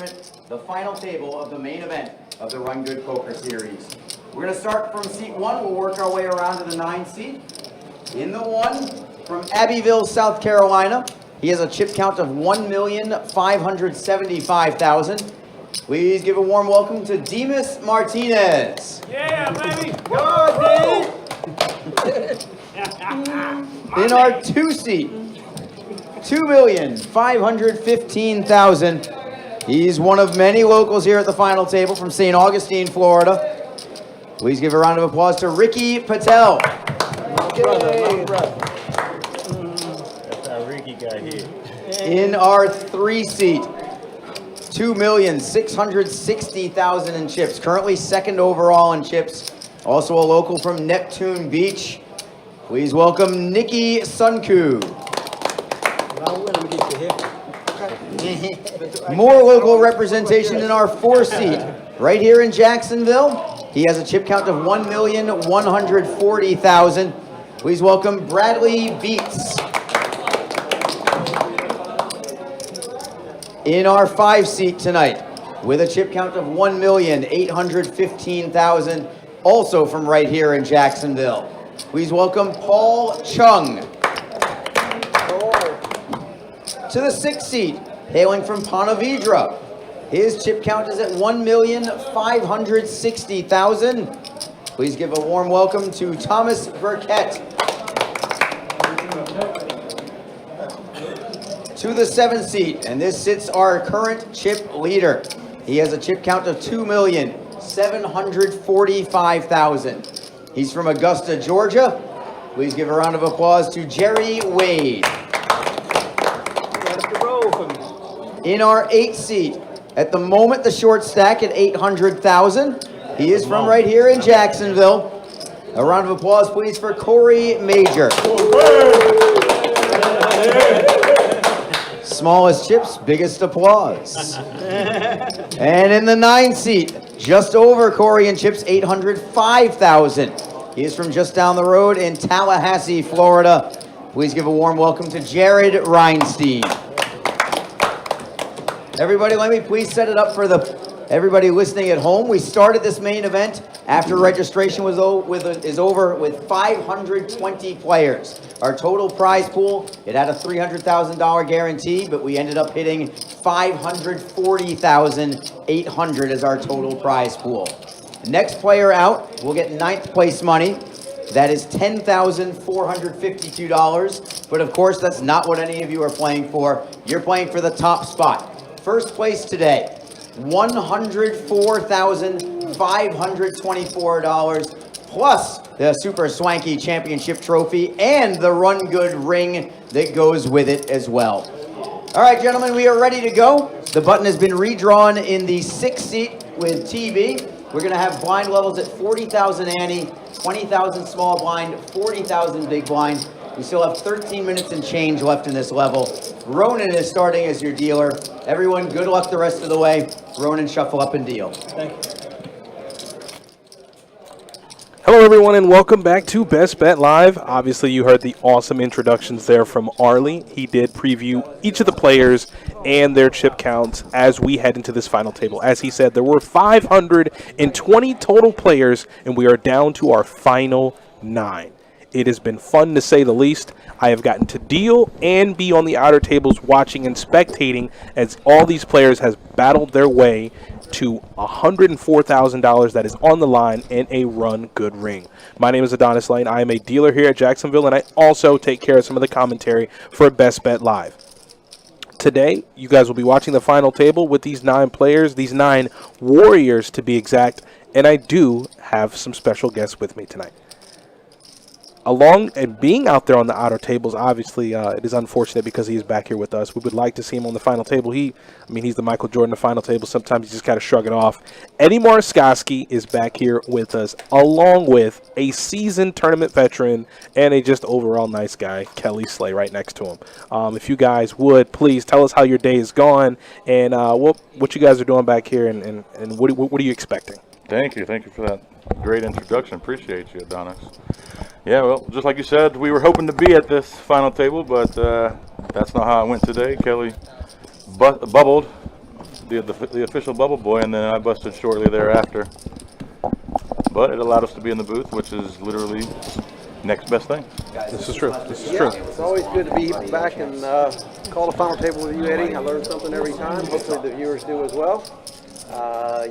tournament, the final table of the main event of the Rungood Poker Series. We're going to start from seat 1. We'll work our way around to the 9 seat. In the 1, from Abbeville, South Carolina, he has a chip count of 1,575,000. Please give a warm welcome to Demas Martinez. Yeah, baby. Go, Dave. In our 2 seat, 2,515,000. He's one of many locals here at the final table from St. Augustine, Florida. Please give a round of applause to Ricky Patel. My brother. That's our Ricky guy here. In our 3 seat, 2,660,000 in chips. Currently second overall in chips. Also a local from Neptune Beach. Please welcome Nikki Sunku. More local representation in our 4 seat. Right here in Jacksonville, he has a chip count of 1,140,000. Please welcome Bradley Beats. In our 5 seat tonight, with a chip count of 1,815,000, also from right here in Jacksonville. Please welcome Paul Chung. To the 6th seat, hailing from Ponte Vedra. His chip count is at 1,560,000. Please give a warm welcome to Thomas Burkett. To the 7th seat, and this sits our current chip leader. He has a chip count of 2,745,000. He's from Augusta, Georgia. Please give a round of applause to Jerry Wade. In our 8th seat, at the moment the short stack at 800,000. He is from right here in Jacksonville. A round of applause, please, for Corey Major. Smallest chips, biggest applause. And in the 9 seat, just over Corey in chips, 805,000. He is from just down the road in Tallahassee, Florida. Please give a warm welcome to Jared Reinstein. Everybody, let me please set it up for everybody listening at home. We started this main event after registration is over with 520 players. Our total prize pool, it had a $300,000 guarantee, but we ended up hitting 540,800 as our total prize pool. Next player out will get 9th place money. That is $10,452. But of course, that's not what any of you are playing for. You're playing for the top spot. First place today, $104,524, plus the super swanky championship trophy and the Rungood ring that goes with it as well. All right, gentlemen, we are ready to go. The button has been redrawn in the 6th seat with TB. We're going to have blind levels at 40,000 ante, 20,000 small blind, 40,000 big blind. We still have 13 minutes and change left in this level. Ronan is starting as your dealer. Everyone, good luck the rest of the way. Ronan, shuffle up and deal. Thank you. Hello, everyone, and welcome back to Best Bet Live. Obviously, you heard the awesome introductions there from Arlie. He did preview each of the players and their chip counts as we head into this final table. As he said, there were 520 total players, and we are down to our final 9. It has been fun to say the least. I have gotten to deal and be on the outer tables watching and spectating as all these players has battled their way to $104,000 that is on the line in a Rungood ring. My name is Adonis Lane. I am a dealer here at Jacksonville, and I also take care of some of the commentary for Best Bet Live. Today, you guys will be watching the final table with these 9 players, these 9 warriors to be exact, and I do have some special guests with me tonight. Along and being out there on the outer tables, obviously, it is unfortunate because he is back here with us. We would like to see him on the final table. He's the Michael Jordan of final table. Sometimes you just got to shrug it off. Eddie Marskoski is back here with us, along with a seasoned tournament veteran and a just overall nice guy, Kelly Slay, right next to him. If you guys would, please tell us how your day is gone and what you guys are doing back here and what are you expecting? Thank you for that great introduction. Appreciate you, Adonis. Yeah, well, just like you said, we were hoping to be at this final table, but that's not how it went today. Kelly bubbled the official bubble boy, and then I busted shortly thereafter. But it allowed us to be in the booth, which is literally next best thing. This is true. This is Yeah, true. it's always good to be back and call the final table with you, Eddie. I learn something every time. Hopefully the viewers do as well.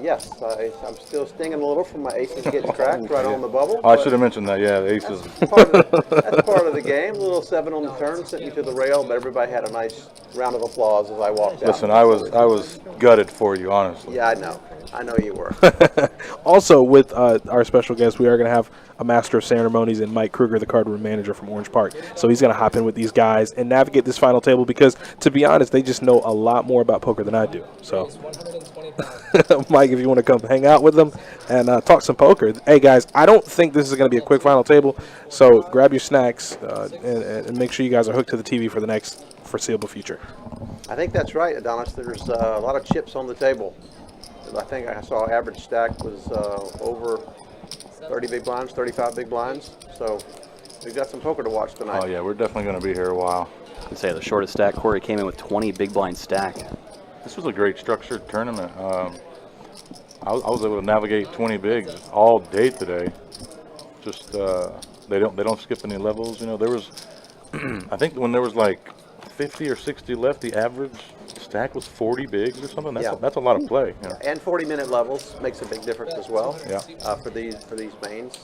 Yes, I'm still stinging a little from my aces getting cracked right on the bubble. Oh, I should have mentioned that. Yeah, the aces. That's part of the game. A little 7 on the turn sent me to the rail, but everybody had a nice round of applause as I walked out. Listen, I was gutted for you, honestly. Yeah, I know. I know you were. Also, with our special guest, we are going to have a master of ceremonies in Mike Kruger, the card room manager from Orange Park. So he's going to hop in with these guys and navigate this final table because, to be honest, they just know a lot more about poker than I do. So, Mike, if you want to come hang out with them and talk some poker. Hey, guys, I don't think this is going to be a quick final table. So grab your snacks and make sure you guys are hooked to the TV for the next foreseeable future. I think that's right, Adonis. There's a lot of chips on the table. I think I saw average stack was over 30 big blinds, 35 big blinds. So we've got some poker to watch tonight. Oh yeah, we're definitely going to be here a while. I'd say the shortest stack, Corey came in with 20 big blind stack. This was a great structured tournament. I was able to navigate 20 bigs all day today. Just they don't skip any levels. You know, there was I think when there was like 50 or 60 left, the average stack was 40 bigs or something. That's a lot of play. You know? And 40-minute levels makes a big difference as well. Yeah. For these mains,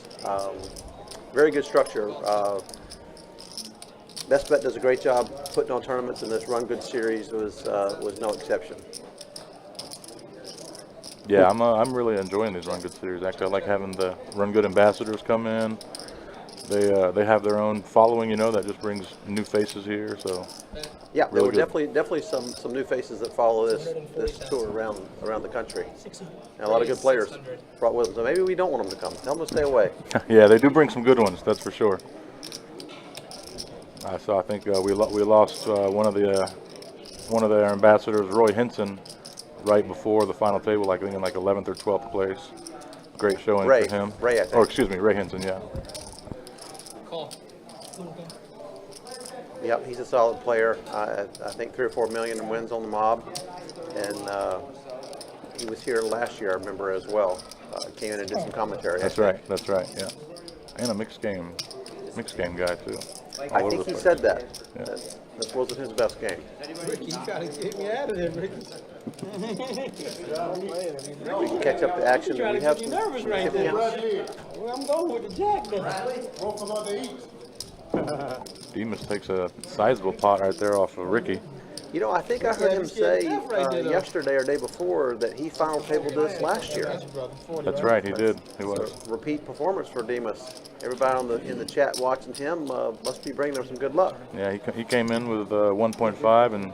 very good structure. Best Bet does a great job putting on tournaments, and this Rungood series was no exception. Yeah, I'm really enjoying these Rungood series. Actually, I like having the Rungood ambassadors come in. They have their own following, you know, that just brings new faces here. So yeah, really there were definitely some new faces that follow this tour around the country, and a lot of good players brought with them. So maybe we don't want them to come. Tell them to stay away. yeah, they do bring some good ones. That's for sure. So I think we lost one of their ambassadors, Roy Henson, right before the final table. I think in like 11th or 12th place. Great showing for him. Ray, I think. Or excuse me, Ray Henson. Yeah. Yep, he's a solid player. I think 3 or 4 million in wins on the mob, and he was here last year, I remember as well. Came in and did some commentary. That's right. Yeah, and a mixed game guy too. I think he said that. Yeah. This wasn't his best game. Ricky, you gotta get me out of there, Ricky. We can catch up to action. You trying We to have get you some nervous right tip there. counts. Well, I'm going with the jack now. Demas takes a sizable pot right there off of Ricky. You know, I think I heard him say yesterday or day before that he final tabled this last year. That's right, he did. He was. Repeat performance for Demas. Everybody in the chat watching him must be bringing them some good luck. Yeah, he came in with 1.5 and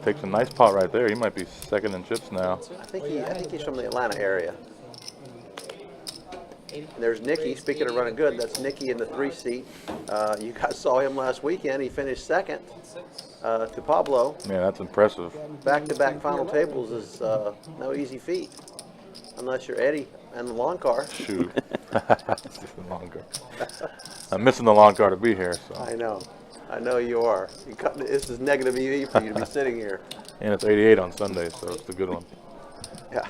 takes a nice pot right there. He might be second in chips now. I think he's from the Atlanta area. And there's Nicky. Speaking of running good, that's Nicky in the 3 seat. You guys saw him last weekend. He finished second to Pablo. Man, that's impressive. Back-to-back final tables is no easy feat, unless you're Eddie and the lawn car. Shoot. The lawn car. I'm missing the lawn car to be here. So. I know you are. This is negative EV for you to be sitting here. And it's 88 on Sunday, so it's a good one. Yeah.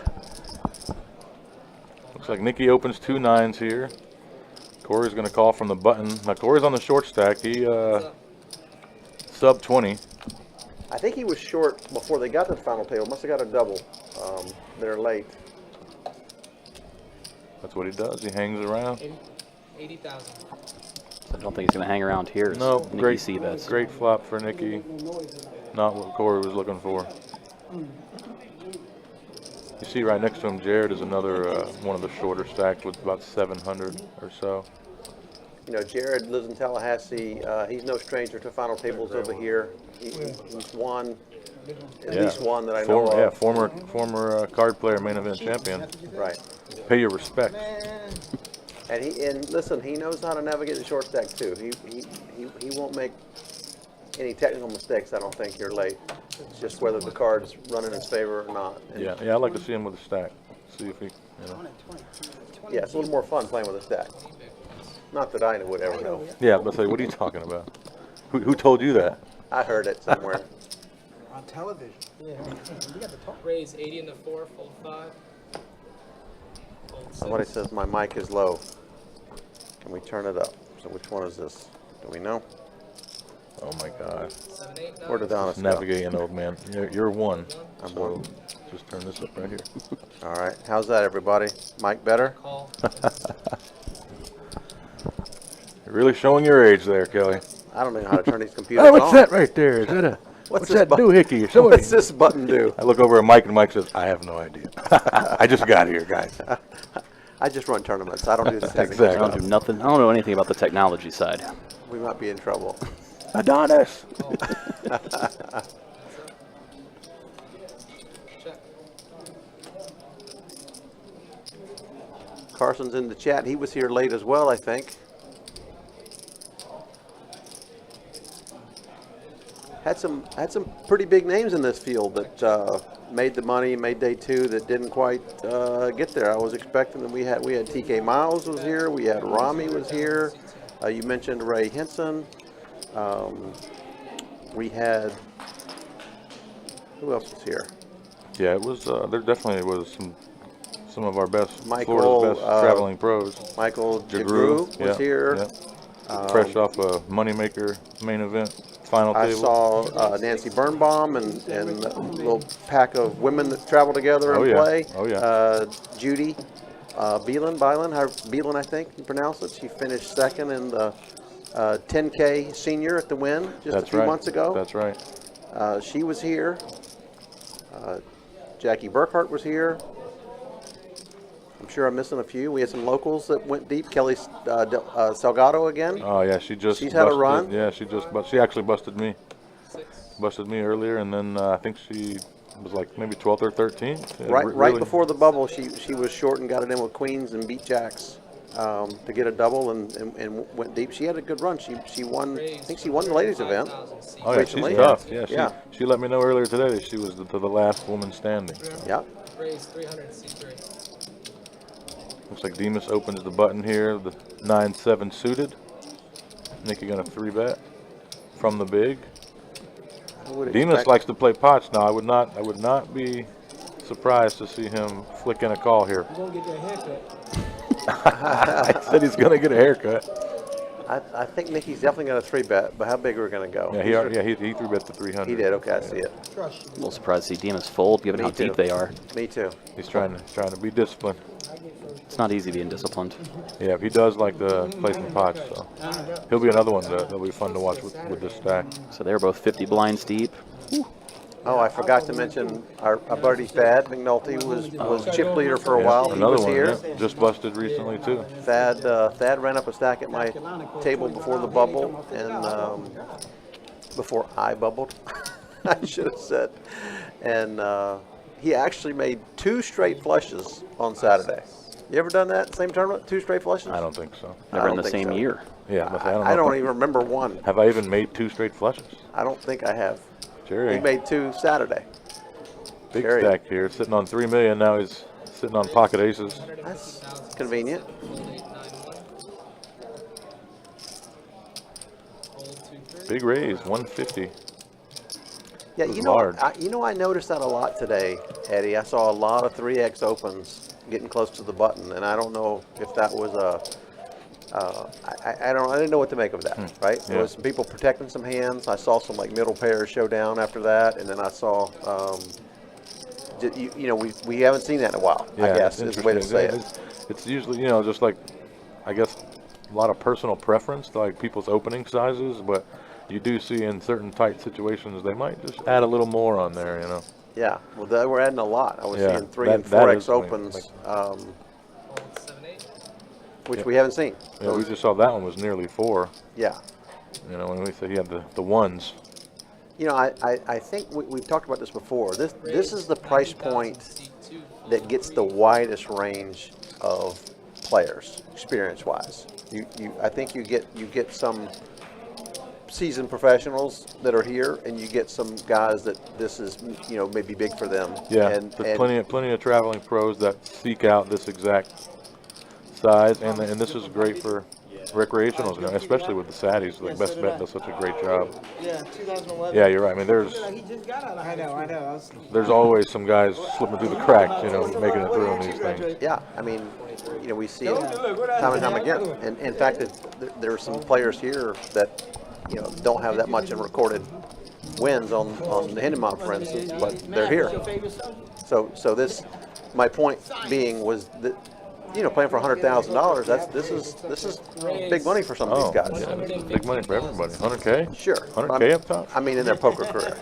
Looks like Nicky opens 2 9s here. Corey's going to call from the button. Now Corey's on the short stack. He sub 20. I think he was short before they got to the final table. Must have got a double. They're late. That's what he does. He hangs around. 80,000. I don't think he's going to hang around here. No, Nicky great C-bets. Great flop for Nicky. Not what Corey was looking for. You see right next to him, Jared is another one of the shorter stacks with about 700 or so. You know, Jared lives in Tallahassee. He's no stranger to final tables over here. He's won, at least one that I know of. Yeah, former card player, main event champion. Right. Pay your respects. And listen, he knows how to navigate the short stack too. He won't make any technical mistakes. I don't think here late. It's just whether the card's run in his favor or not. And Yeah, I'd like to see him with a stack. See if he, you know. yeah, it's a little more fun playing with a stack. Not that I would ever know. Yeah, but say, what are you talking about? Who told you that? I heard it somewhere. On television. Yeah. We got the talk. Raise 80 in the 4, fold 5. Fold 6. Somebody says my mic is low. Can we turn it up? So which one is this? Do we know? Oh my God. 7, 8, 9. Where did Adonis go? Navigating, old man. You're one. I'm So one. just turn this up right here. All right. How's that, everybody? Mic better? Call. You're really showing your age there, Kelly. I don't know how to turn these computers Oh, what's on. that right there? Is that a what's this that button? doohickey? Somebody. What's this button do? I look over at Mike, and Mike says, "I have no idea. I just got here, guys." I just run tournaments. I don't do the technical I Exactly. don't do nothing. I don't know anything about the technology side. stuff. We might be in trouble. Adonis. Check. Carson's in the chat. He was here late as well, I think. Had some pretty big names in this field that made the money, made day 2 that didn't quite get there. I was expecting that we had TK Miles was here, we had Rami was here. You mentioned Ray Henson. We had, who else was here? Yeah, it was. There definitely was some of our best, Michael, Florida's best traveling pros. Michael Jagru was here. Yeah. Fresh off a moneymaker main event final I table. saw Nancy Birnbaum and a little pack of women that travel together and Oh, yeah. play. Oh, yeah. Judy Beelan, I think you pronounce it. She finished second in the 10K senior at the Win just That's a few right. months ago. That's right. She was here. Jackie Burkhart was here. I'm sure I'm missing a few. We had some locals that went deep. Kelly Salgado again. Oh yeah, she's She's had a busted- run? Yeah, she actually busted me. 6. Busted me earlier, and then I think she was like maybe 12th or 13th. Yeah, Right really- before the bubble, she was short and got it in with queens and beat jacks to get a double and went deep. She had a good run. She won. I think she won the ladies event. Oh yeah, recently. she's tough. Yeah, Yeah. She let me know earlier today that she was to the last woman standing. Yeah. Raise 300 C3. Looks like Demas opens the button here. The 9-7 suited. Nikki gonna 3-bet from the big. I would Demas expect- likes to play pots now. I would not be surprised to see him flick in a call here. You're going to get your haircut. I said he's gonna get a haircut. I think Nikki's definitely got a 3-bet, but how big are we going to go? Yeah, he 3-bet the 300. He did. Okay, I see it. A little surprised to see Demas fold, given Me how deep too. they are. Me too. He's trying to be disciplined. It's not easy being disciplined. Yeah, if he does like the placing pots, so he'll be another one that'll be fun to watch with this stack. So they're both 50 blinds deep. Oh, I forgot to mention our buddy Thad McNulty was chip leader for a while. He Another was one, here. yeah, just busted recently too. Thad ran up a stack at my table before the bubble and before I bubbled, I should have said. And he actually made 2 straight flushes on Saturday. You ever done that same tournament? 2 straight flushes? I don't think so. Never in don't the think same so. year. Yeah, I don't even remember one. Have I even made 2 straight flushes? I don't think I have. Jerry, He made 2 Saturday. big Jerry. stack here, sitting on 3 million. Now he's sitting on pocket aces. That's convenient. Fold 8, 9, 1. Fold 2, 3. Big raise, 150. Yeah, was you know, large. I noticed that a lot today, Eddie. I saw a lot of 3X opens getting close to the button, and I don't know if that was I didn't know what to make of that. Right? There Yeah. was some people protecting some hands. I saw some like middle pairs show down after that, and then I saw, we haven't seen that in a while. I guess it's is the way to say interesting. it. It's usually, just like, I guess, a lot of personal preference, like people's opening sizes, but you do see in certain tight situations they might just add a little more on there, Yeah. Well, they were adding a lot. I was Yeah, seeing 3 that- and that 4X is like- opens, Fold 7, 8. which we haven't seen. Yeah, we just saw that one was nearly 4. Yeah. When we said he had the ones. I think we've talked about this before. This is the price point that gets the widest range of players, experience-wise. I think you get some seasoned professionals that are here, and you get some guys that this is maybe big for them. Yeah, and there's plenty of traveling pros that seek out this exact size, and this is great for recreationals, especially with the Saddies. The Best Bet does such a great job. Yeah, 2011. Yeah, you're right. I mean, He just got out of high school. I know. there's always some guys slipping through the cracks, making it through in these things. Yeah, I mean, we see it time and time again. And in fact, there are some players here that, don't have that much in recorded wins on the Hindemont, for instance, but they're here. So this, my point being was that, playing for $100,000, this is big money for some of these guys. Yeah, this is big money for everybody. 100K? Sure. 100K up top? I mean, in their poker career.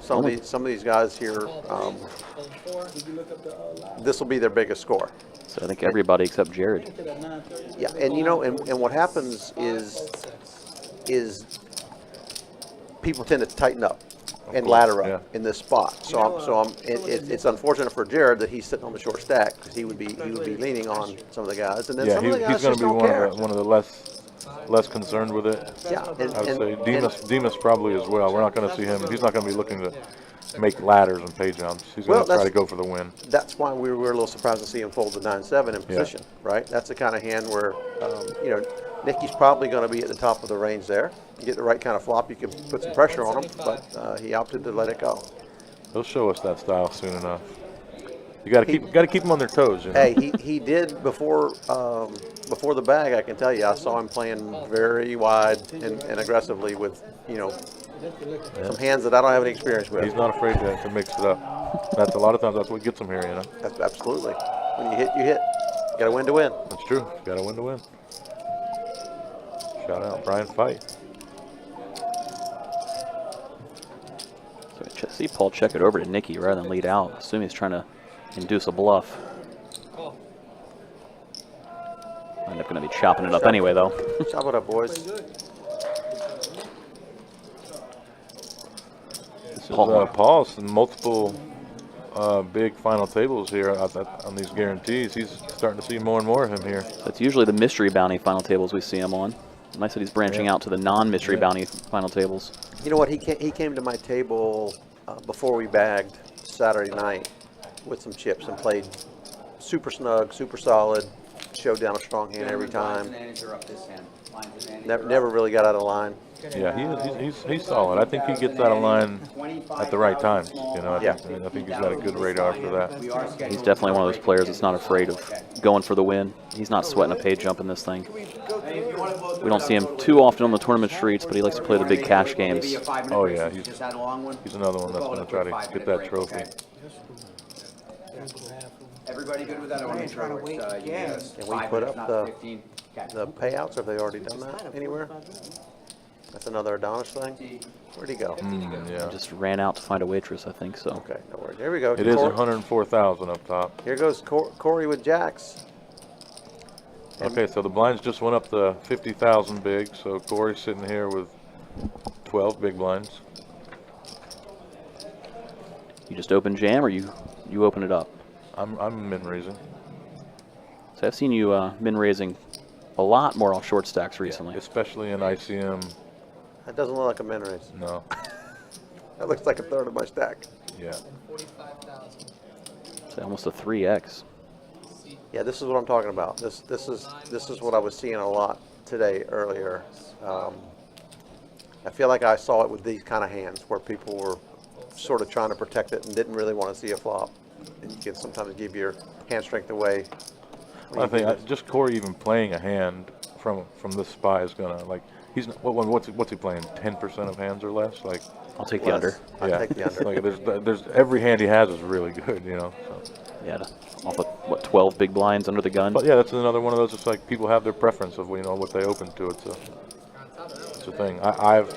Some of these guys here, this will be their biggest score. So I think everybody except Jared. Yeah, and and what happens is people tend to tighten up and ladder up in this spot. So it's unfortunate for Jared that he's sitting on the short stack, because he would be leaning on some of the guys, and then some of the guys he's going just to be don't care. one of the less concerned with it. Yeah, I would say Demas probably as well. We're not going to see him. He's not going to be looking to make ladders and pay jumps. He's going to try to go for the win. That's why we were a little surprised to see him fold the 9-7 in position, right? That's the kind of hand where, Nicky's probably going to be at the top of the range there. You get the right kind of flop, you can put some pressure on him, but he opted to let it go. He'll show us that style soon enough. You got to keep them on their toes. Hey, he did before the bag. I can tell you, I saw him playing very wide and aggressively with some hands that I don't have any experience with. He's not afraid to mix it up. That's a lot of times that's what gets him here. That's absolutely. When you hit, you hit. You got to win to win. That's true. You got to win to win. Shout out Brian Fight. So I see Paul check it over to Nicky rather than lead out. Assume he's trying to induce a bluff. End up going to be chopping it up anyway, though. Chop it up, boys. This is Paul's in multiple big final tables here on these guarantees. He's starting to see more and more of him here. That's usually the mystery bounty final tables we see him on. Nice that he's branching out to the non-mystery bounty final tables. You know what? He came to my table before we bagged Saturday night with some chips and played super snug, super solid, showed down a strong hand every time. Never really got out of line. Yeah, he's solid. I think he gets out of line at the right times. I think he's got a good radar for that. He's definitely one of those players that's not afraid of going for the win. He's not sweating a pay jump in this thing. We don't see him too often on the tournament streets, but he likes to play the big cash games. Oh yeah, he's another one that's going to try to get that trophy. Everybody good with that? I want to make sure Can we put up the payouts? Have they already done that anywhere? That's another Adonis thing. Where'd he go? Yeah. Just ran out to find a waitress, I think so. Okay, no worries. Here we go. It is 104,000 up top. Here goes Corey with jacks. Okay, so the blinds just went up to 50,000 big. So Corey's sitting here with 12 big blinds. You just open jam, or you open it up? I'm min raising. So I've seen you min raising a lot more off short stacks recently. Especially in ICM. That doesn't look like a min raise. No. That looks like a third of my stack. Yeah. 45,000. So almost a 3x. Yeah, this is what I'm talking about. This is what I was seeing a lot today earlier. I feel like I saw it with these kind of hands where people were sort of trying to protect it and didn't really want to see a flop. And you can sometimes give your hand strength away. I think just Corey even playing a hand from this spot is gonna he's what's he playing, 10% of hands or less? I'll take the under. I'll take the under. There's every hand he has is really good, So. Yeah, off of 12 big blinds under the gun. But yeah, that's another one of those. It's like people have their preference of what they open to. It's a thing. I've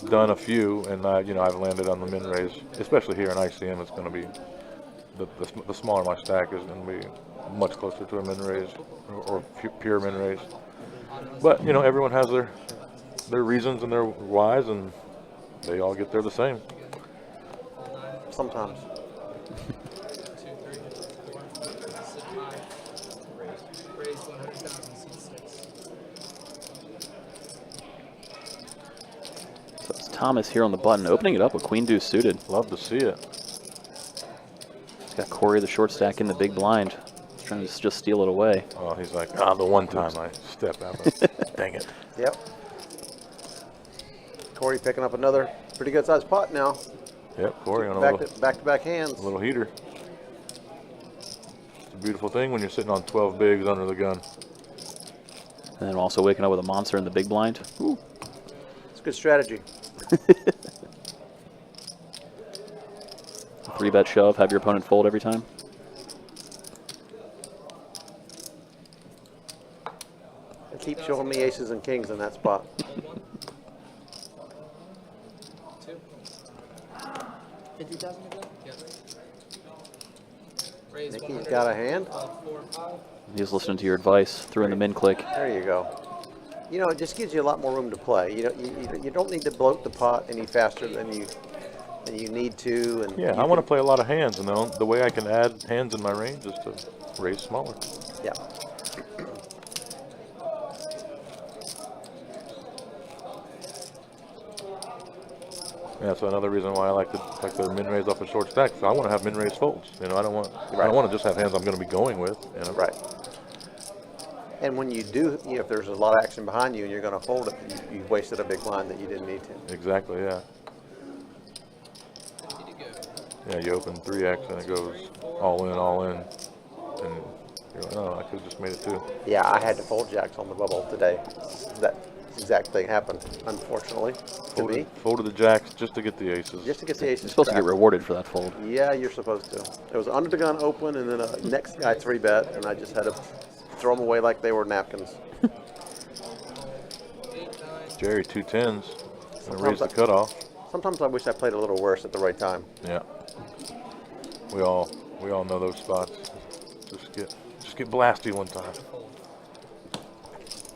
done a few, and I've landed on the min raise, especially here in ICM. It's going to be the smaller my stack is going to be much closer to a min raise or pure min raise. But everyone has their reasons and their whys, and they all get there the same. Sometimes. So it's Thomas here on the button, opening it up with queen deuce suited. Love to see it. He's got Corey the short stack in the big blind. He's trying to just steal it away. Oh, he's like, the one time I step out. Dang it. Yep. Corey picking up another pretty good sized pot now. Yep, Corey on a Back-to-back hands. little heater. It's a beautiful thing when you're sitting on 12 bigs under the gun. And then also waking up with a monster in the big blind. Ooh. It's a good strategy. 3-bet shove, have your opponent fold every time. And keep showing me aces and kings in that spot. 50,000 again? Yes. Raise Nicky's 100. got a hand. 4, 5. He's listening to your advice, threw in the min click. There you go. You know, it just gives you a lot more room to play. You don't need to bloat the pot any faster than you need to. And Yeah, I want to play a lot of hands, and the way I can add hands in my range is to raise smaller. Yeah. Yeah, so another reason why I like the min raise off a short stack. So I want to have min raise folds. You know, I don't want to just have hands I'm going to be going with. You know? Right. And when you do, if there's a lot of action behind you and you're going to fold it, you wasted a big blind that you didn't need to. Exactly. Yeah. 50 to go. Yeah, you open 3x and it goes all in, and you're like, oh, I could have just made it 2. Yeah, I had to fold jacks on the bubble today. That exact thing happened, unfortunately, to me. Folded the jacks just to get the aces. Just to get the aces. You're supposed to get back. rewarded for that fold. Yeah, you're supposed to. It was under the gun open, and then a next guy 3-bet, and I just had to throw them away like they were napkins. 8, 9. Jerry 2 10s. Gonna Sometimes raise the I- cutoff. Sometimes I wish I played a little worse at the right time. Yeah. We all know those spots. Just get blasty one time.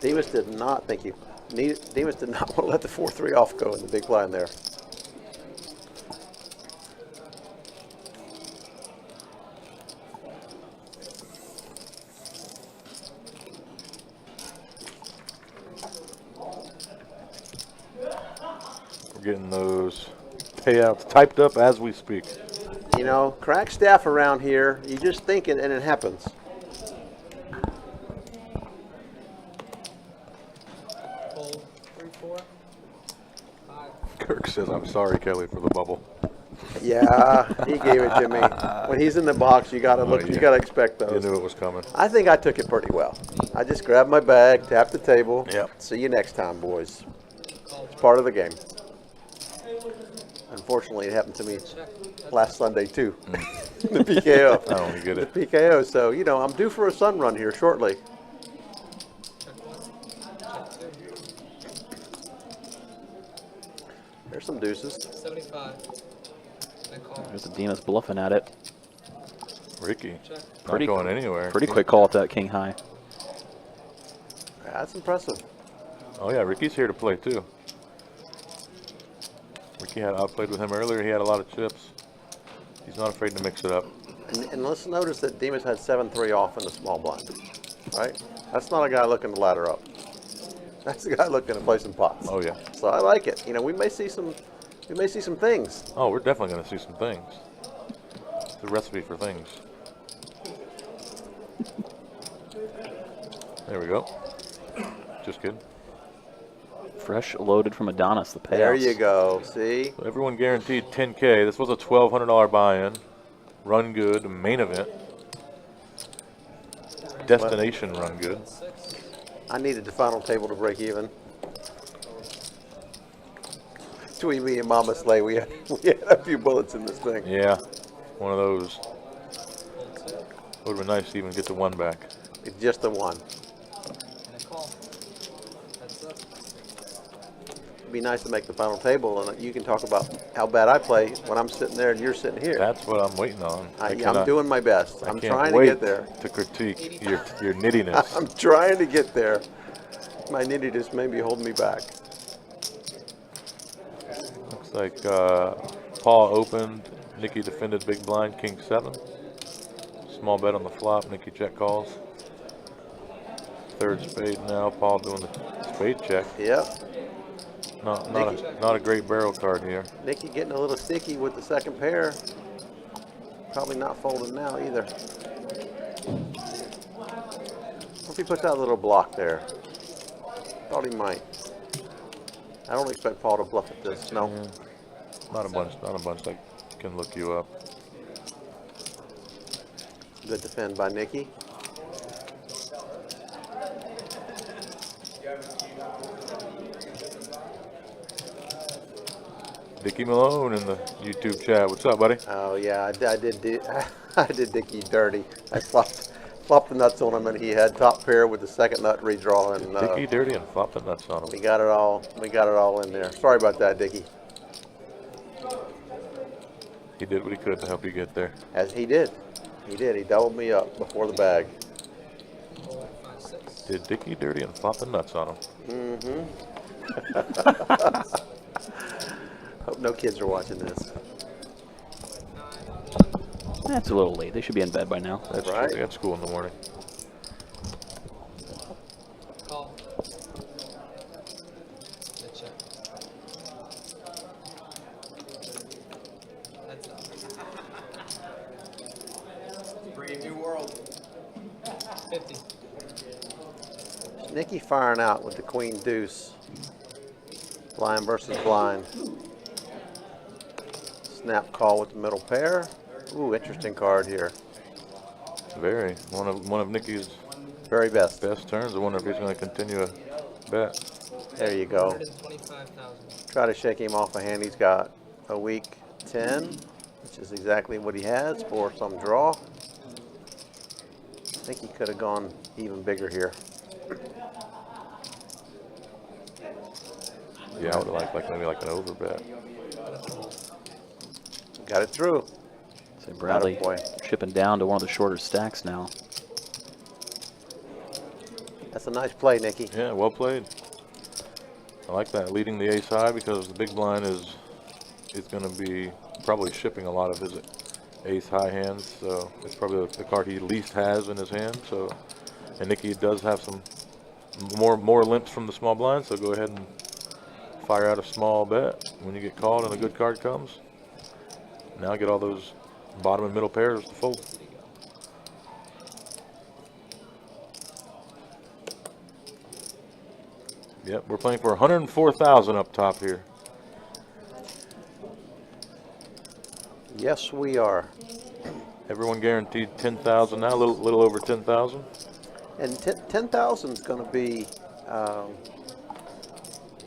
Demas did not think Demas did not want to let the 4-3 off go in the big blind there. We're getting those payouts typed up as we speak. You know, crack staff around here, you just think it and it happens. Fold 3, 4, 5. Kirk says, I'm sorry, Kelly, for the bubble. Yeah, he gave it to me. When he's in the box, you gotta look. yeah. You gotta expect You those. knew it was coming. I think I took it pretty well. I just grabbed my bag, tapped the table. Yep. See you next time, boys. It's part of the game. Unfortunately, it happened to me last Sunday too. The PKO. I don't get it. The PKO. So you know, I'm due for a sun run here shortly. Check 1. Check 2. There's some deuces. 75. Then call. There's the Demas bluffing at it. Ricky, Check. not going anywhere. Pretty quick call at that king high. That's impressive. Oh yeah, Ricky's here to play too. I played with him earlier. He had a lot of chips. He's not afraid to mix it up. And let's notice that Demas had 7-3 off in the small blind, right? That's not a guy looking to ladder up. That's a guy looking to play some pots. Oh yeah. So I like it. You know, we may see some things. Oh, we're definitely going to see some things. It's a recipe for things. There we go. Just kidding. Fresh loaded from Adonis, the payouts. There you go. See? So everyone guaranteed 10K. This was a $1,200 buy-in. Run good, main event. Destination run good. I needed the final table to break even. Between me and Mama Slay, we had a few bullets in this thing. Yeah, one of those. Would have been nice to even get the one back. It's just the one. And a call. Heads up. It'd be nice to make the final table, and you can talk about how bad I play when I'm sitting there and you're sitting here. That's what I'm waiting on. I'm doing my best. I'm can't trying to wait get there. to critique your nittiness. I'm trying to get there. My nittiness may be holding me back. Looks like Paul opened, Nicky defended big blind, king 7. Small bet on the flop, Nicky check calls. Third spade now, Paul doing the spade check. Yep. Not a great barrel card here. Nicky getting a little sticky with the second pair. Probably not folding now either. Hope he puts out a little block there. Thought he might. I don't expect Paul to bluff at this. No. Yeah. Not a bunch that can look you up. Good defend by Nicky. Dickie Malone in the YouTube chat. What's up, buddy? Oh yeah, I did. I did Dickie dirty. I flopped the nuts on him, and he had top pair with the second nut redraw, and Dickie dirty and flop the nuts on we him. got it all. We got it all in there. Sorry about that, Dickie. He did what he could to help you get there. As he did. He did. He doubled me up before the bag. 5, 6. Did Dickie dirty and flop the nuts on him. Hope no kids are watching this. That's a little late. They should be in bed by now. That's Right. true. They got school in the morning. Call. Good check. That's up. Brave new world. 50. Nicky firing out with the queen deuce. Blind versus blind. Snap call with the middle pair. Ooh, interesting card here. Very. One of Nicky's Very best. best turns. I wonder if he's going to continue a bet. There you go. 125,000. Try to shake him off a hand. He's got a weak 10, which is exactly what he has for some draw. I think he could have gone even bigger here. Yeah, I would have liked maybe like an over bet. Got it through. So Bradley Attaboy. chipping down to one of the shorter stacks now. That's a nice play, Nicky. Yeah, well played. I like that, leading the ace high, because the big blind is going to be probably shipping a lot of his ace high hands. So it's probably the card he least has in his hand. So, and Nicky does have some more limps from the small blind. So go ahead and fire out a small bet when you get called and a good card comes. Now get all those bottom and middle pairs to fold. Yep, we're playing for 104,000 up top here. Yes, we are. Everyone guaranteed 10,000 now, a little over 10,000. And 10,000 is going to be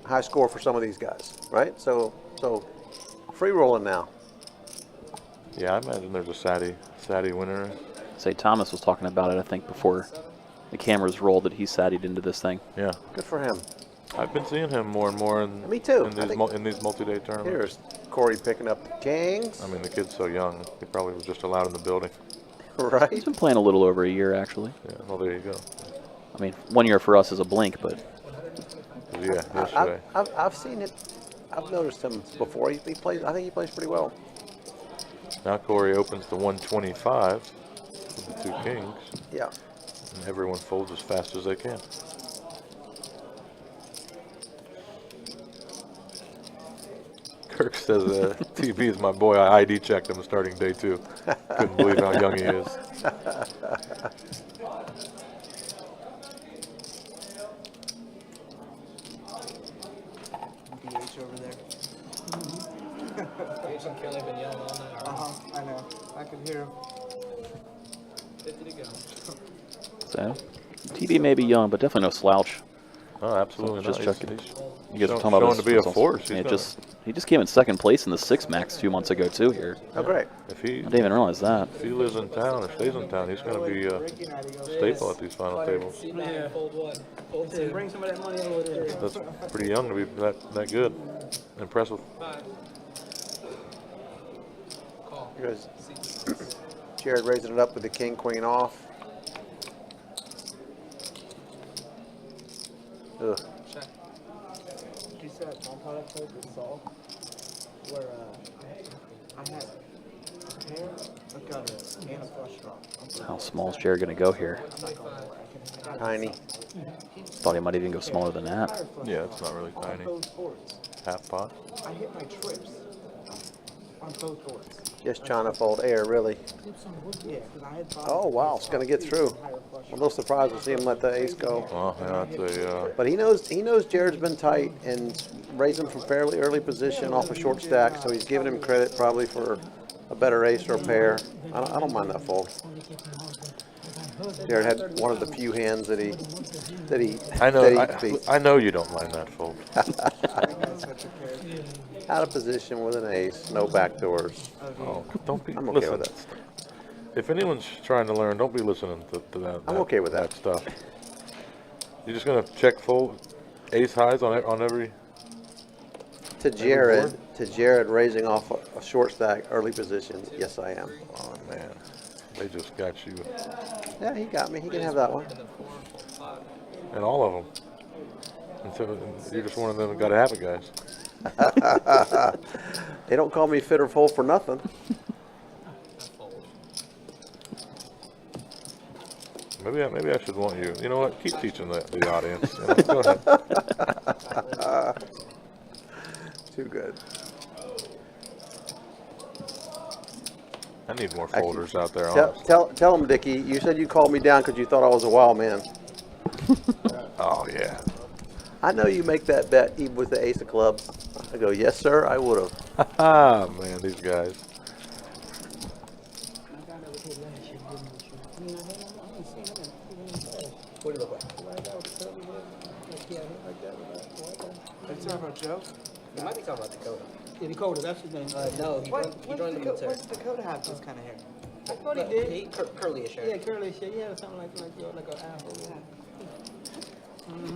high score for some of these guys, right? So free rolling now. Yeah, I imagine there's a Sadie winner. St. Thomas was talking about it, I think, before the cameras rolled, that he saddied into this thing. Yeah, Good for him. I've been seeing him more and more in, Me too. in I these, think- in these multi-day tournaments. Here's Corey picking up the kings. I mean, the kid's so young. He probably was just allowed in the building. Right? He's been playing a little over a year, actually. Yeah, well, there you go. I mean, 1 year for us is a blink, but Yeah, yesterday. I've seen it. I've noticed him before. He plays. I think he plays pretty well. Now Corey opens the 125 with the two kings, Yeah. and everyone folds as fast as they can. Kirk says, TB is my boy. I ID checked him starting day 2. Couldn't believe how young he is. BH over there. Gage and Kelly been yelling all night. I know. I can hear him. 50 to go. so TB may be young, but definitely no slouch. Oh, absolutely Just not. checking. He's You guys show- were talking about showing his to be a results. force. He's Yeah, gonna- he just came in second place in the 6 Max 2 months ago too. Here, Oh, great. If he I didn't even realize that. if he lives in town or stays in town, he's going to be a staple at these final tables. C9, fold 1, fold 2. Bring some of that money over there. That's pretty young to be that good. Impressive. 5. Call. Here goes C. Jared raising it up with the king, queen off. Ugh. Check. He said one part I played with Saul, where I had a pair, a gutter, and a flush draw. How small is Jared going to go here? 25. Tiny. Thought he might even go smaller than that. Yeah, it's not really tiny. Both boards. Half pot. I hit my trips on both boards. Just trying to fold air, really. Yeah, because I had thought. Oh, wow, it's going to get through. I'm a little surprised to see him let the ace go. Well, yeah, that's a, But he knows Jared's been tight and raised him from fairly early position off a short stack, so he's giving him credit probably for a better ace or a pair. I don't mind that fold. Jared had one of the few hands that he beat. I know you don't mind that fold. Out of position with an ace, no backdoors. Oh, don't be. I'm okay listen, with that. if anyone's trying to learn, don't be listening to that. I'm okay with that. stuff. You're just gonna check fold ace highs on every. To Jared raising off a short stack early position. Yes, I am. Oh man, they just got you. Yeah, he got me. He can have that one. And all of them. And so you're just one of them that got to have it, guys. They don't call me fit or fold for nothing. Maybe I should want you. You know what? Keep teaching the audience. You know, go ahead. Too good. I need more folders out there. Tell him, Dickie. You said you called me down because you thought I was a wild man. Oh yeah. I know you make that bet even with the ace of clubs. I go, yes, sir, I would have. Ah man, these guys. What do you look like? Are you talking about Joe? You might be talking about Dakota. Yeah, Dakota, that's his name. No, he joined the military. What's Dakota have this kind of hair? I thought But he did. curly-ish hair. Yeah, curly shit. Yeah, something like an afro.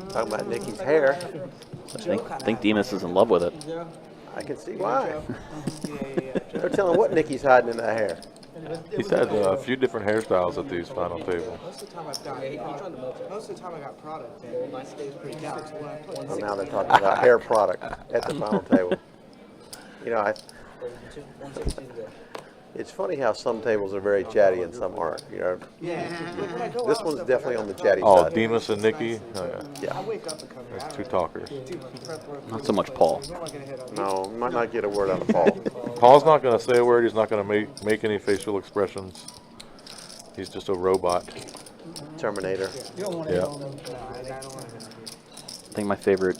Talking about Nikki's hair. I think Demas is in love with it. Yeah. I can see why. Yeah. They're telling what Nikki's hiding in that hair. He's had a few different hairstyles at these final tables. Most of the time I got He joined the military. Most of the time I got product. And my stays pretty down. Well, now they're talking about hair product at the final table. You know, 162 to go. it's funny how some tables are very chatty and some aren't. You know, this one's definitely on the chatty Oh, side. Demas and Nikki. Oh, yeah. Yeah. I wake up and come here. There's two talkers. Not so much Paul. No, might not get a word out of Paul. Paul's not going to say a word. He's not going to make any facial expressions. He's just a robot. Terminator. Yeah. I think my favorite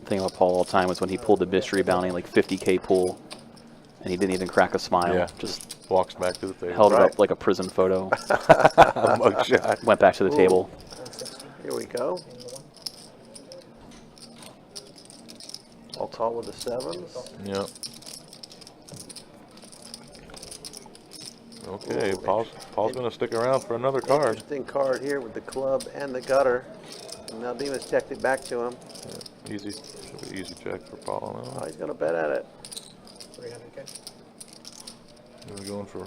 thing about Paul all the time was when he pulled the mystery bounty, like 50K pull, and he didn't even crack a smile. Yeah. Just Walks back to the table. held it Right. up like a prison photo. Mugshot. Went back to the table. Here we go. I'll call with the sevens. Yep. Okay, Paul's going to stick around for another card. Interesting card here with the club and the gutter. And now Demas checked it back to him. Yeah, easy, should be easy check for Paul. Oh, he's going to bet at it. 300K. We're going for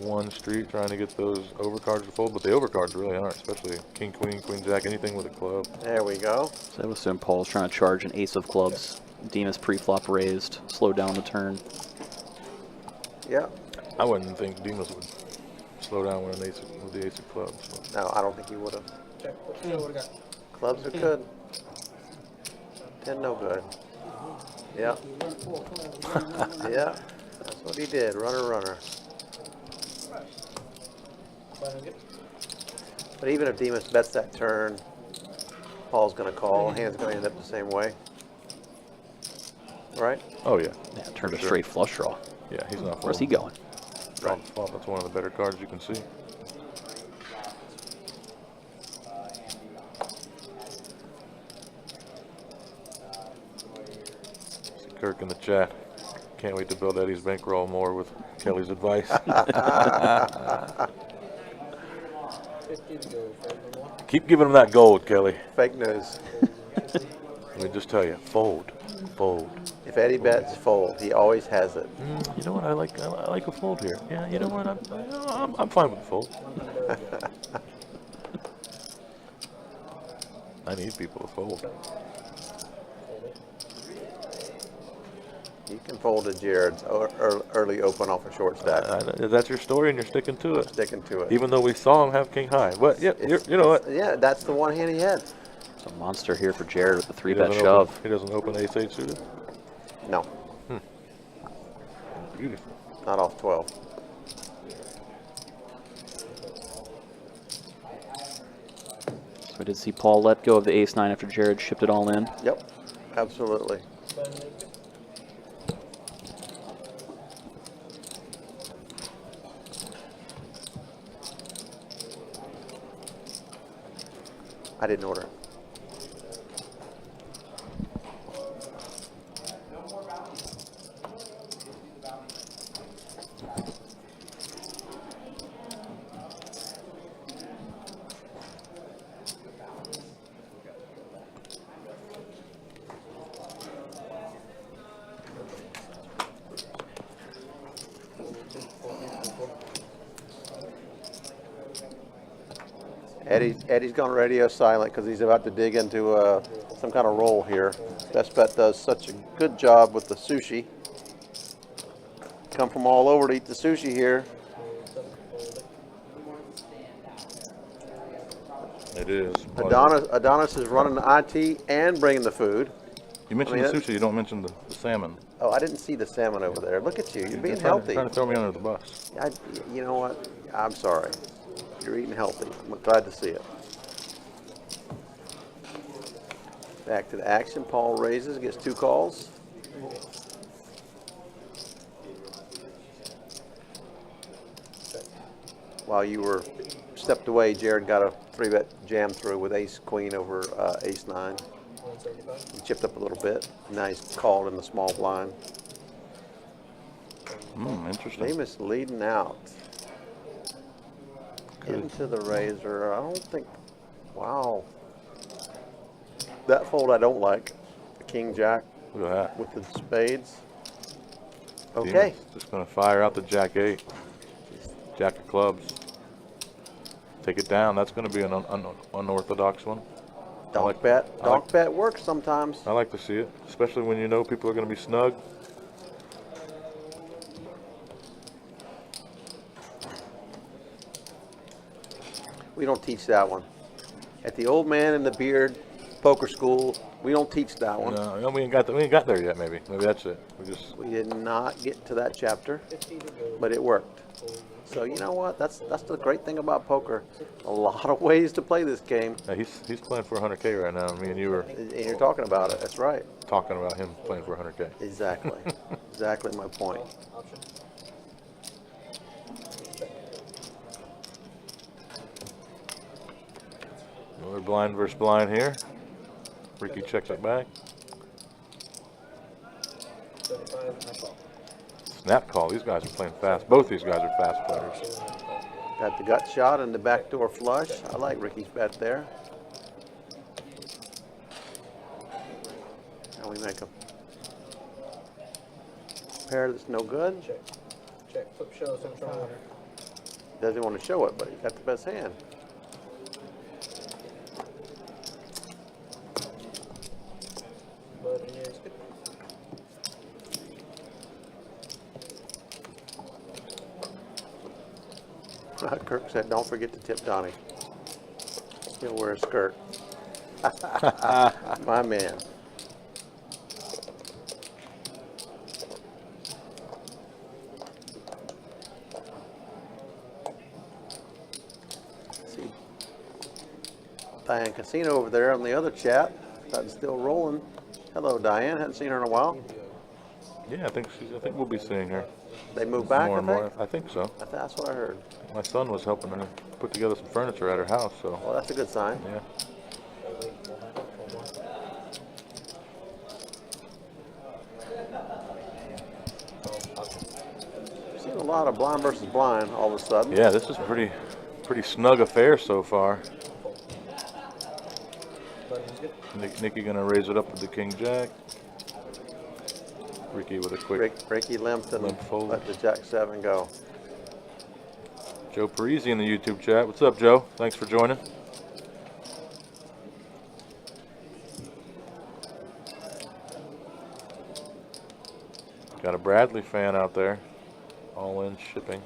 one street, trying to get those overcards to fold, but the overcards really aren't, especially king, queen, queen, jack, anything with a club. There we go. So I would assume Paul's trying to charge an ace of clubs. Demas pre-flop raised, slowed down the turn. Yeah. I wouldn't think Demas would slow down with the ace of clubs. So. No, I don't think he would have. Check. What do we got? Clubs are good. 10 no good. Yeah. Yeah. That's what he did. Runner. But even if Demas bets that turn, Paul's going to call. Hand's going to end up the same way. Right? Oh yeah. Yeah, turned a Sure. straight flush draw. Yeah, he's not. Where's he going? Right. Flop, that's one of the better cards you can see. See Kirk in the chat. Can't wait to build Eddie's bankroll more with Kelly's advice. 50 to go for everyone. Keep giving him that gold, Kelly. Fake news. Let me just tell you, fold. If Eddie bets fold, he always has it. You know what? I like a fold here. Yeah, you know what? I'm fine with the fold. I need people to fold. You can fold to Jared's early open off a short stack. That's your story, and you're sticking to it. Sticking to it. Even though we saw him have king high. But yeah, you know what? Yeah, that's the one hand he had. It's a monster here for Jared with the He 3-bet doesn't shove. He doesn't open ace-8 suited. No. Beautiful. not off 12. So we did see Paul let go of the ace-9 after Jared shipped it all in. Yep, absolutely. I didn't order. Eddie's gone radio silent because he's about to dig into some kind of roll here. Best Bet does such a good job with the sushi. Come from all over to eat the sushi here. It is. Adonis is running the IT and bringing the food. You mentioned I mean, the sushi. You don't mention the salmon. Oh, I didn't see the salmon over there. Look at you. You're being Trying healthy. to throw me under the bus. You know what? I'm sorry. You're eating healthy. I'm glad to see it. Back to the action. Paul raises, gets 2 calls. While you were stepped away, Jared got a 3-bet jam through with ace-queen over ace-9. He chipped up a little bit. Now he's called in the small blind. Interesting. Famous leading out. Into the razor. I don't think. Wow. That fold I don't like. The king jack Look at that. with the spades. Okay. Demon's just going to fire out the jack 8. Jack of clubs. Take it down. That's going to be an unorthodox one. Donk bet. Donk bet works sometimes. I like to see it, especially when you know people are going to be snug. We don't teach that one. At the Old Man and the Beard poker school, we don't teach that one. No, we ain't got there yet. Maybe that's it. We did not get to that chapter, but it worked. So you know what? That's the great thing about poker. A lot of ways to play this game. Yeah, he's playing for 100K right now. Me and you were And you're talking about it. That's right. talking about him playing for 100K. Exactly. Exactly my point. Another blind versus blind here. Ricky checks it back. Snap call. These guys are playing fast. Both these guys are fast players. Got the gut shot and the backdoor flush. I like Ricky's bet there. How we make a pair that's no good. Check. Check. Flip shows him trying. Doesn't want to show it, but he got the best hand. But it is good. Kirk said, don't forget to tip Donnie. He'll wear a skirt. My man. See, Diane Casino over there on the other chat. That's still rolling. Hello, Diane. Hadn't seen her in a while. Yeah, I think we'll be seeing her They moved back, more I and think? more. I think so. That's what I heard. My son was helping her put together some furniture at her house, so Well, that's a good sign. yeah. We've seen a lot of blind versus blind all of a sudden. Yeah, this is pretty snug affair so far. Nikki gonna raise it up with the king jack. Ricky with a quick Ricky limped and limp fold. let the jack 7 go. Joe Parisi in the YouTube chat. What's up, Joe? Thanks for joining. Got a Bradley fan out there. All in shipping.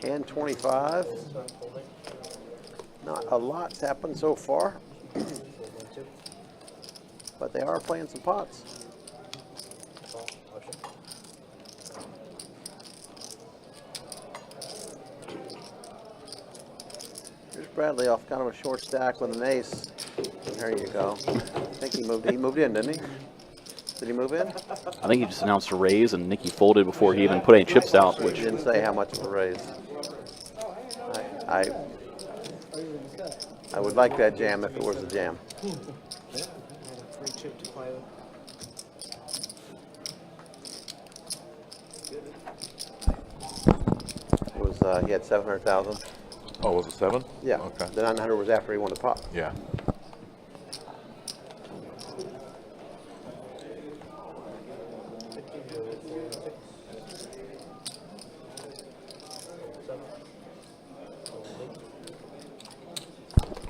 Hand 25. Not a lot's happened so far, but they are playing some pots. Here's Bradley off kind of a short stack with an ace. There you go. I think he moved in, didn't he? Did he move in? I think he just announced a raise, and Nicky folded before he even put any chips out, He which didn't say how much of a raise. I would like that jam if it was a jam. Free chip to play with. It was he had 700,000. Oh, was it 7? Yeah. Okay. The 900 was after he won the pot. Yeah.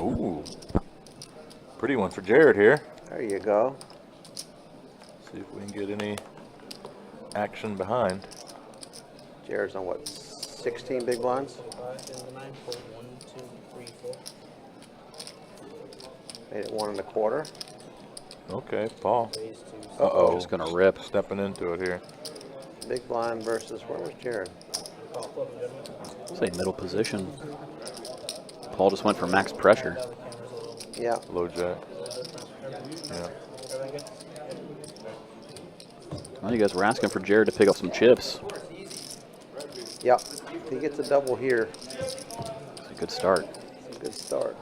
Ooh. Pretty one for Jared here. There you go. See if we can get any action behind. Jared's on what? 16 big blinds. 9.1, 2, 3, 4. Made it 1 1/4. Okay, Paul. Raise to Uh-oh. just going to rip. Stepping into it here. Big blind versus where was Jared? call flip, gentlemen. Say middle position. Paul just went for max pressure. Yeah. Low jack. Yeah. Well, you guys were asking for Jared to pick up some chips. Yep. If he gets a double here, It's a good start. it's a good start.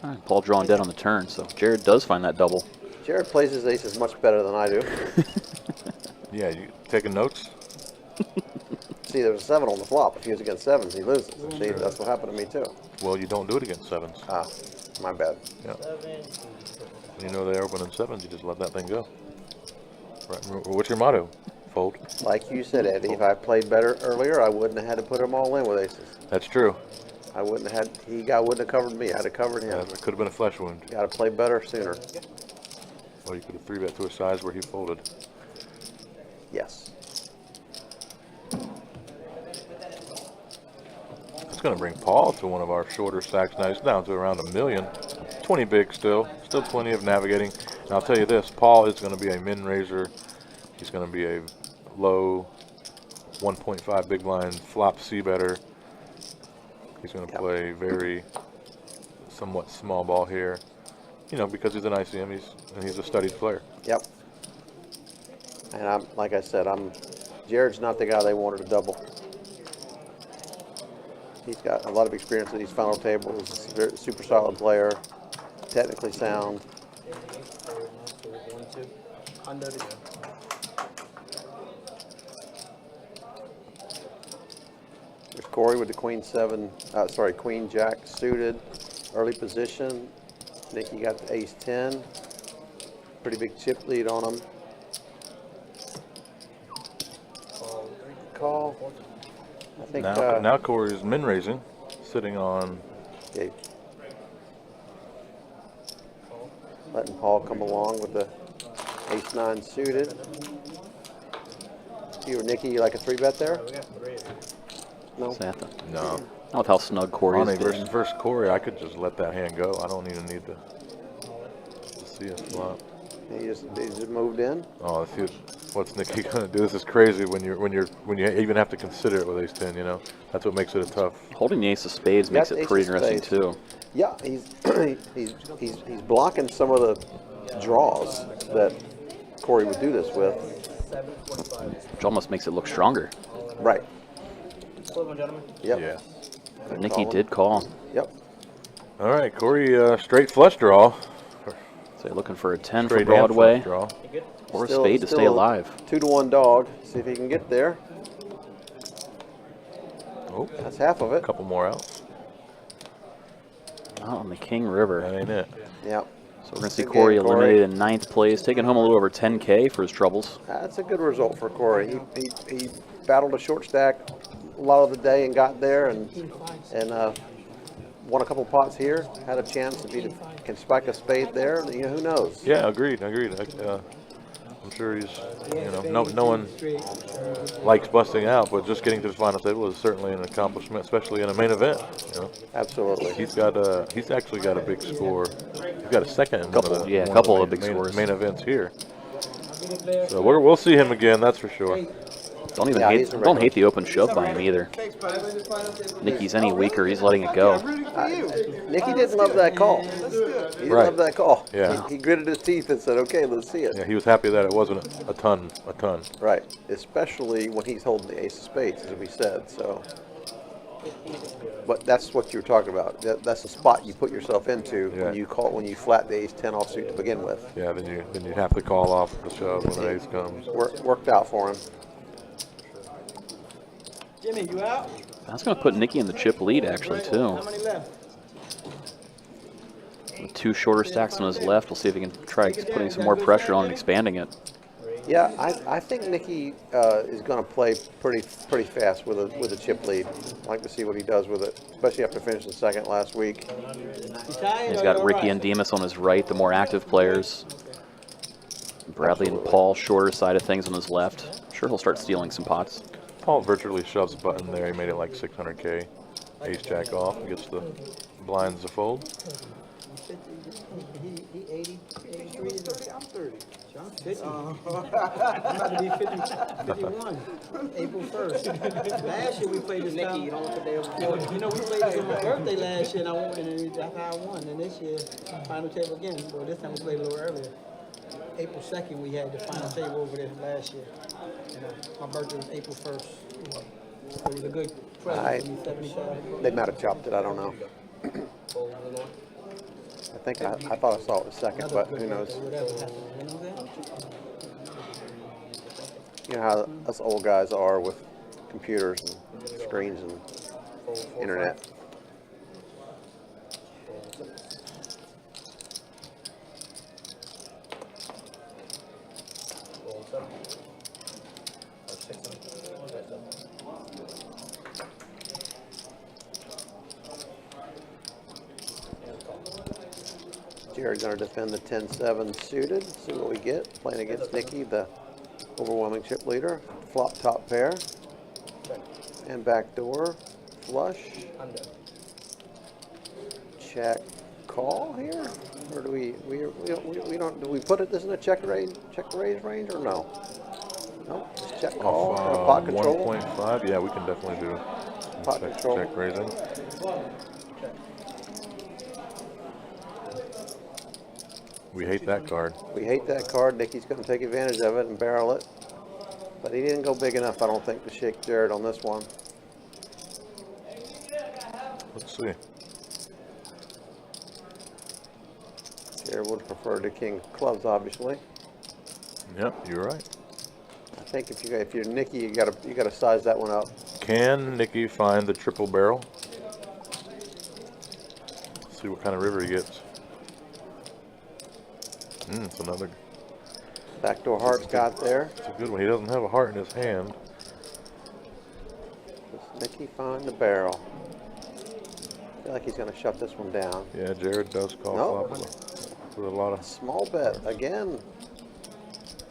All right, Paul drawing dead on the turn, so Jared does find that double. Jared plays his aces much better than I do. Yeah, you taking notes? See, there's a 7 on the flop. If he was against 7s, he loses. See, that's what happened to me too. Well, you don't do it against 7s. Ah, my bad. Yeah. When you know they're opening 7s, you just let that thing go. Right. What's your motto? Fold. Like you said, Eddie, if I played better earlier, I wouldn't have had to put them all in with aces. That's true. I wouldn't have had, wouldn't have covered me. I'd have covered him. It could have been a flesh wound. Got to play better sooner. Or you could have 3-bet to a size where he folded. Yes. It's going to bring Paul to one of our shorter stacks now. He's down to around $1 million. 20 big still. Still plenty of navigating. And I'll tell you this, Paul is going to be a min raiser. He's going to be a low 1.5 big blind flop C-better. He's going to play very somewhat small ball here. You know, because he's an ICM, he's a studied player. Yep. And I'm like I said, Jared's not the guy they wanted to double. He's got a lot of experience at these final tables. He's a very super solid player, technically sound. Under to go. There's Corey with the Queen Jack suited, early position. Nicky got the ace 10. Pretty big chip lead on him. Call. I think Now Corey's min raising, sitting on. yeah, letting Paul come along with the ace 9 suited. You or Nicky, you like a 3-bet there? We got 3. No. Satha. No. Not with how snug Corey Ronnie is. versus Corey, I could just let that hand go. I don't even need to see a flop. He just moved in. Oh, what's Nicky gonna do? This is crazy when you even have to consider it with ace 10. You know, that's what makes it a tough. Holding the ace of spades makes Got it ace pretty of interesting spades. too. Yeah, he's blocking some of the draws that Corey would do this with. 7.5. Which almost makes it look stronger. Right. Flip, gentlemen. Yep. Yeah. Good Nicky calling. did call. Yep. All right, Corey, straight flush draw. So you're looking for a 10 for Straight and Broadway flush draw. You good? or a Still- spade to still stay a alive. 2-to-1 dog. See if he can get there. Oh, That's half of a it. couple more out. Not on the King River. That ain't it. Yep. So we're going to see Good Corey game, Corey. eliminated in 9th place, taking home a little over 10K for his troubles. That's a good result for Corey. He battled a short stack a lot of the day and got there and won a couple pots here. Had a chance if he can spike a spade there. You know, who knows? Yeah, agreed. I'm sure he's, you know, no one likes busting out, but just getting to the final table is certainly an accomplishment, especially in a main event. You know, Absolutely. he's actually got a big score. He's got a second in Couple- one of the, yeah, one couple of of the big scores. main events here. So we'll see him again, that's for sure. Don't even Yeah, hate he's a don't regular. hate the open shove by him either. Nicky's any weaker, he's letting it go. Nicky didn't love that call. He didn't Right. love that call. Yeah. He gritted his teeth and said, "Okay, let's see it." Yeah, he was happy that it wasn't a ton. Right. Especially when he's holding the ace of spades, as we said. So, but that's what you were talking about. That's the spot you put yourself into Yeah. when you flat the ace 10 offsuit to begin with. Yeah, then you have to call off the shove when the ace comes. Worked out for him. Jimmy, you out? That's going to put Nicky in the chip lead, actually, too. How many left? With 2 shorter stacks on his left, we'll see if he can try putting some more pressure on and expanding it. Yeah, I think Nicky is going to play pretty fast with a chip lead. I'd like to see what he does with it, especially after finishing second last week. He's got Ricky and Demas on his right, the more active players. Bradley and Paul, shorter side of things on his left. I'm sure he'll start stealing some pots. Paul virtually shoves a button there. He made it like 600K. Ace jack off and gets the blinds to fold. He 80, 83. I'm 30. I'm 50. I'm about to be 51. April 1st. Last year we played this Nicky. You don't want the day before. You know, we played this on my birthday last year, and I won, and that's how I won. And this year, final table again. Well, this time we played a little earlier. April 2nd, we had the final table over there last year. My birthday was April 1st. It was a good present for me, 75. They might have chopped it. I don't know. I thought I saw it was second, but who knows? You know how us old guys are with computers and screens and internet. Jared's going to defend the 10-7 suited. See what we get. Playing against Nicky, the overwhelming chip leader. Flop top pair. And backdoor flush. Check call here? Or do we don't do we put this in a check raise range or no? No, just check call. And a pot control. 1.5. Yeah, we can definitely do Pot control. check raising. We hate that card. We hate that card. Nicky's going to take advantage of it and barrel it. But he didn't go big enough, I don't think, to shake Jared on this one. Let's see. Jared would prefer the king of clubs, obviously. Yep, you're right. I think if you're Nicky, you gotta size that one up. Can Nicky find the triple barrel? Let's see what kind of river he gets. It's another. Backdoor heart's got there. It's a good one. He doesn't have a heart in his hand. Does Nicky find the barrel? I feel like he's gonna shut this one down. Yeah, Jared does call Nope. flop with a lot of. Small bet again.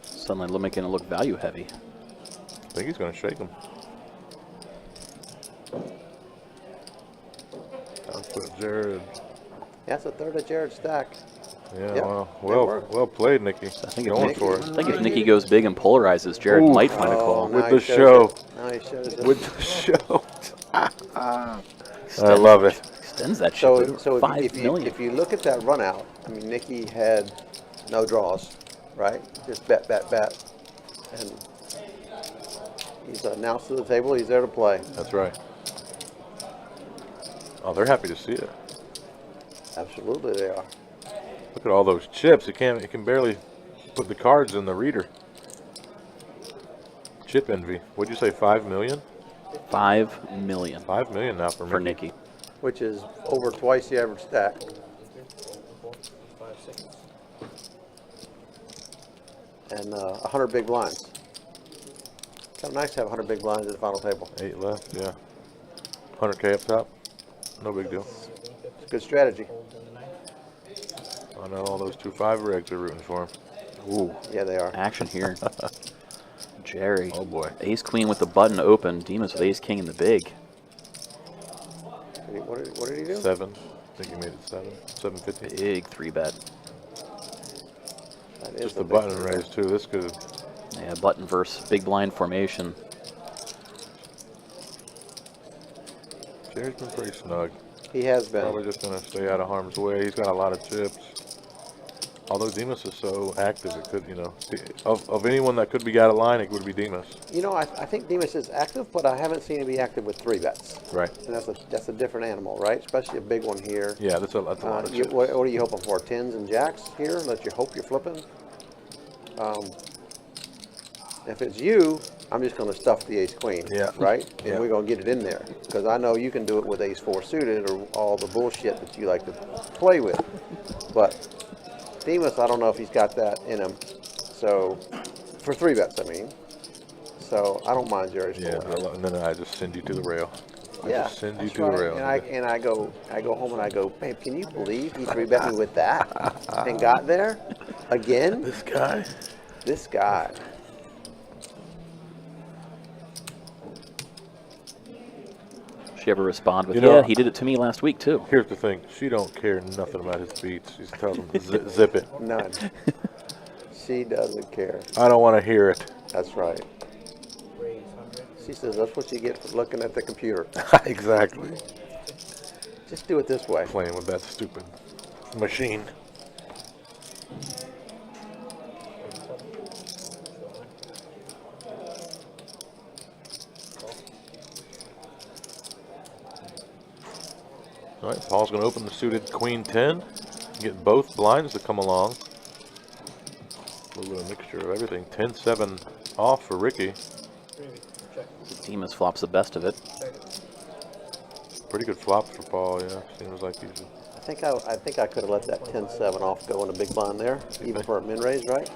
Suddenly making it look value heavy. I think he's going to shake him. I'll put Jared. That's a third of Jared's stack. Yeah, Yep, well played, Nicky. I think Going if, for Nicky, it. I think if Nicky goes big and polarizes, Jared might find a call. now With he the shows show. it. Now he shows it. With the show. I love it. Extends that shit So, to so 5 if million. you look at that run out, I mean, Nicky had no draws, right? Just bet, bet, bet. And he's announced to the table, he's there to play. That's right. Oh, they're happy to see it. Absolutely they are. Look at all those chips. It can barely put the cards in the reader. Chip envy. What'd you say? 5 million? 5 million 5 million now for Nicky. Which is over twice the average stack. And 100 big blinds. Kind of nice to have 100 big blinds at the final table. 8 left. Yeah. 100K up top. No big deal. It's a good strategy. I know all those 2-5 rigs are rooting for him. Ooh, Yeah, they are. action here. Jerry. Oh boy. Ace queen with the button open. Demas with ace king in the big. What did he do? 7. I think he made it 7. 750. Big 3-bet. That is Just the a big button three-bet. raise too. This could. Yeah, button versus big blind formation. Jerry's been pretty snug. He has been. Probably just gonna stay out of harm's way. He's got a lot of chips. Although Demas is so active, it could, you know, of anyone that could be out of line, it would be Demas. You know, I think Demas is active, but I haven't seen him be active with 3-bets. Right. And that's a different animal, right? Especially a big one here. Yeah, that's a lot of chips. What are you hoping for? 10s and jacks here? Let you hope you're flipping. If it's you, I'm just going to stuff the ace queen. Yeah. Right? And Yeah. we're going to get it in there because I know you can do it with ace 4 suited or all the bullshit that you like to play with. But Demas, I don't know if he's got that in him. So, for 3-bets, I mean. So, I don't mind Jerry's Yeah, fold. and then I just send you to the rail. I Yeah, just send you that's to the right. rail. And I go home and I go, babe, can you believe he 3-bet me with that and got there again? This guy. This guy. She ever respond with, You know- yeah, he did it to me last week too. Here's the thing. She don't care nothing about his beats. She tells him, zip it. None. She doesn't care. I don't want to hear it. That's right. She says that's what you get for looking at the computer. Exactly. Just do it this way. Playing with that stupid machine. All right, Paul's going to open the suited queen 10. Get both blinds to come along. A little bit of mixture of everything. 10-7 off for Ricky. Demas flops the best of it. Pretty good flop for Paul, yeah. Seems like he's. I think I could have let that 10-7 off go in a big blind there, even for a min raise, right?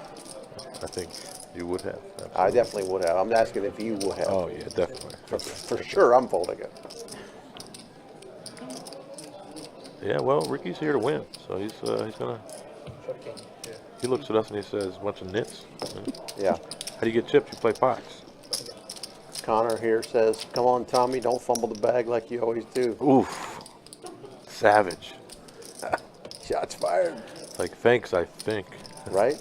I think you would have. I definitely would have. I'm asking if you would have. Oh yeah, definitely. For sure, I'm folding it. Yeah, well, Ricky's here to win, so he's gonna. He looks at us and he says, "Bunch of nits." Yeah. How do you get chips? You play pots. Connor here says, "Come on, Tommy, don't fumble the bag like you always do." Oof, savage. Shots fired. Like thanks, I think. Right?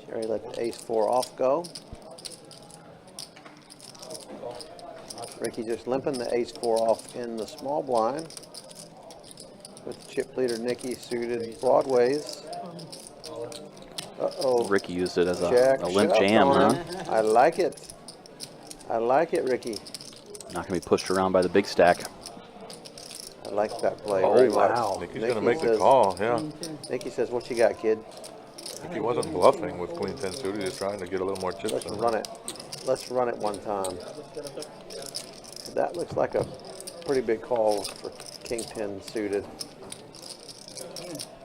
Jerry let the ace-4 off go. Ricky just limping the ace-4 off in the small blind. With chip leader Nikki suited broadways. Uh-oh. Ricky used it as Jack a limp shove jam, on huh? it. I like it. I like it, Ricky. Not going to be pushed around by the big stack. I like that play Oh, very wow. much. Nikki's gonna make the call. Yeah. Nikki says, "What you got, kid?" He wasn't bluffing with queen 10 suited. Just trying to get a little more chips. Let's in. run it. Let's run it one time. That looks like a pretty big call for king 10 suited.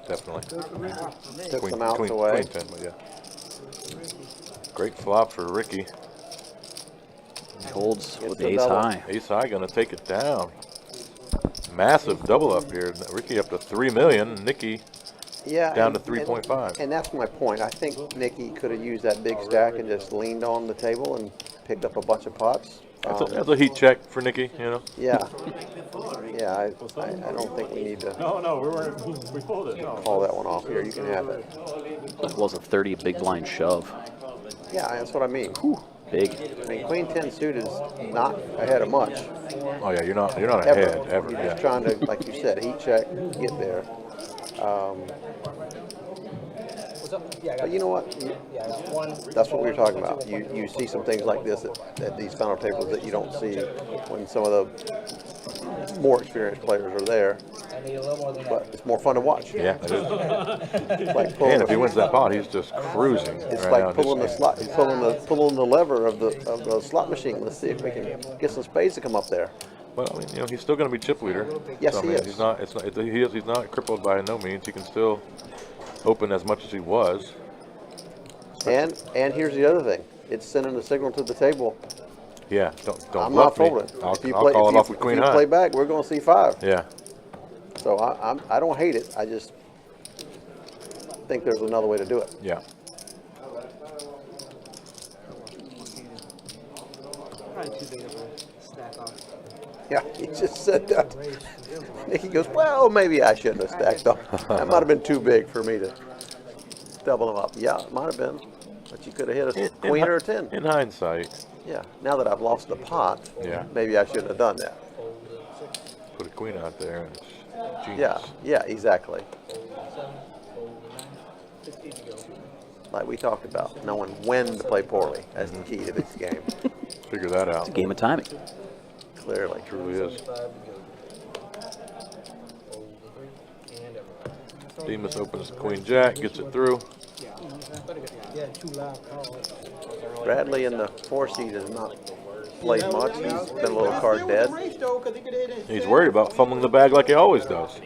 Definitely. Took some outs away. Queen 10, but yeah. Great flop for Ricky. He holds Gets with the ace double. high. Ace high gonna take it down. Massive double up here. Ricky up to 3 million. Nikki Yeah, down to and- 3.5. And that's my point. I think Nikki could have used that big stack and just leaned on the table and picked up a bunch of pots. That's a heat check for Nikki, you know. Yeah. Yeah, I don't think we need to We folded. No. call that one off here. You can have it. It was a 30 big blind shove. Yeah, that's what I mean. Big. I mean, queen 10 suited is not ahead of much. Oh yeah, you're not ahead ever. You're Yeah. just trying to, like you said, heat check, get there. But you know what? That's what we were talking about. You see some things like this at these final tables that you don't see when some of the more experienced experienced players are there, I need a little more than but that. it's more fun to watch. Yeah, it is. It's like pulling, And if he wins that pot, he's just cruising. it's right now like in pulling the his- slot, pulling the lever of the slot machine. Let's see if we can get some spades to come up there. Well, I mean, he's still going to be chip leader. Yes, so, I he mean, is. He's not. It's not. He's not crippled by no means. He can still open as much as he was. And here's the other thing. It's sending a signal to the table. Yeah. Don't I'm not bluff me. folding. I'll If you call play, it off with if queen you high. play back, we're going to see 5. Yeah. So I don't hate it. I just think there's another way to do it. Yeah. Probably too big of a stack off. Yeah, he just said that. Nicky goes, well, maybe I shouldn't have stacked up. That might have been too big for me to double them up. Yeah, it might have been. But you could have hit a queen or a 10. In hindsight, Yeah, now that I've lost the pot, Yeah. maybe I shouldn't have done that. put a queen out there and it's genius. Yeah, exactly. Like we talked about, knowing when to play poorly. That's the key to this game, Figure that out. Game of timing. clearly. Truly is. Demas opens queen jack, gets it through. Yeah, 2 loud calls. Bradley in the 4 seed has not played much. He's been a little card dead. He's worried about fumbling the bag like he always does.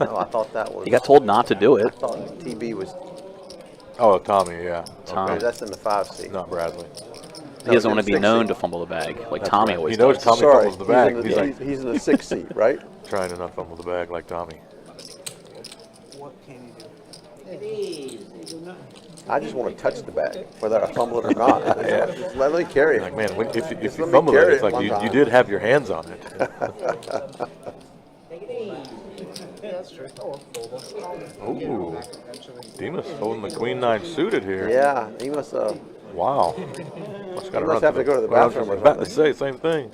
No, I thought that was. He got told not to do it. I thought TB was. Oh, Tommy, yeah. Tom. Okay. That's in the 5 seed. Not Bradley. He doesn't want to he's be in known 6 to fumble the bag like Tommy right. always He knows does. Tommy Sorry, fumbles the bag. he's He's in the 6 seed, right? trying to not fumble the bag like Tommy. What can he do? I just want to touch the bag, whether I fumble it or not. Just let me carry Like, it. man, if Just you let me fumble it, carry it's like one you time. did have your hands on it. Ooh. Demas holding the queen 9 suited here. Yeah, he must have. Wow. Must gotta must run have to go to the well, I was bathroom or about to something. say same thing.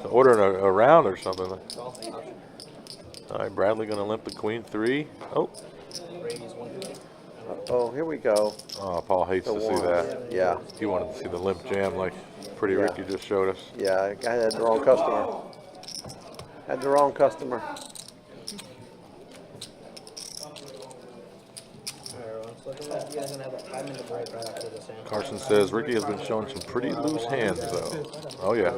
So ordering a round or something. All right, Bradley gonna limp the queen 3. Oh, Oh, here we go. Paul hates The to see one. that. Yeah, He wanted to see the limp jam like Pretty Yeah. Ricky just showed us. yeah. I had the wrong customer. Had the wrong customer. Carson says Ricky has been showing some pretty loose hands though. Oh yeah.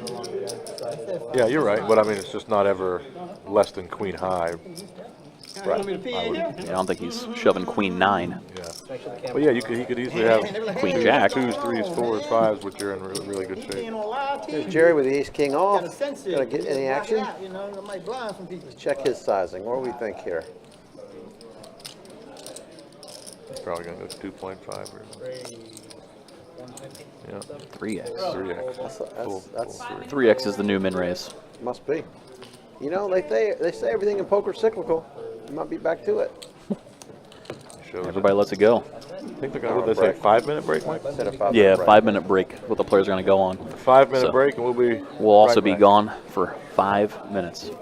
Yeah, you're right. But I mean, it's just not ever less than queen high. Right. I don't think he's shoving queen 9. Yeah. But yeah, he could easily have Queen jack. 2s, 3s, 4s, 5s, which are in really good shape. There's Jerry with the ace king off. Gotta sense it. Gonna get any action? You know, I might blind some people. Check his sizing. What do we think here? Probably gonna go 2.5 or yeah, 3x. 3x. That's 3x is the new min raise. must be. You know, they say everything in poker cyclical. You might be back to it. Shows Everybody lets it go. I think they're gonna, what they say, 5-minute break, Mike? Instead of 5 Yeah, break. 5-minute break. What the players are going to go on. 5-minute So- break, and we'll be. We'll also right be back. gone for 5 minutes.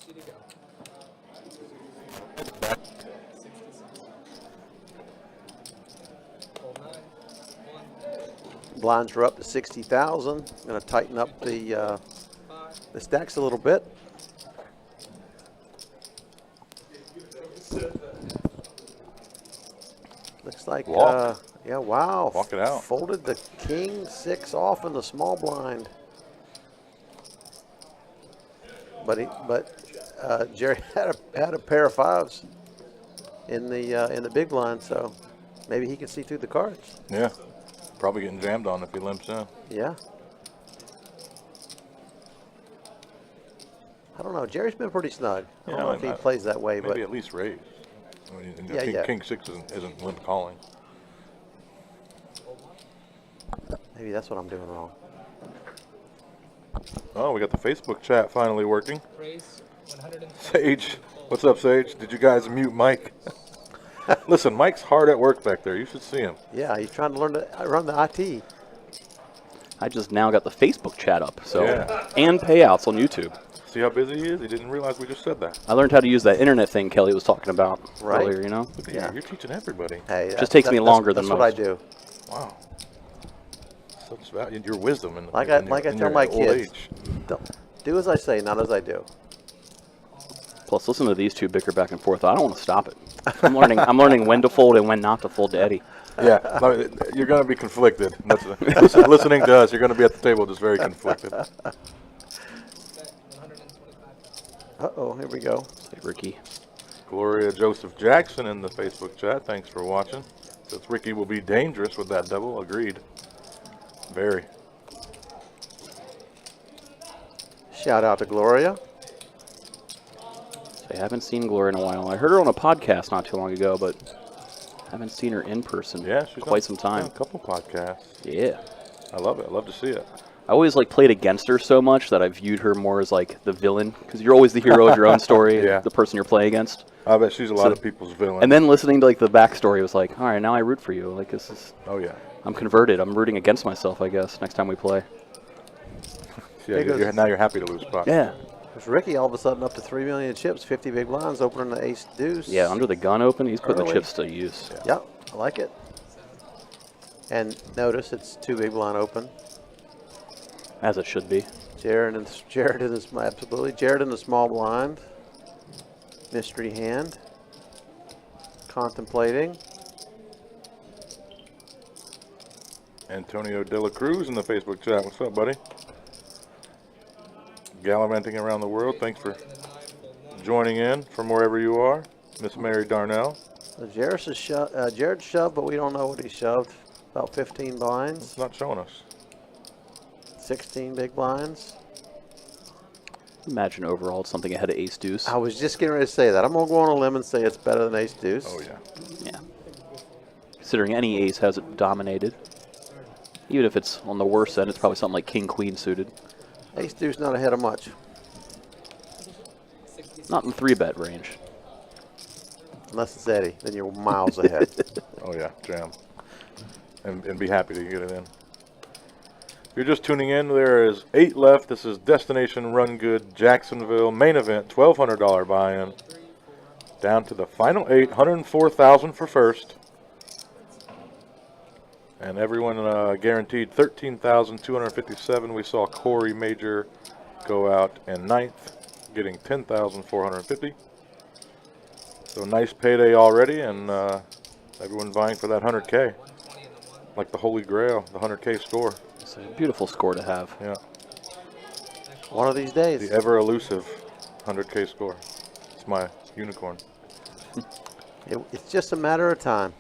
60 to go. Hold 9. 1. Blinds are up to 60,000. Going to tighten up the 5. stacks a little bit. Looks like, Walk. yeah, wow. Walk it out. Folded the king 6 off in the small blind. But Jerry had a pair of 5s in the big blind, so maybe he can see through the cards. Yeah. Probably getting jammed on if he limps in. Yeah. I don't know. Jerry's been pretty snug. I don't know if he plays that way, Maybe but at least raise. I mean, King 6 isn't limp calling. maybe that's what I'm doing wrong. Oh, we got the Facebook chat finally working. Raise 120. Sage, what's up, Sage? Did you guys mute Mike? Listen, Mike's hard at work back there. You should see him. Yeah, he's trying to learn to run the IT. I just now got the Facebook chat up, so Yeah. and payouts on YouTube. See how busy he is? He didn't realize we just said that. I learned how to use that internet thing Kelly was talking about Right. earlier. You know, Look at Yeah. you. You're teaching everybody. Hey, takes me longer that's than what I most. do. Wow. Such value, your wisdom in Like in I in tell your my old kids, age. don't do as I say, not as I do. plus listen to these two bicker back and forth. I don't want to stop it. I'm learning when to fold and when not to fold to Eddie. Yeah, I mean, you're going to be conflicted. Listening to us, you're going to be at the table just very conflicted. Bet 125. Uh-oh, here we go. Say, Ricky, Gloria Joseph Jackson in the Facebook chat. Thanks for watching. Says Ricky will be dangerous with that double. Agreed. Very. Shout out to Gloria. I haven't seen Gloria in a while. I heard her on a podcast not too long ago, but haven't seen her in person. Yeah, she's quite done- some time. done a couple podcasts. Yeah. I love it. I love to see it. I always played against her so much that I viewed her more as the villain, because you're always the hero of your own story, Yeah. the person you're playing against. I bet she's a lot So- of people's villain. And then listening to the backstory was all right, now I root for you. This is oh yeah, I'm converted. I'm rooting against myself, I guess, next time we play. yeah. Now you're happy to lose spots. Yeah. There's Ricky all of a sudden up to 3 million chips, 50 big blinds, opening the ace deuce. Yeah, under the gun open, he's putting the Early. chips to use. Yep, I like it. And notice it's 2 big blind open. As it should be. Jared in the small blind. Mystery hand. Contemplating. Antonio De La Cruz in the Facebook chat. What's up, buddy? Gallivanting around the world. Thanks for joining in from wherever you are. Miss Mary Darnell. So Jared shoved, but we don't know what he shoved. About 15 blinds. It's not showing us. 16 big blinds. Imagine overall it's something ahead of ace deuce. I was just getting ready to say that. I'm going to go on a limb and say it's better than ace deuce. Oh yeah. Yeah. Considering any ace has it dominated. Even if it's on the worst end, it's probably something like king queen suited. Ace deuce not ahead of much. Not in 3-bet range. Unless it's Eddie, then you're miles ahead. Oh yeah. Jam. And be happy to get it in. If you're just tuning in, there is 8 left. This is Destination Rungood, Jacksonville, main event, $1,200 buy-in. Down to the final 8, 104,000 for first. And everyone guaranteed 13,257. We saw Corey Major go out in 9th, getting 10,450. So nice payday already, and everyone vying for that 100K. Like the holy grail, the 100K score. It's a beautiful score to have. Yeah. One of these days. The ever elusive 100K score. It's my unicorn. It's just a matter of time.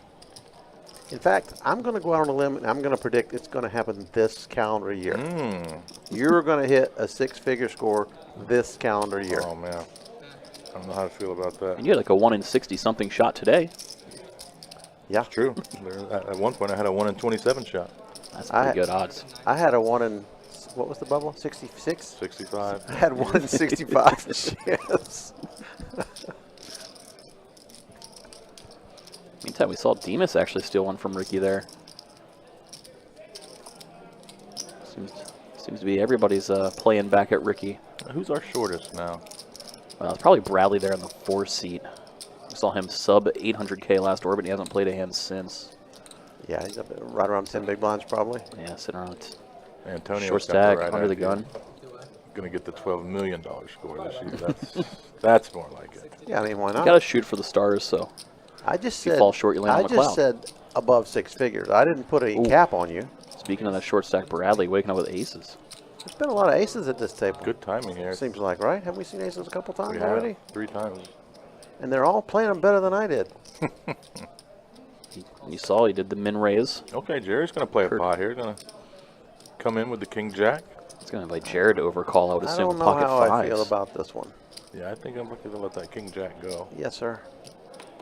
In fact, I'm going to go out on a limb and I'm going to predict it's going to happen this calendar year. You're going to hit a 6-figure score this calendar year. Oh man, I don't know how to feel about that. And you had a 1 in 60 something shot today. Yeah, True. At one point, I had a 1 in 27 shot. That's pretty good odds. I had a 1 in, what was the bubble? 66? 65. I had 1 in 65 chance. Meantime, we saw Demas actually steal one from Ricky there. Seems to be everybody's playing back at Ricky. Who's our shortest now? It's probably Bradley there in the 4 seat. We saw him sub 800K last orbit, and he hasn't played a hand since. Yeah, he's up at right around 10 big blinds probably. Yeah, sitting around Antonio's short got the stack, right under the idea. gun. Going to get the $12 million score this year. That's more like it. Yeah, I mean, why You not? got to shoot for the stars, so I just if you said, fall short, you land I on the just cloud. said above 6 figures. I didn't put any cap on you. Speaking of that short stack, Bradley waking up with aces. There's been a lot of aces at this table. Good timing here. Seems like, right? Haven't we seen aces a couple times We have already? 3 times. And they're all playing them better than I did. You saw he did the min raise. Okay, Jerry's going to play a pot here. Going to come in with the king jack. He's going to invite Jared to overcall, I would I assume, don't know pocket how fives. I feel about this one. Yeah, I think I'm looking to let that king jack go. Yes, sir.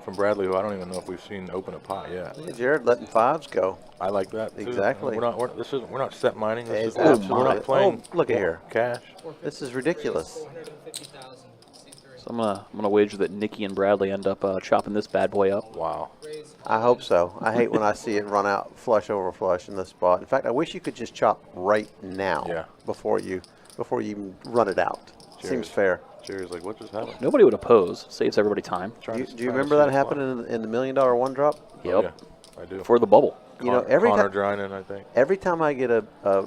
From Bradley, who I don't even know if we've seen open a pot yet. Look at Jared letting 5s go. I like that too. Exactly. We're not set mining. This is, Exactly. we're not playing. Oh, look at here. Cash. This is ridiculous. 450,000. So I'm gonna wager that Nikki and Bradley end up chopping this bad boy up. Wow. I hope so. I hate when I see it run out flush over flush in this spot. In fact, I wish you could just chop right now. Yeah. Before you even run it out. Cheers. Seems fair. Jerry's like, what just happened? Nobody would oppose. Saves everybody time. Do you remember that happening in the $1 Million one drop? Yep. Oh, yeah, I do. For the bubble. You know, every Connor time Drynan, I think. every time I get a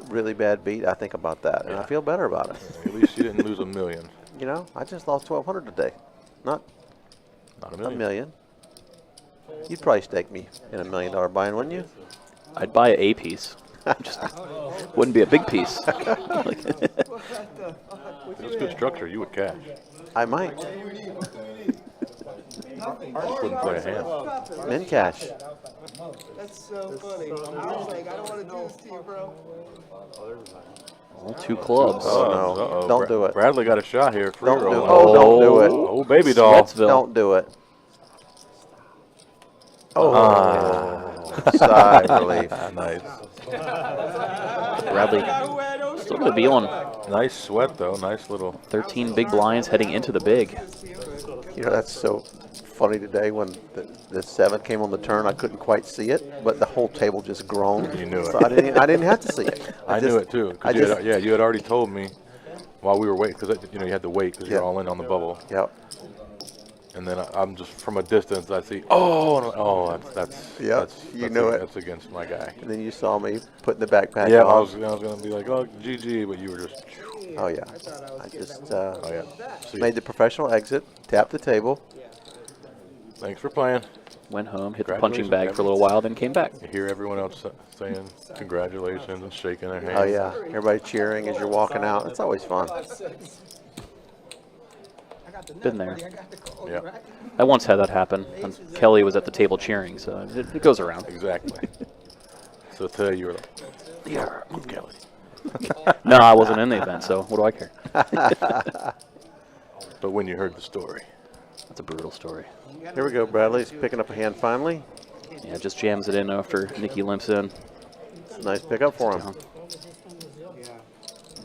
really bad beat, I think about that, and I feel better about it. At least you didn't lose $1 million. You know, I just lost 1,200 today, not Not a $1 million. million. You'd probably stake me in $1 million buy-in, wouldn't you? I'd buy a piece. Just wouldn't be a big piece. It was good structure. You would cash. I might. Wouldn't play a hand. Min cash. That's so funny. I was like, I don't want to do this to you, bro. Well, 2 clubs. Oh, no. Uh-oh. Don't do it. Bradley got a shot here. Free Don't do it. roll. Oh, don't do it. Oh, baby doll. Sweatsville. Don't do it. Oh, sigh of relief. Nice. Bradley still going to be on Nice sweat, though. Nice little. 13 big blinds heading into the big. You know, that's so funny today when the 7 came on the turn. I couldn't quite see it, but the whole table just groaned. You knew it. So I didn't have to see it. I knew it, too. 'Cause you had already told me while we were waiting, because you had to wait because Yeah. you're all in on the bubble. Yep. And then I'm just from a distance. I see. Oh, and I'm like, that's. Yep, That's, you that's knew ag- it. That's against my guy. And then you saw me putting the backpack Yeah, I on. was going to be like, oh, GG, but you were just. Oh, yeah. I just Oh yeah. See, made the professional exit, tapped the table. thanks for playing. Went home, hit the punching bag for a little while, then came back. You hear everyone else saying congratulations and shaking their hands. Oh, yeah. Everybody cheering as you're walking out. It's always fun. Been there. Yeah, I once had that happen. And Kelly was at the table cheering, so it goes around. exactly. So today you were like, yeah, I'm Kelly. No, I wasn't in the event, so what do I care? But when you heard the story, That's a brutal story. Here we go. Bradley's picking up a hand finally. Yeah, just jams it in after Nikki limps in. It's a nice pickup for him.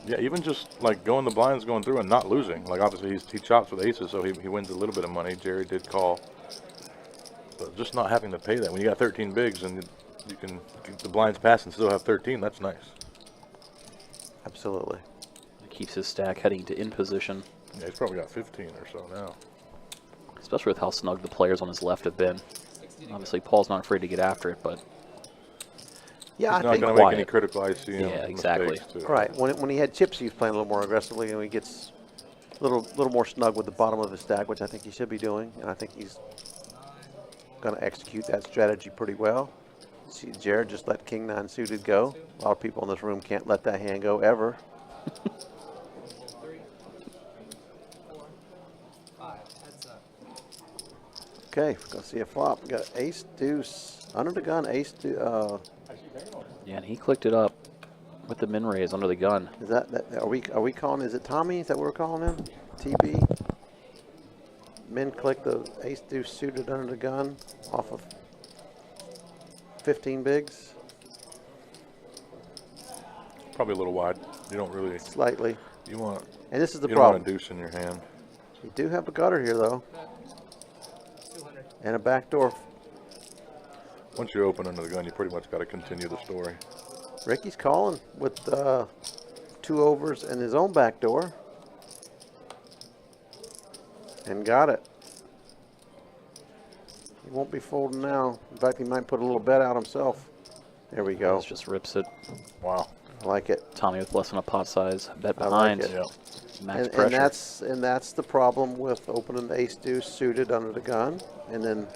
yeah, even just like going the blinds, going through and not losing. Like obviously he chops with aces, so he wins a little bit of money. Jerry did call, but just not having to pay that when you got 13 bigs and you can keep the blinds pass and still have 13. That's nice. Absolutely. It keeps his stack heading to in position, Yeah, he's probably got 15 or so now. especially with how snug the players on his left have been. Obviously, Paul's not afraid to get after it, but Yeah, He's I not think going to make quiet. any critical ICM Yeah, exactly. mistakes, too. right. When he had chips, he was playing a little more aggressively, and he gets a little more snug with the bottom of his stack, which I think he should be doing, and I think he's going to execute that strategy pretty well. See, Jared just let King 9 suited go. A lot of people in this room can't let that hand go ever. 3, 4, 5. Heads up. Okay, we're going to see a flop. We got ace, deuce, under the gun, ace, yeah, and he clicked it up with the min raise under the gun. is that are we calling, is it Tommy? Is that what we're calling him? TB? Min click the ace, deuce suited under the gun off of 15 bigs, Probably a little wide. You don't really. slightly. You want. And this is the You don't want problem. a deuce in your hand. You do have a gutter here, though, 200. and a backdoor. Once you open under the gun, you pretty much got to continue the story. Ricky's calling with 2 overs and his own backdoor. And got it. He won't be folding now. In fact, he might put a little bet out himself. There we go. This just rips it. Wow. I like it. Tommy with less than a pot size. Bet I like behind. it. Yeah. Max pressure. And that's the problem with opening the ace deuce suited under the gun and then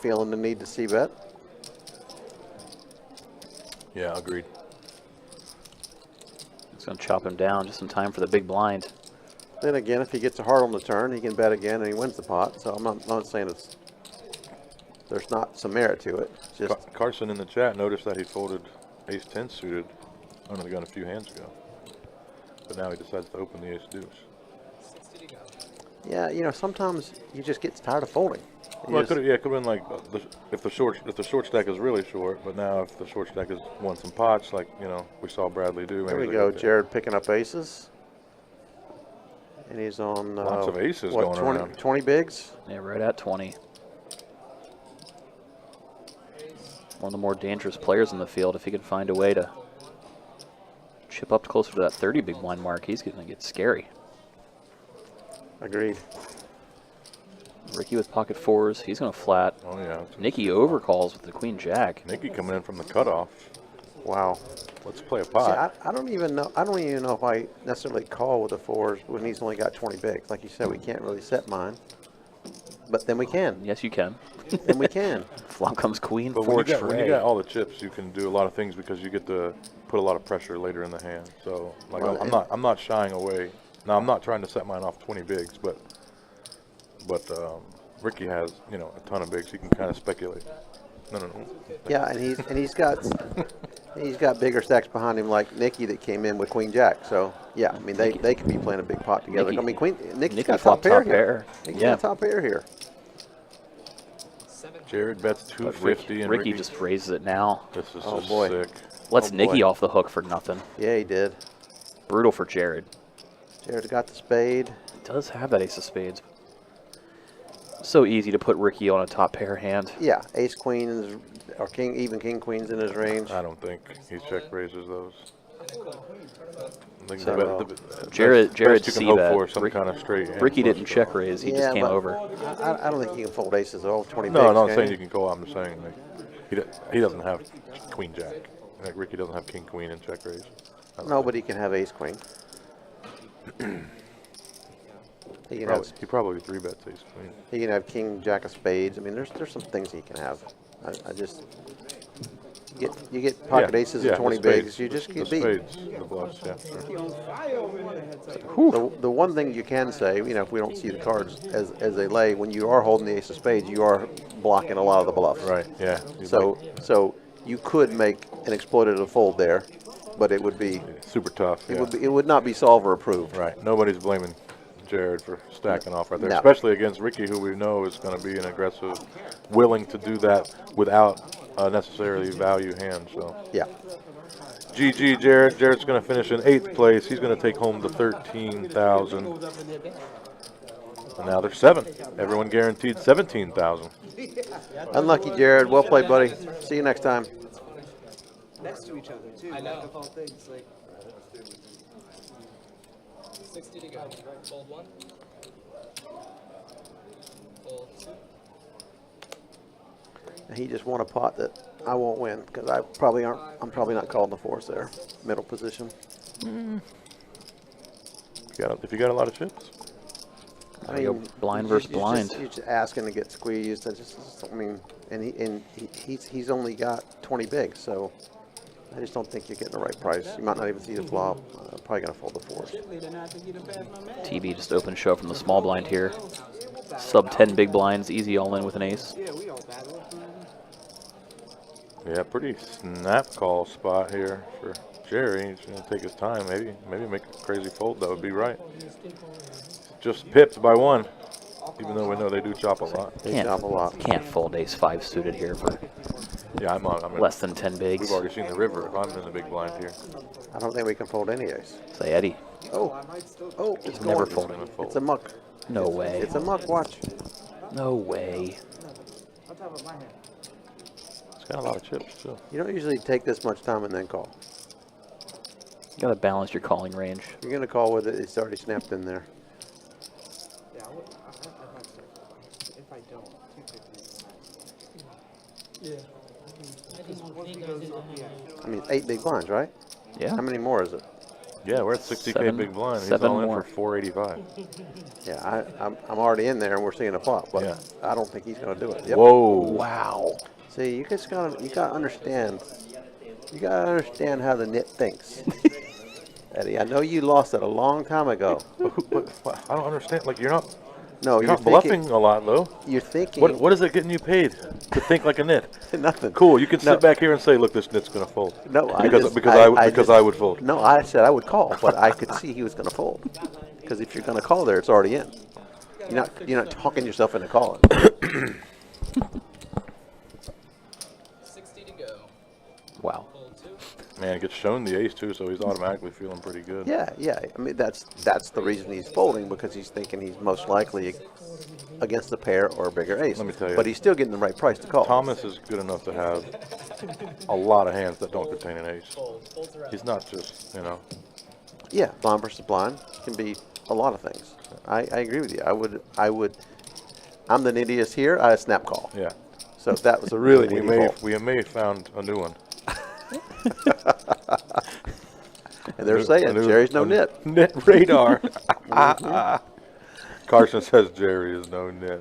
feeling the need to see bet. Yeah, agreed. It's going to chop him down just in time for the big blind. Then again, if he gets a heart on the turn, he can bet again and he wins the pot. So I'm not saying there's not some merit to it. It's just Carson in the chat noticed that he folded ace 10 suited under the gun a few hands ago. But now he decides to open the ace deuce. 60 to go. yeah, you know, sometimes you just get tired of folding. You Well, it just- could have been like if the short stack is really short, but now if the short stack is won some pots, like we saw Bradley do. There we maybe go, they- Jared picking up aces. And he's on Lots of aces what, going 20, around. 20 bigs? Yeah, right at 20. One of the more dangerous players in the field. If he can find a way to chip up closer to that 30 big blind mark, he's going to get scary. Agreed. Ricky with pocket fours, he's going to flat. Oh yeah. Nicky overcalls with the queen jack. Nicky coming in from the cutoff. Wow. Let's play a See, pot. I don't even know if I necessarily call with the fours when he's only got 20 bigs. Like you said, we can't really set mine. But then we can. Yes, you can. Then we can. Flop comes queen, But four when you tray. got all the chips, you can do a lot of things because you get to put a lot of pressure later in the hand. So like Well, I'm not shying away. Now I'm not trying to set mine off 20 bigs, but Ricky has a ton of bigs. He can kind of speculate. No. Yeah, and he's got bigger stacks behind him like Nicky that came in with queen jack. So yeah, I mean they could be playing a big pot together. Nicky- I mean Nicky's Nicky got flopped top pair top here. pair. Nicky's Yeah. got top pair here. 7. Jared bets But 250 and Ricky just raises it now. This is Oh, just boy. sick. Lets Oh, Nicky boy. off the hook for nothing. Yeah, he did. Brutal for Jared. Jared's got the spade. He does have that ace of spades. So easy to put Ricky on a top pair hand. Yeah, ace queens or king, even king queens in his range. I don't think he check raises those. I think So, the Jared best you can hope c-bet. for is some kind of straight hand Ricky flush didn't draw. check raise. He Yeah, just came but over. I don't think you can fold aces at all. 20 bigs. No, no, I'm can saying you? you can call. I'm just saying like, he doesn't have queen jack. Like Ricky doesn't have king queen and check raise. I don't No, think. but he can have ace queen. He can have He probably three bets ace queen. he can have king jack of spades. I mean, there's some things he can have. I just you get pocket aces and 20 the spades, bigs. You just the get beat. spades, the bluffs, yeah. The one thing you can say, if we don't see the cards as they lay, when you are holding the ace of spades, you are blocking a lot of the bluffs. Right, yeah. So you could make an exploitative fold there, but it would be Super tough. Yeah. it would not be solver approved. Right. Nobody's blaming Jared for stacking off right there, No. especially against Ricky, who we know is going to be an aggressive, willing to do that without necessarily value hand. So Yeah. GG, Jared. Jared's going to finish in 8th place. He's going to take home the 13,000. And now there's 7. Everyone guaranteed 17,000. Unlucky, Jared. Well played, buddy. See you next time. Next to each other, too. I know. The whole thing's like, 60 to go. Fold 1. Fold 2. He just won a pot that I won't win because I'm probably not calling the fours there. Middle position. If you got a lot of chips. I Go blind versus blind. You're just asking to get squeezed. He's only got 20 bigs, so I just don't think you're getting the right price. You might not even see the flop. Probably gonna fold the fours. TB just open shove from the small blind here. Sub 10 big blinds, easy all in with an ace. Yeah, pretty snap call spot here for Jerry. He's going to take his time. Maybe make a crazy fold. That would be right. Just pipped by 1, even though we know they do chop a lot. They chop a lot. Can't fold ace 5 suited here for Yeah, I'm in, less than 10 bigs. We've already seen the river if I'm in the big blind here. I don't think we can fold any ace. Say Eddie. Oh, it's Never going. fold. Gonna fold. It's a muck. No way. It's a muck. Watch. No way. It's got a lot of chips, too. You don't usually take this much time and then call. You gotta balance your calling range. You're gonna call with it. It's already snapped in there. Yeah. I mean, 8 big blinds, right? Yeah. How many more is it? Yeah, we're at 60K Seven- big blind. He's seven all in more. for 485. Yeah, I'm already in there, and we're seeing a flop, but Yeah. I don't think he's going to do it. Yep. Whoa. Wow. See, you gotta understand. You gotta understand how the nit thinks. Eddie, I know you lost it a long time ago. But I don't understand. Like, you're not No, you're you're not bluffing a lot, though. You're thinking. What is it getting you paid to think like a nit? Nothing. Cool. You can No. sit back here and say, look, this nit's going to fold. No, because I would fold. No, I said I would call, but I could see he was going to fold. Because if you're going to call there, it's already in. You're not talking yourself into calling. 60 to go. Wow. Fold 2. Man, it gets shown the ace, too, so he's automatically feeling pretty good. Yeah. I mean, that's the reason he's folding, because he's thinking he's most likely against a pair or a bigger ace. Let me tell you. But he's still getting the right price to call. Thomas is good enough to have a lot of hands that don't contain an ace. Folds around. He's not just, Yeah, blind versus blind can be a lot of things. I agree with you. I would. I'm the nittiest here. I snap call. yeah. So that was a really nitty fold. We may have found a new one. And they're saying Jerry's no nit. Nit radar. Carson says Jerry is no nit.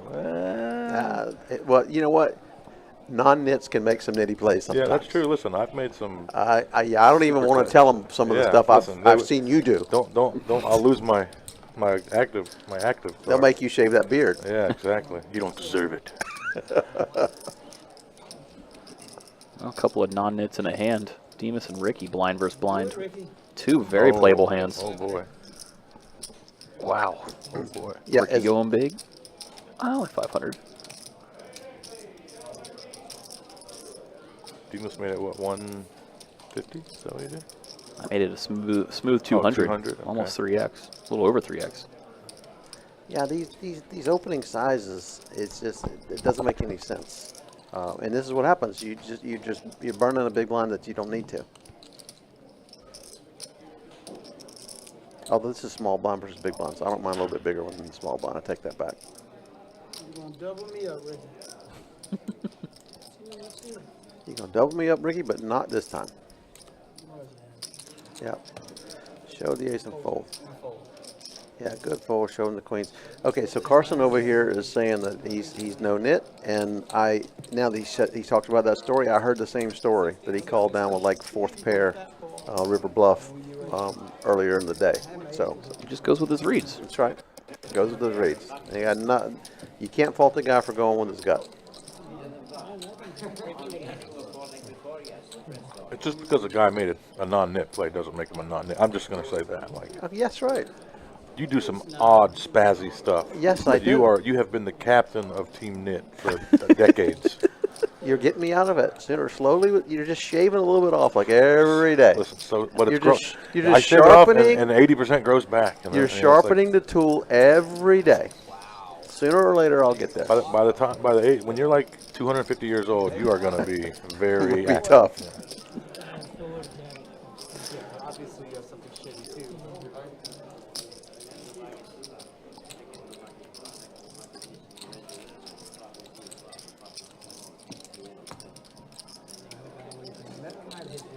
Well, you know what? Non-nits can make some nitty plays sometimes. Yeah, that's true. Listen, I've made some. I don't even want to tell them some of the Yeah, stuff listen, I've seen you do. Don't. I'll lose my active. They'll card. make you shave that beard. Yeah, exactly. You don't deserve it. Well, a couple of non-nits in a hand. Demas and Ricky, blind versus blind. Two very playable hands. Oh boy. Wow. Oh boy. Yeah, Ricky going big. Oh, like 500. Demas made it what, 150? Is that what he did? I made it a smooth 200. 200, okay. Almost 3x. A little over 3x. Yeah, these opening sizes, it doesn't make any sense. And this is what happens. You're burning a big blind that you don't need to. Although this is small blind versus big blind, so I don't mind a little bit bigger one than small blind. I take that back. You're gonna double me up, Ricky. You're gonna double me up, Ricky, but not this time. Yep. Show the ace and fold. Yeah, good fold, showing the queens. Okay, so Carson over here is saying that he's no nit, and now that he talks about that story, I heard the same story that he called down with like fourth pair, River Bluff, earlier in the day. So He just goes with his reads. that's right. Goes with those reads. You can't fault the guy for going with his gut. It's just because a guy made a non-nit play doesn't make him a non-nit. I'm just going to say that. Like, Yes, right. you do some odd, spazzy stuff. Yes, I But you do. You have been the captain of Team Nit for decades. You're getting me out of it. Sooner or slowly, you're just shaving a little bit off, like every day. Listen, but it's You're just I shave it off sharpening. and 80% grows back. And You're then, it's like, sharpening the tool every day. Sooner or later, I'll get there. by the age, when you're like 250 years old, you are going to be very Be active. tough. Obviously, you have something shitty too.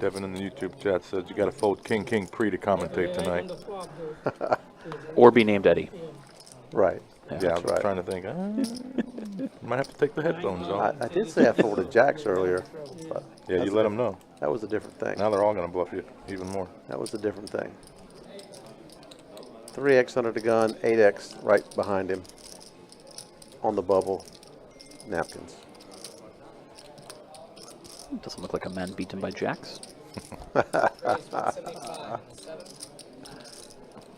Devin in the YouTube chat says you got to fold King pre to commentate tonight. Or be named Eddie. Right. Yeah, I That's was right. trying to think. Might have to take the headphones off. I did say I folded jacks earlier, but Yeah, you let them know. that was a different thing. Now they're all going to bluff you even more. That was a different thing. 3x under the gun, 8x right behind him on the bubble. Napkins. Doesn't look like a man beaten by jacks. Raise 175 and 7.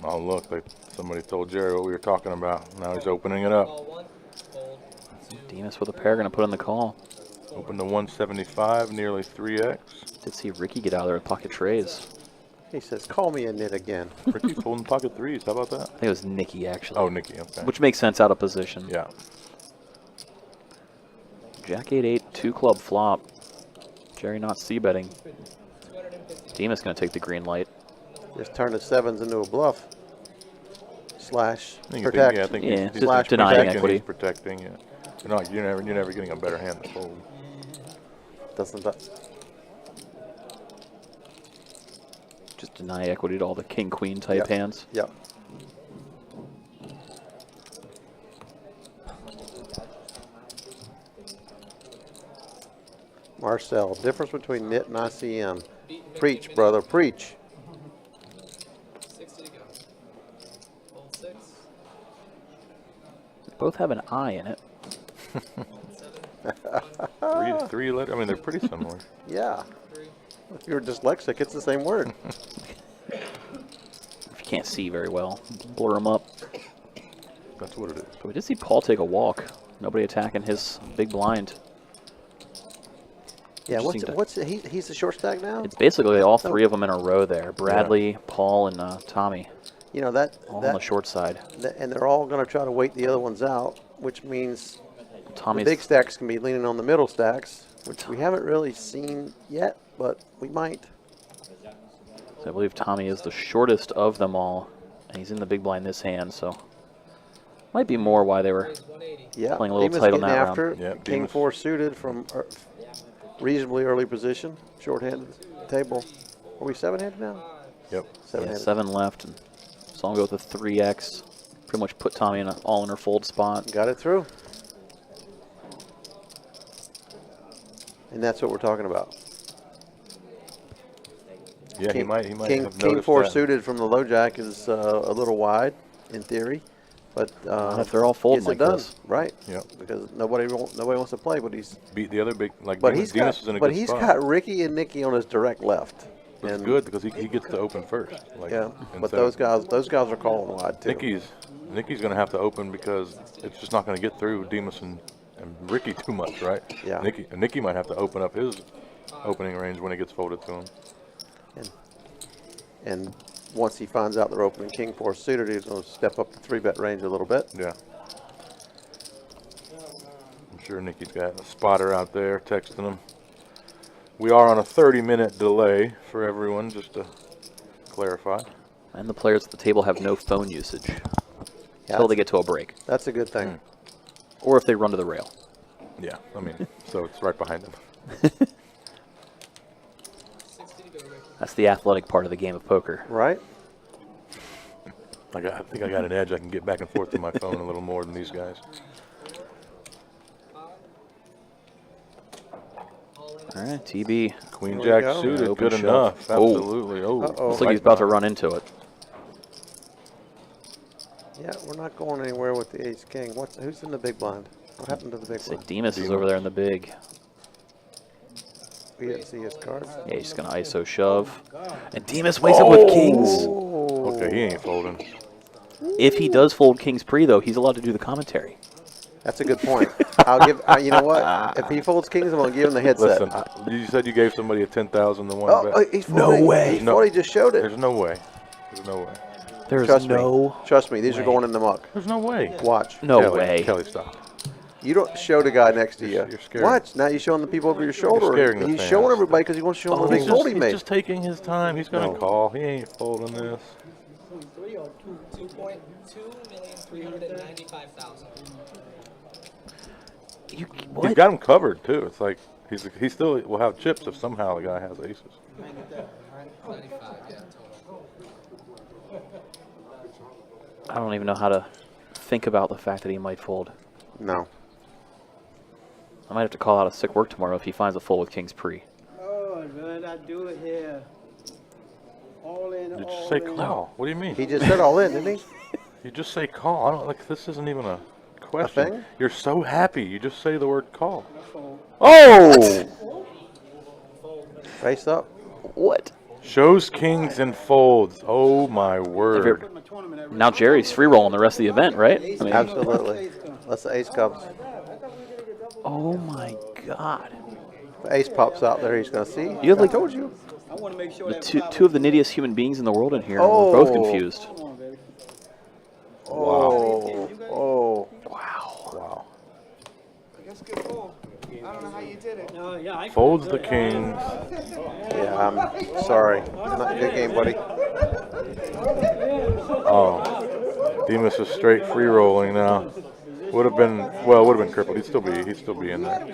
Oh, look, somebody told Jerry what we were talking about. Now he's opening it up. Call 1. Fold. Demas with a pair going to put in the call. Open to 175, nearly 3x. Did see Ricky get out of there with pocket trays. He says, call me a nit again. Ricky folding pocket threes. How about that? I think it was Nicky, actually. Oh, Nicky, okay. Which makes sense out of position. Yeah. Jack 8-8, 2 club flop. Jerry not c-betting. 250. Demas going to take the green light. Just turn the sevens into a bluff. Slash I think protect. I think Yeah, he's just denying protecting, equity. He's protecting, yeah. No, you're never getting a better hand to fold. Doesn't that? Just deny equity to all the king-queen type hands. Yep. Marcel, difference between nit and ICM. Preach, brother, preach. 60 to go. Fold 6. They both have an I in it. 7. Three letter. I mean, they're pretty similar. Yeah. 3. If you're dyslexic, it's the same word. If you can't see very well, blur them up. That's what it is. But we did see Paul take a walk. Nobody attacking his big blind. Yeah, Interesting he's the short stack now? It's basically all three of them in a row there. Bradley, Paul, and Tommy. You know, All on the short side. and they're all going to try to wait the other ones out, which means Tommy's the big stacks can be leaning on the middle stacks, which we haven't really seen yet, but we might. So I believe Tommy is the shortest of them all, and he's in the big blind this hand, so might be more why they were Raise 180. Yeah, playing a little Demas tight on getting that after round. Yeah, King Demas. 4 suited from reasonably early position, short-handed table. Are we 7-handed now? Yep. Yeah, 7-handed. 7 left, and so I'll go with the 3x. Pretty much put Tommy in an all-in fold spot. Got it through. And that's what we're talking about. Yeah, he might have King noticed 4 that. suited from the low jack is a little wide, in theory, but Not if they're all folding gets it like done, this. right? Yep. Because nobody wants to play, but Beat the other big, like but Demas, he's Demas got is in a but good he's spot. got Ricky and Nicky on his direct left. That's And- good because he gets to open first. Like, Yeah, but instead of- those guys are calling wide too. Nicky's going to have to open because it's just not going to get through Demas and Ricky too much, right? Yeah. Nicky might have to open up his opening range when it gets folded to him. And once he finds out they're opening King 4 suited, he's going to step up the 3-bet range a little bit. Yeah. I'm sure Nicky's got a spotter out there texting him. We are on a 30-minute delay for everyone, just to clarify. And the players at the table have no phone usage Yeah, until they get to a break, that's a good thing. or if they run to the rail. Yeah, I mean, so it's right behind him. 60 to go, Rick. That's the athletic part of the game of poker. Right? I think I got an edge. I can get back and forth to my phone a little more than these guys. 5. All in. All right, TB. Queen There we Jack go. suited, Open good shove. enough. Oh. Absolutely. Oh, Uh-oh. Looks like he's about to run into it. Yeah, we're not going anywhere with the Ace King. Who's in the big blind? What happened to the big So blind? Demas is over there in the big. We didn't see his cards. Yeah, he's just going to ISO shove. And Demas wakes up with kings. Oh. Okay, he ain't folding. If he does fold kings pre, though, he's allowed to do the commentary. That's a good point. I'll give. You know what? If he folds kings, I'm gonna give him the headset. Listen, you said you gave somebody a 10,000 to one Oh, bet. he's No folding. way. He folded, he just showed it. There's no way. There's no way. There's Trust no me. Trust me. These are way. going in the muck. There's no way. Watch. no Kelly, way. Kelly, stop. You don't show the guy next to you. You're scared. Watch. Now you're showing the people over your shoulder. scaring the He's fans. showing everybody because he wants to show them the big fold he He's made. just taking his time. He's going to No. call. He ain't folding this. 2,395,000. You, He's what? got him covered, too. It's like he still will have chips if somehow the guy has aces. 95, yeah, total. I don't even know how to think about the fact that he might fold. No. I might have to call out a sick work tomorrow if he finds a fold with kings pre. Oh, man, I do it here. All in, Did you all say in. call? What do you mean? He just said all in, didn't he? You just say call. I don't like this. Isn't even a question. thing? You're so happy. You just say the word call. Oh! Face up. What? Shows kings and folds. Oh my word. My tournament every Now Jerry's free rolling the rest of the event, right? I mean, Absolutely. Unless the ace comes. oh my God. If the ace pops out there, he's going to see. You have like told you. I want to make sure the that two of the nittiest human beings in the world in here. And we're both Oh. confused. Come on, baby. Oh. Oh. Wow. That's good call. I don't know how you did it. Yeah, I Folds the kings. Yeah, I'm sorry. Not a good game, buddy. Oh. Demas is straight free rolling now. Would have been, well, it would have been crippled. He'd still be in there.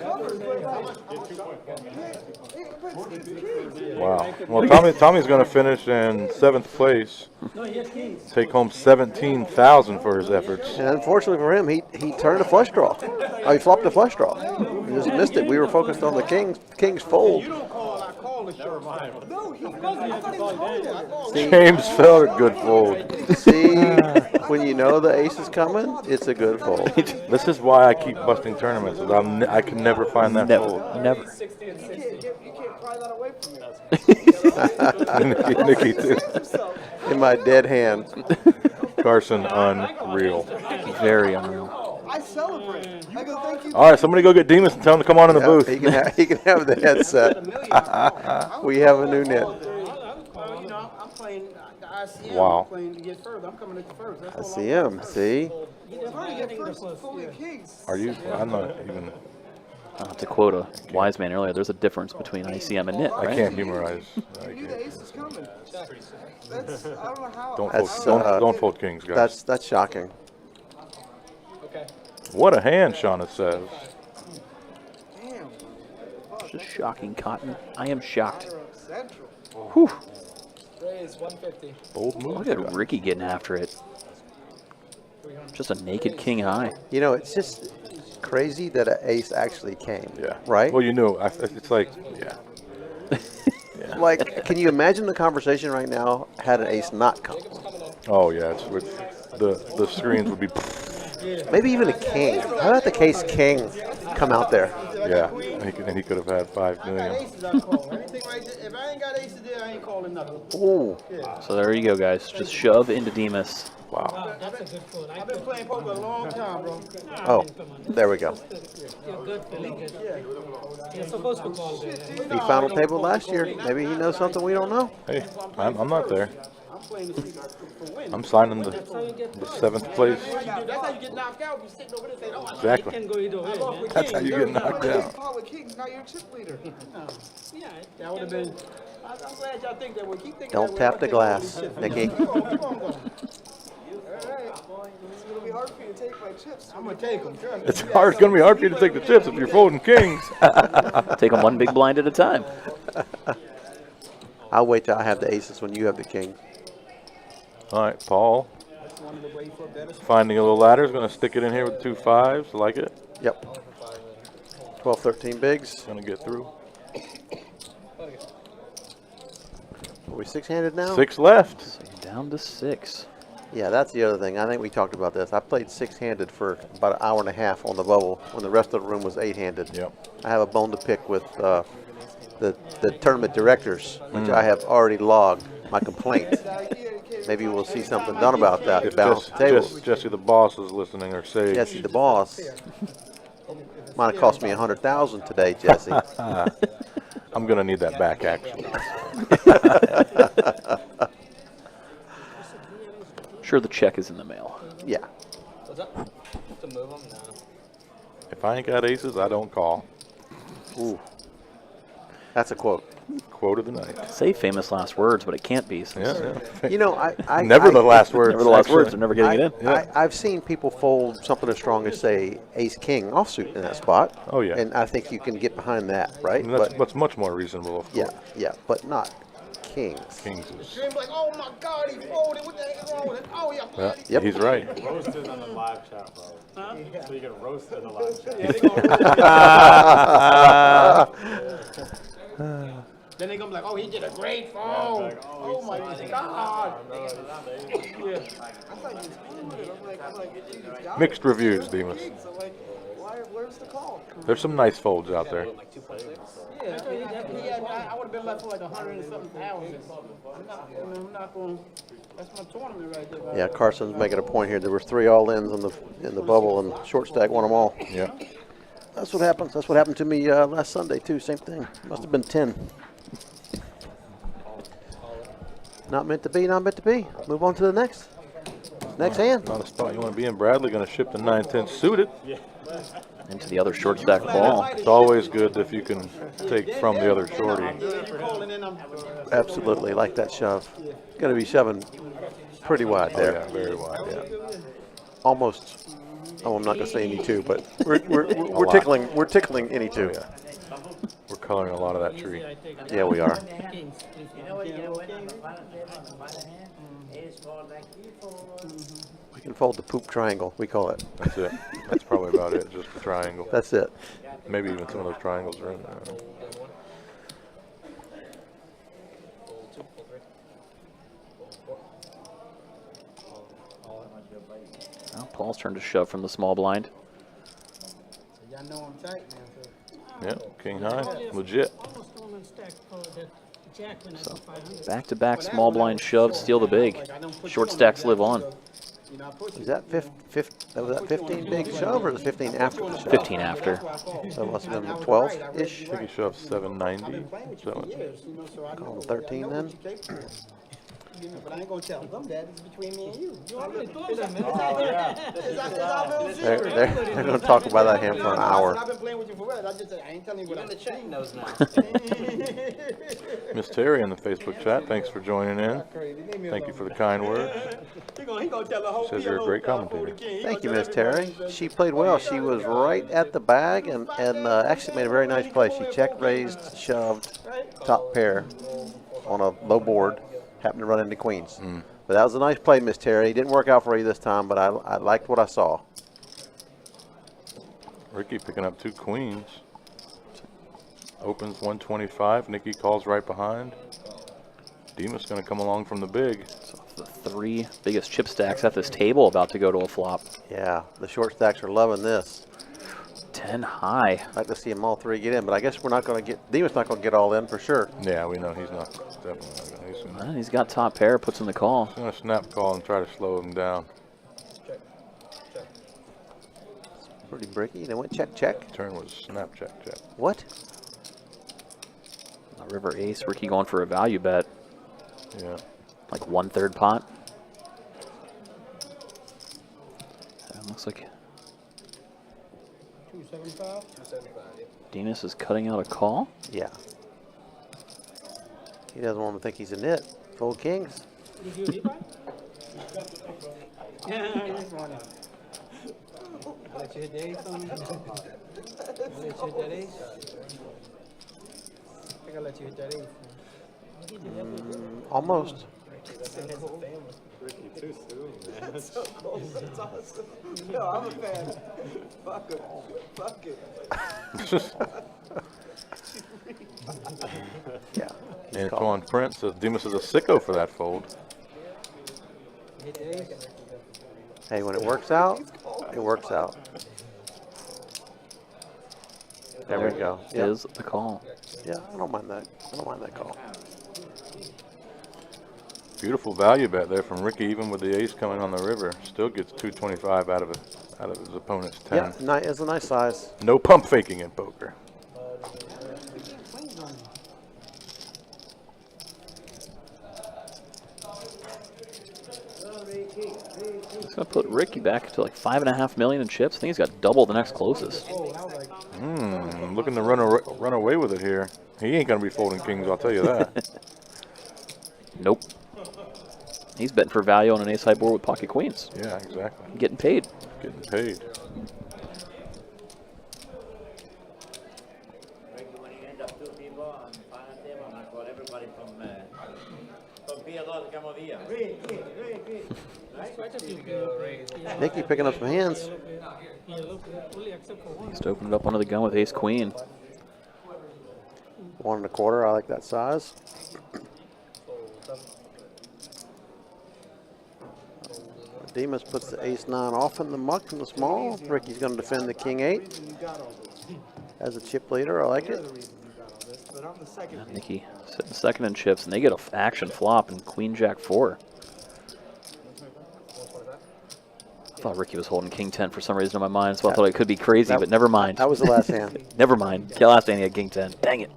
Wow. Well, Tommy's going to finish in 7th place. Take home 17,000 for his efforts. And unfortunately for him, he turned a flush draw. Oh, he flopped a flush draw. He just missed it. We were focused on the king's fold. James felt a good fold. See, when you know the ace is coming, it's a good fold. This is why I keep busting tournaments. Is I can never find that fold. Never. 60 and 60. You can't pry that away from me. Nikki too. In my dead hand. Carson, unreal. Very unreal. I celebrate. I go, thank you. All right, somebody go get Demas and tell him to come on in the booth. He can have the headset. We have a new net. You know, I'm playing the ICM. Wow. I'm playing to get further. I'm coming at the first. That's I all see him. See? If I get first fully kings. Are you? I'm not even. To quote a wise man earlier, there's a difference between ICM and NIT, I right? can't humorize. I knew the ace was coming. That's, I don't know how. Don't fold kings, guys. That's shocking. Okay. What a hand, Shauna says. Damn. Just shocking, Cotton. I am shocked. Central. Whew. Raise 150. Bold move. Look at Ricky getting after it. Just a naked king high. You know, it's just crazy that an ace actually came. Yeah. Right? Well, you knew. It's like, yeah. Like, can you imagine the conversation right now had an ace not come? Oh yeah. It's with the screens would be. Maybe even a king. How about the case king come out there? Yeah. And he could have had 5 million. Aces I call. Anything right there. If I ain't got aces there, I ain't calling nothing. Ooh. So there you go, guys. Just shove into Demas. Wow. That's a good fold. I've been playing poker a long time, bro. Oh, there we go. You're good, feeling good. You're supposed to call there. He final table last year. Maybe he knows something we don't know. Hey, I'm not there. I'm playing to see for win. I'm signing the 7th place. That's how you get knocked out. You sitting over there saying, oh, Exactly. Can go either way, man. That's how you get knocked out. Call the kings, now you're a chip leader. Yeah, that would have been. I'm glad y'all think that way. Keep thinking Don't that way. tap I'll the take all glass, these chips. Nikki. Keep on going. Alright. It's gonna be hard for you to take my chips. I'm going to take them. It's hard. It's gonna be hard for you to take the chips if you're folding kings. Take them one big blind at a time. I'll wait till I have the aces when you have the king. All right, Paul. Finding a little ladder. Is going to stick it in here with 2 5s. Like it. Yep. 12, 13 bigs. Going to get through. Are we 6-handed now? 6 left. So you're down to 6. Yeah, that's the other thing. I think we talked about this. I played 6-handed for about an hour and a half on the bubble when the rest of the room was 8-handed. Yep. I have a bone to pick with the tournament directors, which I have already logged my complaint. Maybe we'll see something done about that. If Balance the table. Jesse the boss is listening, or Sage. Jesse the boss. Might have cost me $100,000 today, Jesse. I'm going to need that back, actually. Sure, the check is in the mail. Yeah. What's up? To move them? No. If I ain't got aces, I don't call. Ooh. That's a quote. Quote of the night. Say famous last words, but it can't be. Since Yeah. You know, I Never the last words. Never the last actually. words. They're never getting it in. I've seen people fold something as strong as, say, ace-king offsuit in that spot. Oh, yeah. And I think you can get behind that, right? And that's much more reasonable, of course. Yeah, but not kings. Kings is. Dream's like, oh my God, he folded. What the heck is wrong with him? Oh, yeah. Yeah, Yep. he's right. Roasted on the live chat, bro. So you get roasted in the live chat. Then they gonna be like, oh, he did a great fold. Oh my God. Mixed reviews, Demas. So like, where's the call? There's some nice folds out there. Yeah, I would have been left for like 100 and something thousand. I'm not going. That's my tournament right there. Yeah, Carson's making a point here. There were 3 all-ins in the bubble, and short stack won them all. Yeah. That's what happens. That's what happened to me last Sunday too. Same thing. Must have been 10. Not meant to be. Not meant to be. Move on to the next hand. Not a spot you want to be in. Bradley going to ship the 9-10 suited. Into the other short stack ball. It's always good if you can take from the other shorty. Absolutely, like that shove. Going to be shoving pretty wide Oh, there. yeah, very wide. Yeah. Almost Oh, I'm not going to say any two, but we're tickling any two. Yeah. We're coloring a lot of that tree. Yeah, we are. We can fold the poop triangle, we call it. That's it. That's probably about it. Just the triangle. That's it. Maybe even some of those triangles are in there. Well, Paul's turn to shove from the small blind. Y'all know I'm tight now. Yep, king high, legit. So back-to-back small blind shove, steal the big. Short stacks live on. Is that was that 15 big shove or was it 15 after the shove? 15 after. So it must have been 12-ish. I think he shoved 790. So Call them 13 then. But I ain't gonna tell them that. It's between me and you. You already told them. They're going to talk about that hand for an hour. I've been playing with you for what? I ain't telling you what I'm check knows now. Miss Terry in the Facebook chat, thanks for joining in. Thank you for the kind words. Says you're a great commentator. Thank you, Miss Terry. She played well. She was right at the bag and actually made a very nice play. She check raised, shoved, top pair on a low board. Happened to run into queens. But that was a nice play, Miss Terry. Didn't work out for you this time, but I liked what I saw. Ricky picking up 2 queens. Opens 125. Nikki calls right behind. Demas going to come along from the big. So the 3 biggest chip stacks at this table about to go to a flop. Yeah, the short stacks are loving this. 10 high. I'd like to see them all 3 get in, but I guess we're not going to get, Demas not going to get all in for sure. Yeah, we know he's not. Definitely not going to. He's got top pair, puts in the call. He's going to snap call and try to slow him down. Pretty bricky. They went check, check. Turn was snap, check. What? River ace. Ricky going for a value bet. Yeah. Like 1/3 pot. That looks like 275. Demas is cutting out a call. Yeah. He doesn't want to think he's a nit. Full kings. Yeah, I just want to. Let you hit the ace on me. Let you hit that ace. I think I'll let you hit that ace. Almost. Ricky, too soon, man. That's so cool. That's awesome. Yo, I'm a fan. Fuck it. Fuck it. Yeah. Antoine Prince says Demas is a sicko for that fold. Hey, when it works out, it works out. There we go. Yep. Is the call. Yeah, I don't mind that. I don't mind that call. Beautiful value bet there from Ricky, even with the ace coming on the river. Still gets 225 out of his opponent's 10. Yeah, it's a nice size. No pump faking in poker. It's gonna put Ricky back to like 5.5 million in chips. I think he's got double the next closest. Looking to run away with it here. He ain't gonna be folding kings, I'll tell you that. Nope. He's betting for value on an ace high board with pocket queens. Yeah, exactly. Getting paid. Getting paid. When you end up 2 people and final table, and I call everybody from P2 to come over here. Nicky picking up some hands. He's to open it up under the gun with ace queen. 1 1/4. I like that size. Demas puts the ace-9 off in the muck in the small. Ricky's going to defend the king-8. As a chip leader, I like it. Yeah, Nicky sitting second in chips, and they get an action flop in queen jack 4. I thought Ricky was holding king 10 for some reason in my mind, so I thought it could be crazy, but never mind. That was the last hand. Never mind. Last hand he had king 10. Dang it.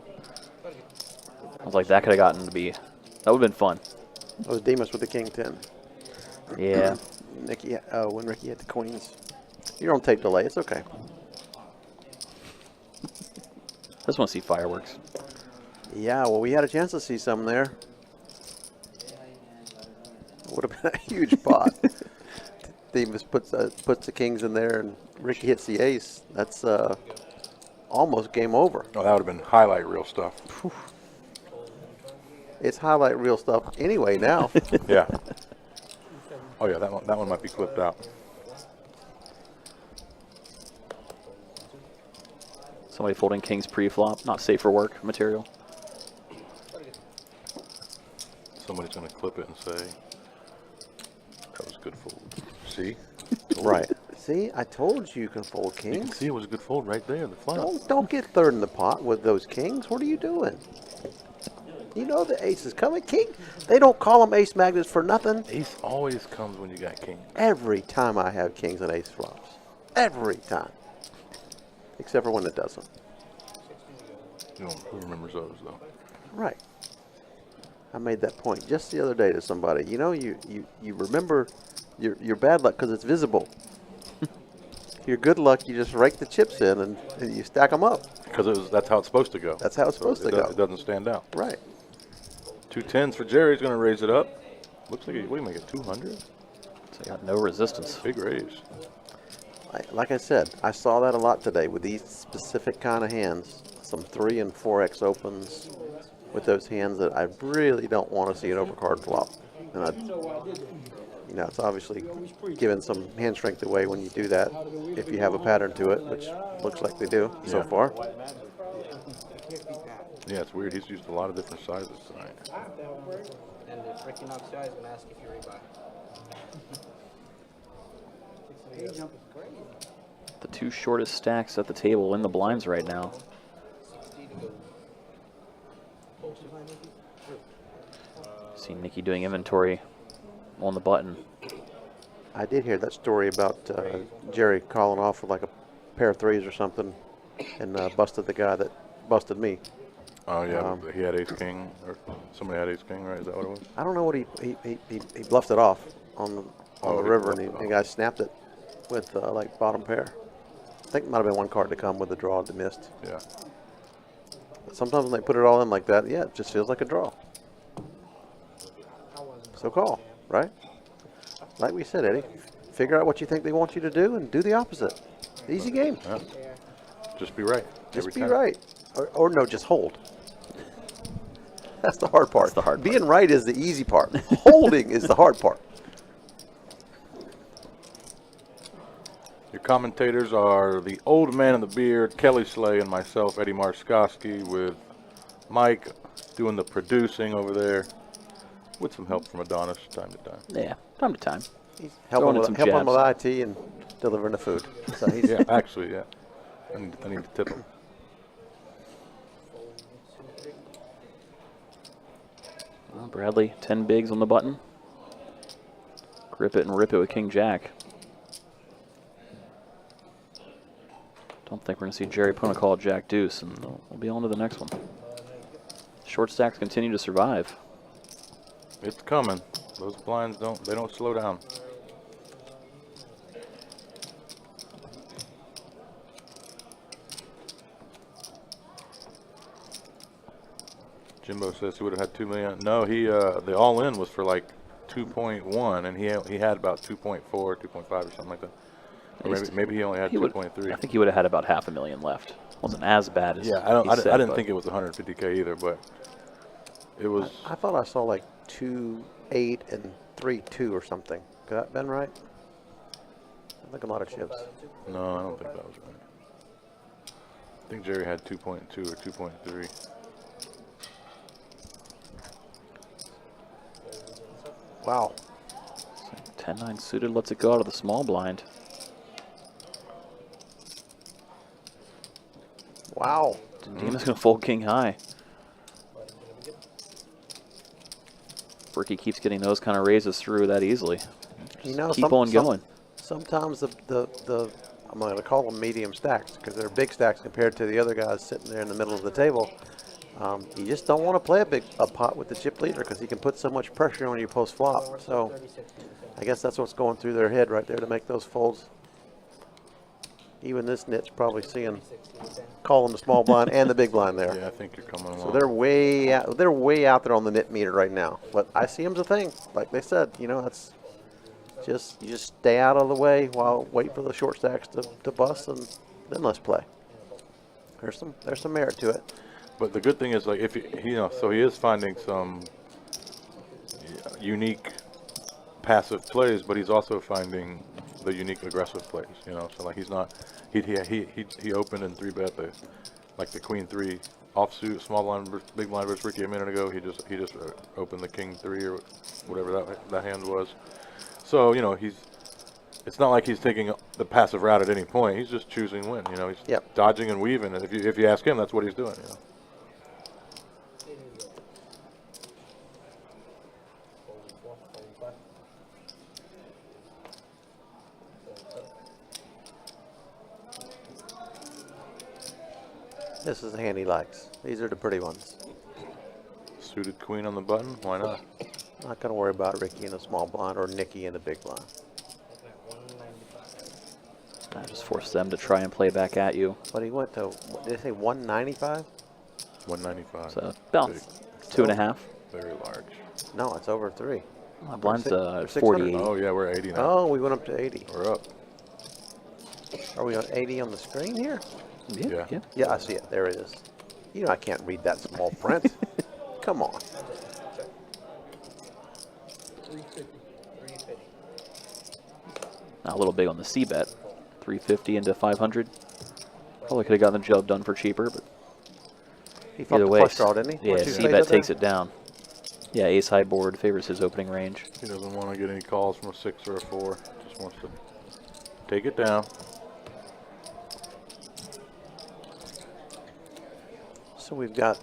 I was like, that could have gotten to be, that would have been fun. That was Demas with the king-10. Yeah. Nicky, when Ricky had the queens. You're on tape delay. It's okay. I just want to see fireworks. Yeah, well, we had a chance to see some there. Would have been a huge pot. Davis puts the kings in there and Ricky hits the ace, that's almost game over. Oh, that would have been highlight reel stuff. It's highlight reel stuff anyway now. Yeah. Oh yeah, that one might be clipped out. Somebody folding kings pre-flop, not safe for work material. Somebody's going to clip it and say, that was a good fold. See? Right. See, I told you can fold You can kings. see it was a good fold right there, the flop. Don't get third in the pot with those kings. What are you doing? You know the ace is coming. King, they don't call them ace magnets for nothing. Ace always comes when you got king. Every time I have kings and ace flops. Every time. Except for when it doesn't. You know, who remembers those, though? Right. I made that point just the other day to somebody. You know, you remember your bad luck because it's visible. Your good luck, you just rake the chips in and you stack them up. Because that's how it's supposed to go. That's how it's supposed to go. It doesn't stand out. Right. 2 10s for Jerry. He's going to raise it up. Looks like, what do you make it, 200? So you got no resistance. Big raise. Like I said, I saw that a lot today with these specific kind of hands. Some 3 and 4x opens with those hands that I really don't want to see an overcard flop. And you know, it's obviously giving some hand strength away when you do that, if you have a pattern to it, which looks like they do so far. Yeah, it's weird. He's used a lot of different sizes tonight. And if Ricky knocks you out, he's going to ask if you rebuy. The two shortest stacks at the table in the blinds right now. See Nikki doing inventory on the button. I did hear that story about Jerry calling off with like a pair of 3s or something and busted the guy that busted me. Oh, yeah. He had ace king, or somebody had ace king, right? Is that what it was? I don't know what he bluffed it off on the river, and the guy snapped it with like bottom pair. I think it might have been one card to come with the draw that missed. Yeah. But sometimes when they put it all in like that, yeah, it just feels like a draw. So call, right? Like we said, Eddie, figure out what you think they want you to do and do the opposite. Easy game. Yeah. Just be right. Just every be time. right. Or no, just hold. That's the hard part. That's the hard part. Being right is the easy part. Holding is the hard part. Your commentators are the old man in the beard, Kelly Slay, and myself, Eddie Marskoski, with Mike doing the producing over there, with some help from Adonis time to time. Yeah, time to time. He's Throwing helping in some with IT and delivering the food. So he's Yeah, actually, yeah. I need to tip him. Well, Bradley, 10 bigs on the button. Grip it and rip it with King Jack. Don't think we're going to see Jerry put a call Jack Deuce, and we'll be on to the next one. Short stacks continue to survive. It's coming. Those blinds don't slow down. Jimbo says he would have had 2 million. No, he the all-in was for like 2.1, and he had about 2.4, 2.5 or something like that. Or maybe he only had 2.3. I think he would have had about $500,000 left. Wasn't as bad as Yeah, I said, didn't but think it was 150K either, but it was. I thought I saw like 2.8 and 3.2 or something. Could that have been right? I think a lot of chips. No, I don't think that was right. I think Jerry had 2.2 or 2.3. Wow. 10-9 suited lets it go out of the small blind. Wow. Demon's going to fold king high. Ricky keeps getting those kind of raises through that easily. You know, keep on going. Sometimes the I'm going to call them medium stacks because they're big stacks compared to the other guys sitting there in the middle of the table. You just don't want to play a pot with the chip leader because he can put so much pressure on you post flop. So I guess that's what's going through their head right there to make those folds. Even this nit's probably calling the small blind and the big blind there. Yeah, I think you're coming along. So they're way out there on the nit meter right now. But I see them's a thing. Like they said, you know, that's just stay out of the way while wait for the short stacks to bust, and then let's play. There's some merit to it. But the good thing is, like, if so he is finding some unique passive plays, but he's also finding the unique aggressive plays. So like he opened and 3-bet the queen 3 offsuit small blind big blind versus Ricky a minute ago. He just opened the king 3 or whatever that hand was. So it's not like he's taking the passive route at any point. He's just choosing when. He's dodging and weaving, and if you ask him, that's what he's doing. This is the hand he likes. These are the pretty ones. Suited queen on the button. Why not? Not going to worry about Ricky in a small blind or Nicky in a big blind. I just force them to try and play back at you. But he went to, what, did they say 195? 195. So about 2.5. Very large. No, it's over 3. My blind's 600. 48. Oh yeah, we're 80 now. Oh, we went up to 80. We're up. Are we on 80 on the screen here? Yeah. Yeah, I see it. There it is. I can't read that small print. Come on. 350. Not a little big on the C bet. 350 into 500. Probably could have gotten the job done for cheaper, but He fought either the way, flush draw, didn't he? yeah, Weren't you C saying bet that there? takes it down. Yeah, ace high board favors his opening range. He doesn't want to get any calls from a 6 or a 4. Just wants to take it down. So we've got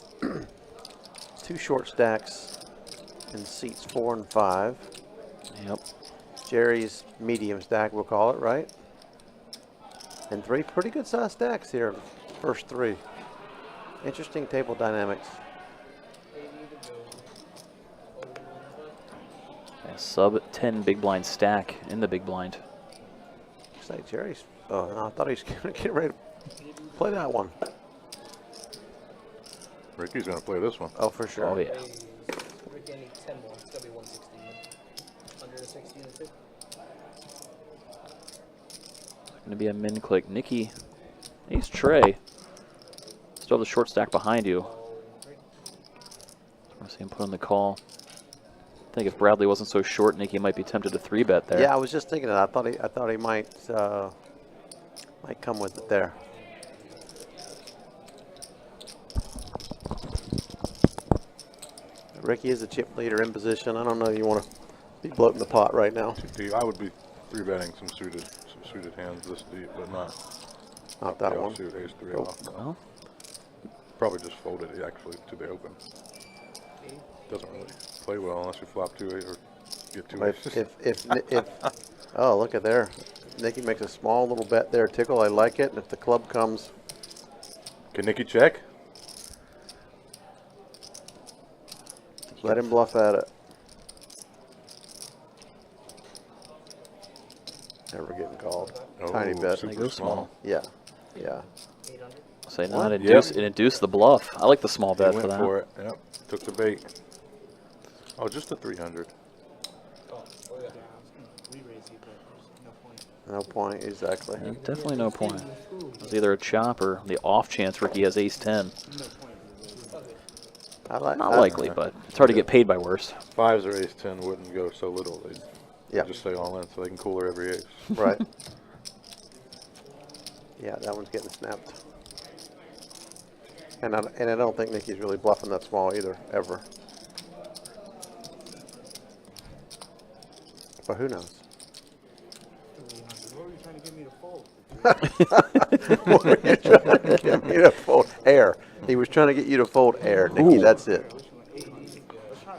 2 short stacks in seats 4 and 5. Yep. Jerry's medium stack, we'll call it, right? And 3 pretty good sized stacks here, first 3. Interesting table dynamics. A sub 10 big blind stack in the big blind. Looks like Jerry's, oh, no, I thought he was going to get ready to play that one. Ricky's going to play this one. Oh, for sure. Oh, yeah. Ricky, I need 10 more. It's going to be 116. Under 16 and 2. Going to be a min click. Nicky, ace Trey. Still have the short stack behind you. I see him put on the call. I think if Bradley wasn't so short, Nicky might be tempted to 3-bet there. Yeah, I was just thinking that. I thought he might come with it there. Ricky is a chip leader in position. I don't know if you want to be bloating the pot right now. I would be 3-betting some suited hands this deep, but not that the one. offsuit ace 3 Oh. off. Well, Probably just folded it actually to the open. Doesn't really play well unless you flop 2 8 or get 2 aces. If oh, look at there. Nicky makes a small little bet there. Tickle, I like it. And if the club comes, Can Nicky check? let him bluff at it. Never getting called. Tiny bet. Super They go small. Yeah. Yeah. say not induce the bluff. I like the small bet He for went that. for it. Yep. Took the bait. Oh, just a 300. No point, exactly. Yeah, definitely no point. It's either a chop or the off chance Ricky has ace 10. Not likely, but it's hard to get paid by worse. 5s or ace 10 wouldn't go so little. They'd Yep. just stay all in so they can cooler every ace. Right. Yeah, that one's getting snapped. And I don't think Nicky's really bluffing that small either, ever. But who knows? What were you trying to get me to fold? What were you trying to get me to fold? Air. He was trying to get you to fold air, Nicky. That's it.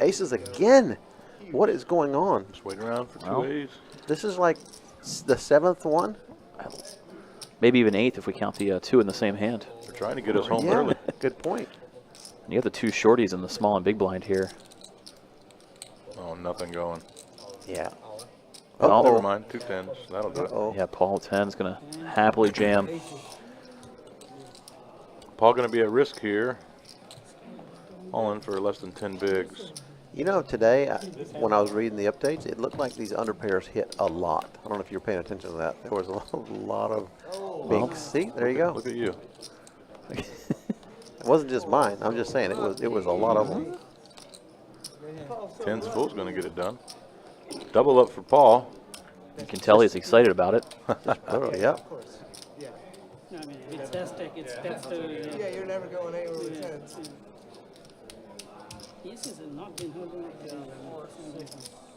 Aces again. What is going on? Just wait around for 2 Well. A's. This is like the 7th one. Maybe even 8th if we count the 2 in the same hand. They're trying to get us home Yeah, early. good point. And you have the 2 shorties in the small and big blind here. Oh, nothing going. Yeah. Oh, Uh-oh. never mind. 2 10s. That'll do it. Uh-oh. Yeah, Paul 10 is going to happily jam. Paul going to be at risk here. All in for less than 10 bigs. You know, today, when I was reading the updates, it looked like these under pairs hit a lot. I don't know if you're paying attention to that. There was a lot of big. See, there you go. Look at you. It wasn't just mine. I'm just saying it was a lot of them. 10's full's going to get it done. Double up for Paul. You can tell he's excited about it. Oh, yeah. I mean, it's that's the. Yeah, you're never going anywhere with tens. Aces have not been holding up.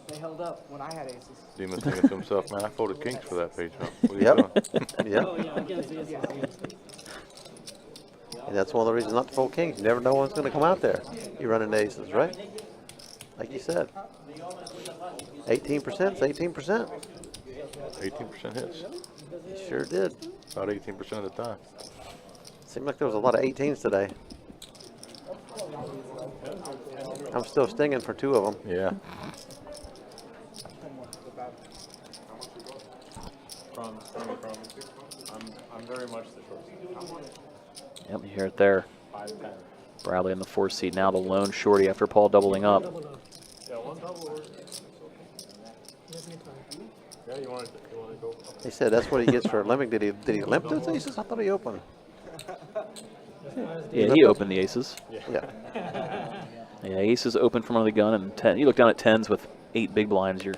They held up when I had aces. Demon's thinking to himself, man, I folded kings for that page jump. What are you Yep. doing? Yep. Oh, yeah, against the aces. And that's one of the reasons not to fold kings. You never know what's going to come out there. You run into aces, right? Like you said. 18% is 18%. 18% hits. Sure did. About 18% of the time. Seemed like there was a lot of 18s today. I'm still stinging for 2 of them. Yeah. I'm very much the short. Yep, you hear it there. 5'10". Bradley in the 4th seat now, the lone shorty after Paul doubling up. Yeah, one double. Yeah, you want to go? They said that's what he gets for limping. Did he limp those aces? I thought he opened. Yeah, he opened the aces. Yeah. Yeah, aces open from under the gun, and 10. You look down at 10s with 8 big blinds. You're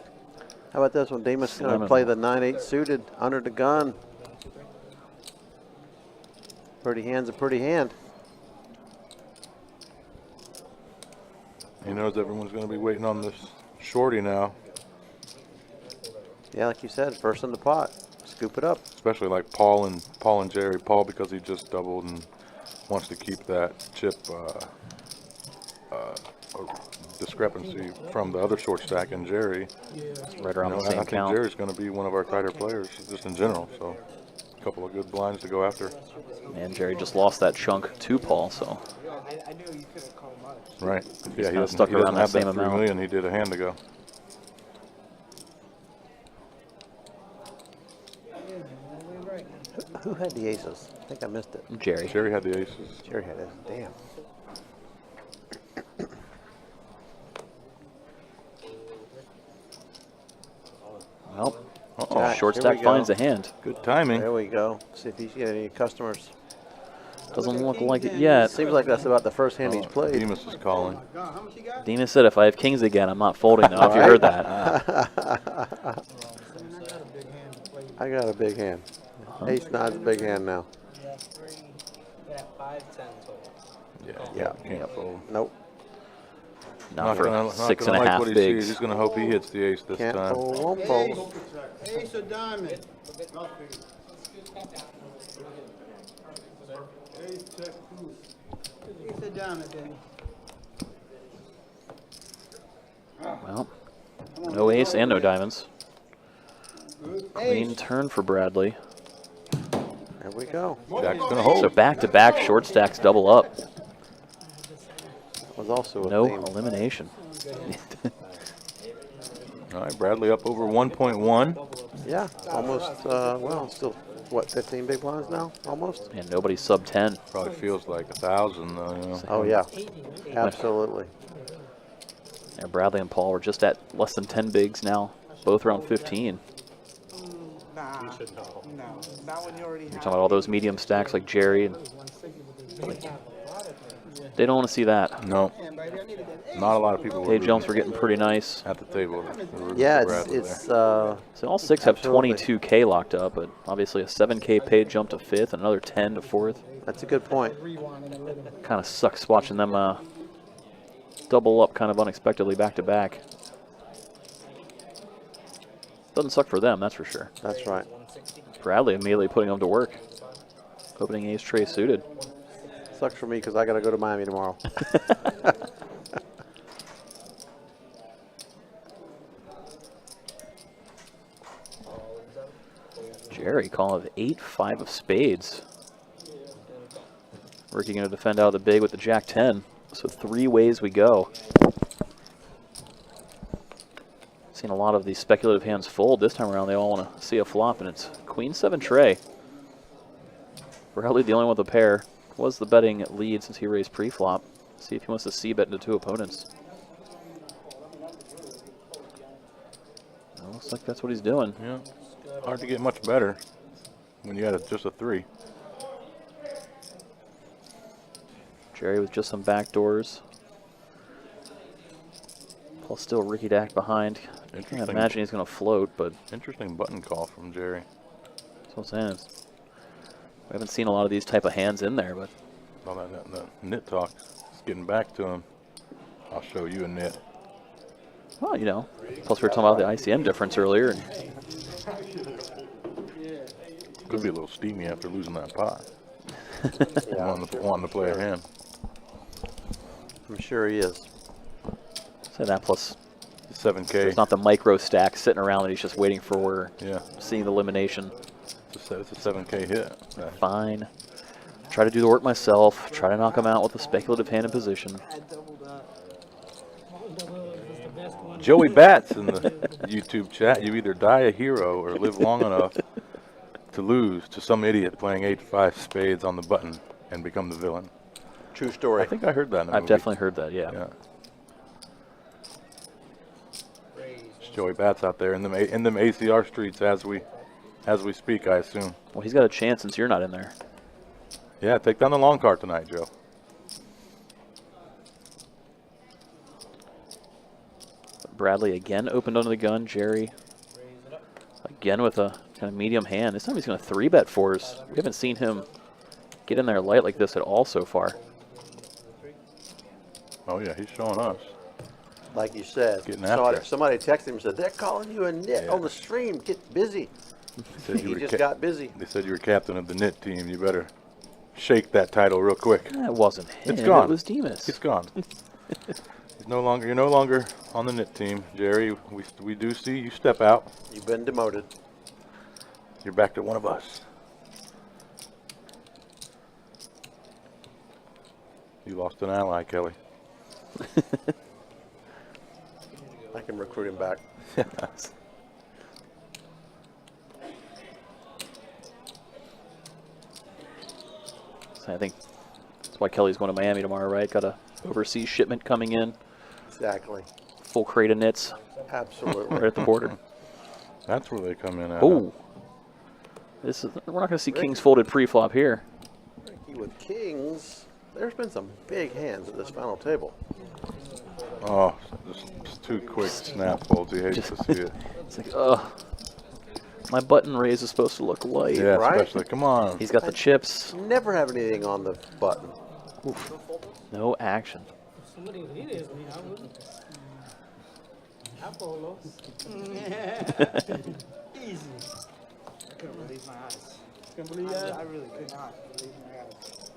How about this one? Demas going to Slamming. play the 9-8 suited under the gun. Pretty hand's a pretty hand. He knows everyone's going to be waiting on this shorty now, Yeah, like you said, first in the pot. Scoop it up. especially like Paul and Jerry. Paul because he just doubled and wants to keep that chip discrepancy from the other short stack and Jerry. right around the I same think count. Jerry's going to be one of our tighter players just in general. So a couple of good blinds to go after. And Jerry just lost that chunk to Paul, so I knew you couldn't call much. Right. Yeah, he kinda doesn't, stuck he doesn't around that have that same 3 amount. million he did a hand ago. Who had the aces? I think I missed it. Jerry. Jerry had the aces. Jerry had it. Damn. Well, Uh-oh. short Here stack we go. finds a hand. Good timing. There we go. See if he's got any customers. Doesn't look like it yet. Seems like that's about the first hand he's played. Demas is calling. God, how much you got? Demas said, if I have kings again, I'm not folding though, if you heard that. I got a big hand. Ace 9's a big hand now. Yeah, 5, 10 total. Yeah. Can't fold. Nope. Not for gonna- 6.5 like what he sees. bigs. He's going to hope he hits the ace this Can't time. fold, won't fold. Ace of diamond. Ace check two. Ace of diamond, then. Well, no ace and no diamonds. Clean turn for Bradley. There we go. Jack's going to hold. So back-to-back short stacks double up. Was also a No theme. elimination. All right, Bradley up over 1.1. Yeah, almost, well, still, what, 15 big blinds now? Almost? And nobody sub 10. Probably feels like 1,000 though, you know. Oh, yeah. Absolutely. And Bradley and Paul were just at less than 10 bigs now, both around 15. Nah. You should know. No. Not when you already You're have. talking about all those medium stacks like Jerry. And they don't want to see that. No, not a lot of people Page jumps were getting pretty nice. at the table. Yeah, Bradley it's So all 6 have Absolutely. 22K locked up, but obviously a 7K paid jump to 5th, another 10 to 4th. that's a good point. Kind of sucks watching them double up kind of unexpectedly back to back. Doesn't suck for them, that's for sure. That's right. Bradley immediately putting them to work. Opening ace tray suited. Sucks for me because I got to go to Miami tomorrow. Jerry calling of 8-5 of spades. Ricky going to defend out of the big with the jack 10. So 3 ways we go. Seen a lot of these speculative hands fold. This time around, they all want to see a flop, and it's queen 7 tray. Bradley, the only one with a pair, was the betting lead since he raised pre-flop. See if he wants to c-bet into 2 opponents. Looks like that's what he's doing. Yeah. Hard to get much better when you got just a 3. Jerry with just some back doors. Plus still Ricky Dack behind. I can't imagine he's going to float, but... Interesting button call from Jerry. That's what I'm saying. We haven't seen a lot of these type of hands in there, but... Well, the nit talk is getting back to him. I'll show you a nit. Well, you know. Plus we were talking about the ICM difference earlier. And Could be a little steamy after losing that pot. Wanting to play a hand. I'm sure he is. say that plus 7K. There's not the micro stack sitting around that he's just waiting for. Yeah. Seeing the elimination. It's a 7K hit. Fine. Try to do the work myself. Try to knock him out with a speculative hand in position. Joey Bats in the YouTube chat. You either die a hero or live long enough to lose to some idiot playing 8-5 spades on the button and become the villain. True story. I think I heard that in a I've movie. definitely heard that, yeah. It's Joey Bats out there in them ACR streets as we speak, I assume. Well, he's got a chance since you're not in there. Yeah, take down the long card tonight, Joe. Bradley again opened under the gun. Jerry again with a kind of medium hand. This time he's going to 3-bet for us. We haven't seen him get in there light like this at all so far. Oh yeah, he's showing us. Like you said, Getting after it. somebody texted him and said, they're calling you a nit on the stream. Get busy. He just got busy. They said you were captain of the knit team. You better shake that title real quick. That wasn't him. It's gone. It was Demas. It's gone. You're no longer on the knit team, Jerry. We do see you step out. You've been demoted. You're back to one of us. You lost an ally, Kelly. I can recruit him back. So I think that's why Kelly's going to Miami tomorrow, right? Got a overseas shipment coming in. Exactly. Full crate of knits. Absolutely. Right at the border. That's where they come in at. Oh. We're not going to see kings folded pre-flop here. Ricky with kings. There's been some big hands at this final table. Oh, just too quick snap folds. You hate to see it. It's like, ugh. My button raise is supposed to look light. Yeah, right? especially. Come on. He's got the chips. Never have anything on the button. Oof. No action. Somebody needed me. I wouldn't. Apollo. Easy. I couldn't believe my eyes. Couldn't believe that? I really could not believe my eyes.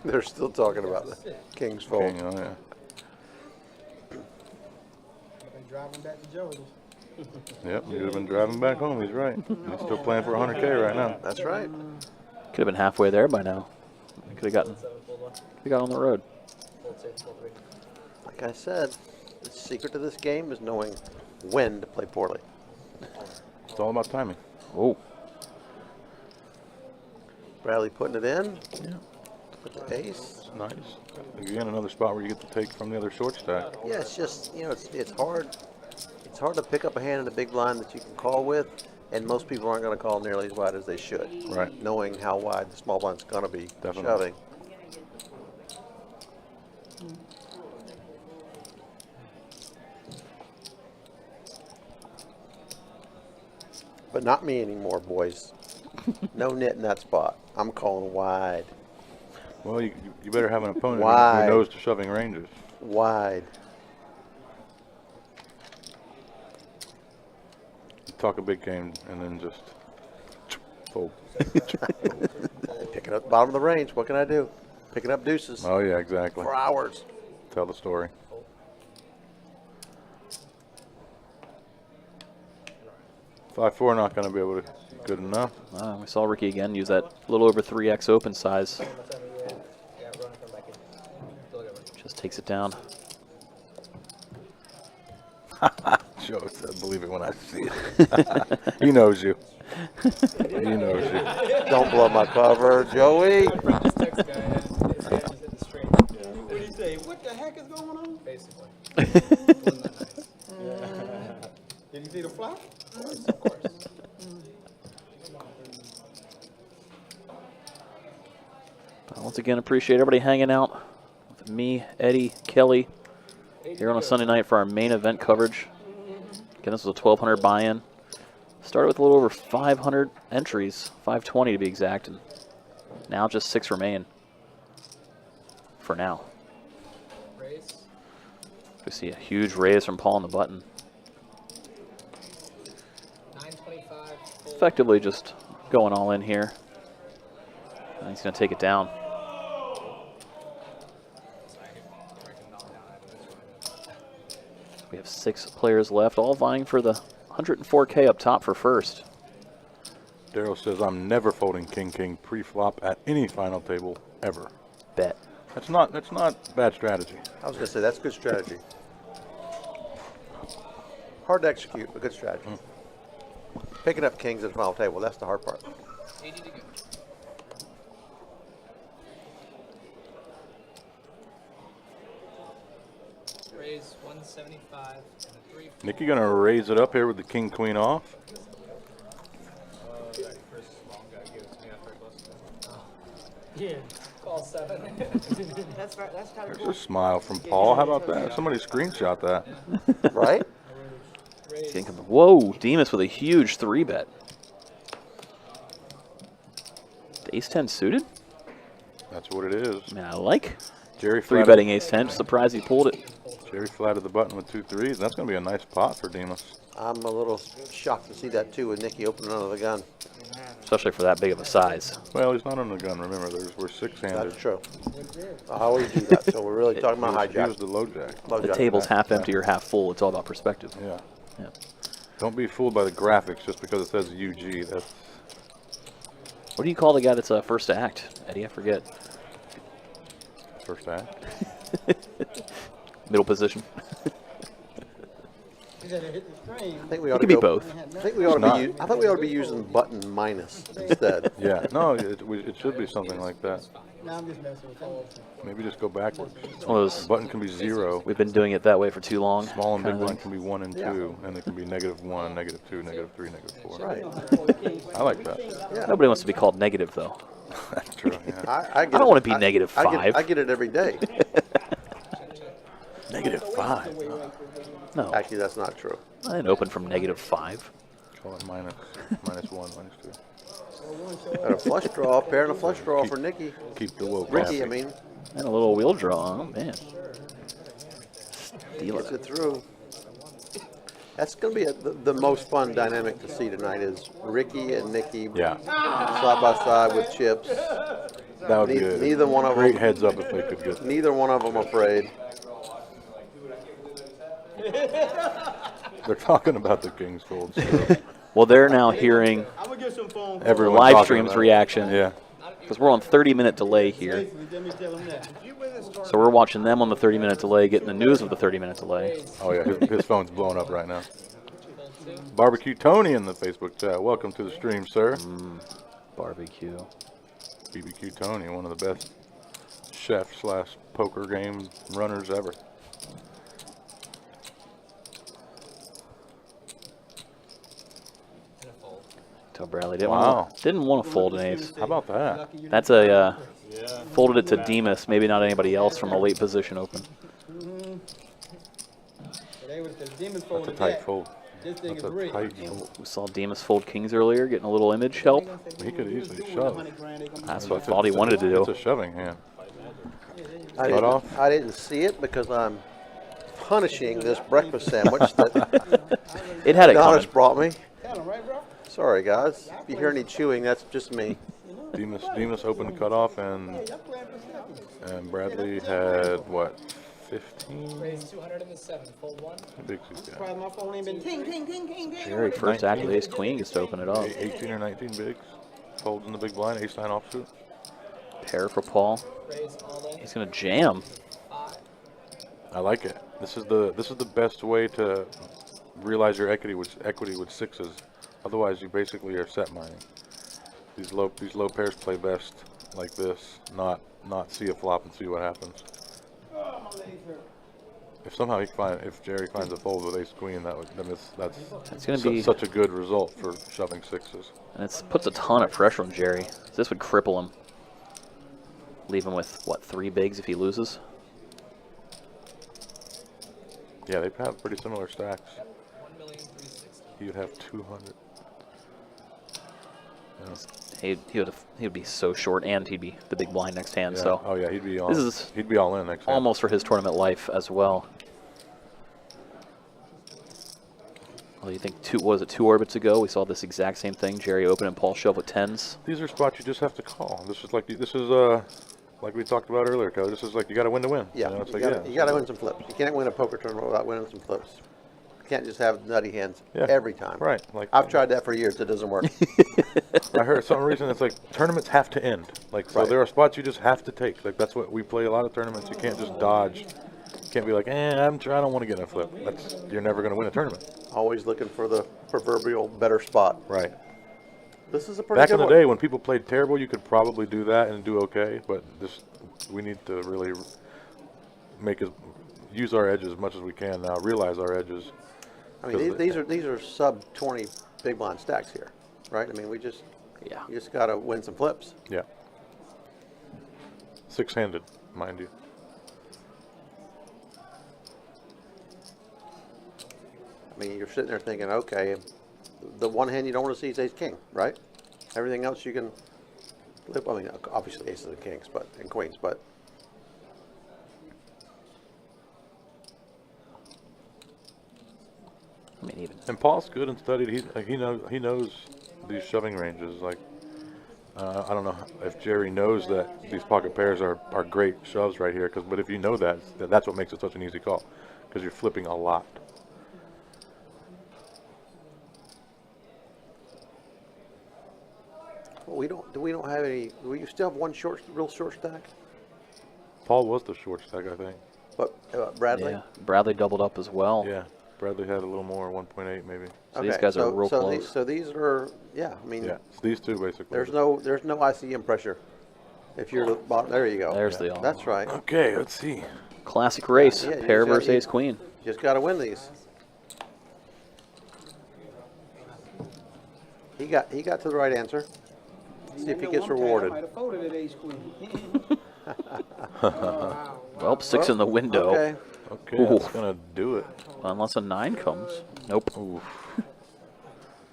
They're still talking about the king's fold. King, oh yeah. I've been driving back to Joey's. Yep, you'd have been driving back home. He's right. He's still playing for 100K right now. That's right. Could have been halfway there by now. Could have got on the road. Like I said, the secret to this game is knowing when to play poorly. It's all about timing. Oh. Bradley putting it in. Yeah. With the ace. Nice. Again, another spot where you get to take from the other short stack. Yeah, it's just, it's hard. It's hard to pick up a hand in a big blind that you can call with, and most people aren't going to call nearly as wide as they should. Right. Knowing how wide the small blind's going to be Definitely. shoving. But not me anymore, boys. No net in that spot. I'm calling wide. Well, you better have an opponent Wide. who knows the shoving ranges. Wide. Talk a big game and then just fold. Picking up the bottom of the range. What can I do? Picking up deuces Oh yeah, exactly. for hours. Tell the story. $5-4 not going to be able to. Good enough. We saw Ricky again use that little over 3x open size. Just takes it down. Joe said, "Believe it when I see it." He knows you. He knows you. Don't blow my cover, Joey. This text guy has his hand just hit the straight. What do you say? What the heck is going on? Basically. Did you see the fly? Once again, appreciate everybody hanging out with me, Eddie, Kelly, here on a Sunday night for our main event coverage. Again, this was a 1,200 buy-in. Started with a little over 500 entries, 520 to be exact, and now just 6 remain for now. We see a huge raise from Paul on the button. 925. Effectively just going all in here. And he's going to take it down. We have 6 players left, all vying for the 104K up top for first. Daryl says, I'm never folding king pre-flop at any final table ever. Bet. That's not bad strategy. I was going to say, that's good strategy. Hard to execute, but good strategy. Picking up kings at the final table, that's the hard part. 80 to go. Raise 175 and a 3. Nicky gonna raise it up here with the king queen off. Yeah. Call 7. That's right. That's kind of There's a smile from Paul. How about that? Somebody screenshot that. Right? Whoa, Demas with a huge 3-bet. Ace-10 suited? That's what it is. I mean, I like Jerry 3-betting ace-10. Surprised he pulled it. Jerry flatted the button with 2 threes. That's going to be a nice pot for Demas. I'm a little shocked to see that, too, with Nicky opening under the gun. Especially for that big of a size. Well, he's not on the gun. Remember, we're 6-handed. That's true. I always do that, so we're really talking about He was hijack. the low jack. The table's half empty or half full. It's all about perspective. Yeah. Yeah. Don't be fooled by the graphics just because it says UG. That's What do you call the guy that's first to act, Eddie? I forget. first act. Middle position. I think we ought It to could be go- both. I think we ought to be using button minus instead. Yeah. No, it should be something like that. No, I'm just messing with you. Maybe just go backwards. It's one of those. The button can be 0. We've been doing it that way for too long. Small and big kinda blind thing. can be 1 and 2, and it can be -1, -2, -3, -4. Right. I like that. Yeah. Nobody wants to be called negative, though. That's true. Yeah. I don't wanna be negative I 5. I get it every day. -5. No, Actually, that's not true. I didn't open from -5. Call it -1, -2. And a flush draw, a pair and a flush draw for Nicky. Keep the woke. Ricky, I mean, And a little wheel draw. Oh, man. Steal gets it. it through. That's going to be the most fun dynamic to see tonight is Ricky and Nicky Yeah. side by side with chips. That would be good. Neither one of Great them. heads up if they could get. Neither one of them afraid. They're talking about the Kings fold. So Well, they're now hearing I'm gonna get some phone calls. everyone live talking stream's about it. reaction. Yeah. Because we're on 30-minute delay here. Let me tell him that. So we're watching them on the 30-minute delay, getting the news of the 30-minute delay. Oh yeah, his phone's blowing up right now. Barbecue Tony in the Facebook chat. Welcome to the stream, sir. Barbecue. BBQ Tony, one of the best chef/poker game runners ever. Tell Bradley didn't Wow. want to fold an ace. How about that? That's a folded it to Demas. Maybe not anybody else from a late position open. That's a tight fold. This thing That's is a rigged. tight fold. We saw Demas fold kings earlier, getting a little image help. He could easily shove. That's what I thought he wanted to It's do. a shoving hand. I off? didn't see it because I'm punishing this breakfast sandwich that It had it Adonis coming. brought me. Tell him, right, bro? Sorry, guys. If you hear any chewing, that's just me. Demas opened the cutoff, and Bradley had what, 15? Raise 207. Fold 1. How big's he got? Probably my phone ain't been ting, ting, ting, ting, ting. Jerry first act with ace queen gets to open it up. 18 or 19 bigs. Folds in the big blind, ace 9 offsuit. Pair for Paul. Raise all in. He's gonna jam. 5. I like it. This is the best way to realize your equity with sixes. Otherwise, you basically are set mining. These low pairs play best like this, not see a flop and see what happens. If somehow if Jerry finds a fold with ace queen, that's going to be such a good result for shoving sixes. And it puts a ton of pressure on Jerry. This would cripple him. Leave him with, what, 3 bigs if he loses? Yeah, they have pretty similar stacks. 1,360,000. He would have 200. Yeah. He would be so short, and he'd be the big blind next hand. Yeah. So Oh yeah, he'd be all. This is he'd be all in next hand. almost for his tournament life as well. Well, you think what was it, 2 orbits ago? We saw this exact same thing. Jerry open and Paul shove with 10s. These are spots you just have to call. This is like we talked about earlier, Kelly. This is like you got to win to win. Yeah, You know, it's you like, got to win some flips. You can't win a poker tournament without winning some flips. You can't just have nutty hands every time. Right. Like I've tried that for years. It doesn't work. I heard some reason it's like tournaments have to end. Like so, there are spots you just have to take. Like that's what we play a lot of tournaments. You can't just dodge. You can't be like, I don't want to get in a flip. You're never going to win a tournament. Always looking for the proverbial better spot. Right. This is a pretty Back good in the one. day when people played terrible, you could probably do that and do okay. But we need to really use our edges as much as we can now. Realize our edges. I mean, these are sub 20 big blind stacks here, right? I mean, you just got to win some flips. Yeah. 6-handed, mind you. I mean, you're sitting there thinking, okay, the one hand you don't want to see is ace king, right? Everything else you can flip. I mean, obviously aces and kings, and queens, but I mean, even. And Paul's good and studied. He knows these shoving ranges. Like I don't know if Jerry knows that these pocket pairs are great shoves right here. But if you know that's what makes it such an easy call, because you're flipping a lot. well, we don't have any. We still have one real short stack. Paul was the short stack, I think. But Bradley. Yeah, Bradley doubled up as well. Yeah, Bradley had a little more, 1.8 maybe. So these guys are real close. So these are, I mean, it's these two basically. there's no ICM pressure. If you're the bottom, there you go. There's the all. That's right. Okay, let's see. Classic race, Yeah, you pair just gotta- versus ace queen. Just got to win these. He got to the right answer. See if he gets rewarded. I might have folded at ace queen. Well, 6 in the window. Okay. Okay, that's gonna do it. Unless a 9 comes. Nope.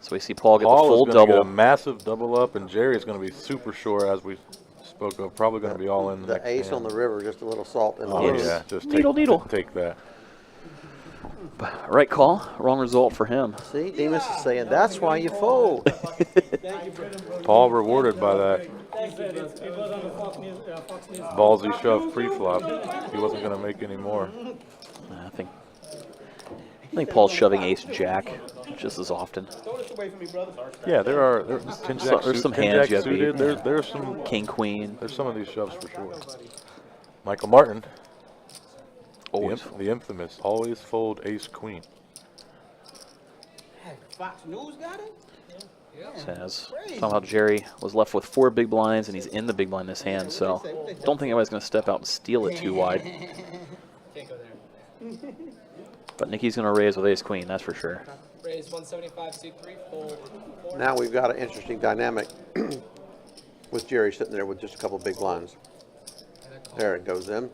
So we see Paul get the Paul full is gonna double. get a massive double up, and Jerry is gonna be super sure, as we spoke of. Probably gonna be all in. The ace hand. on the river, just a little salt in the Oh wound. yeah, just Needle. take that. Right call, wrong result for him. See, Demas is saying that's why you fold. Paul rewarded by that ballsy shove pre-flop. He wasn't going to make any more. I think Paul's shoving ace jack just as often. Yeah, there's 10 jack There's some suit- 10 hands jack you have to beat. suited. There's some King queen. There's some of these shoves for sure. Michael Martin, Always. the infamous, always fold ace queen. Fox News got it? Says talking about Jerry was left with 4 big blinds and he's in the big blind in this hand, so don't think anybody's going to step out and steal it too wide. Can't go there. But Nicky's going to raise with ace queen, that's for sure. Raise 175, suit 3, fold 4. Now we've got an interesting dynamic with Jerry sitting there with just a couple big blinds. There it goes in.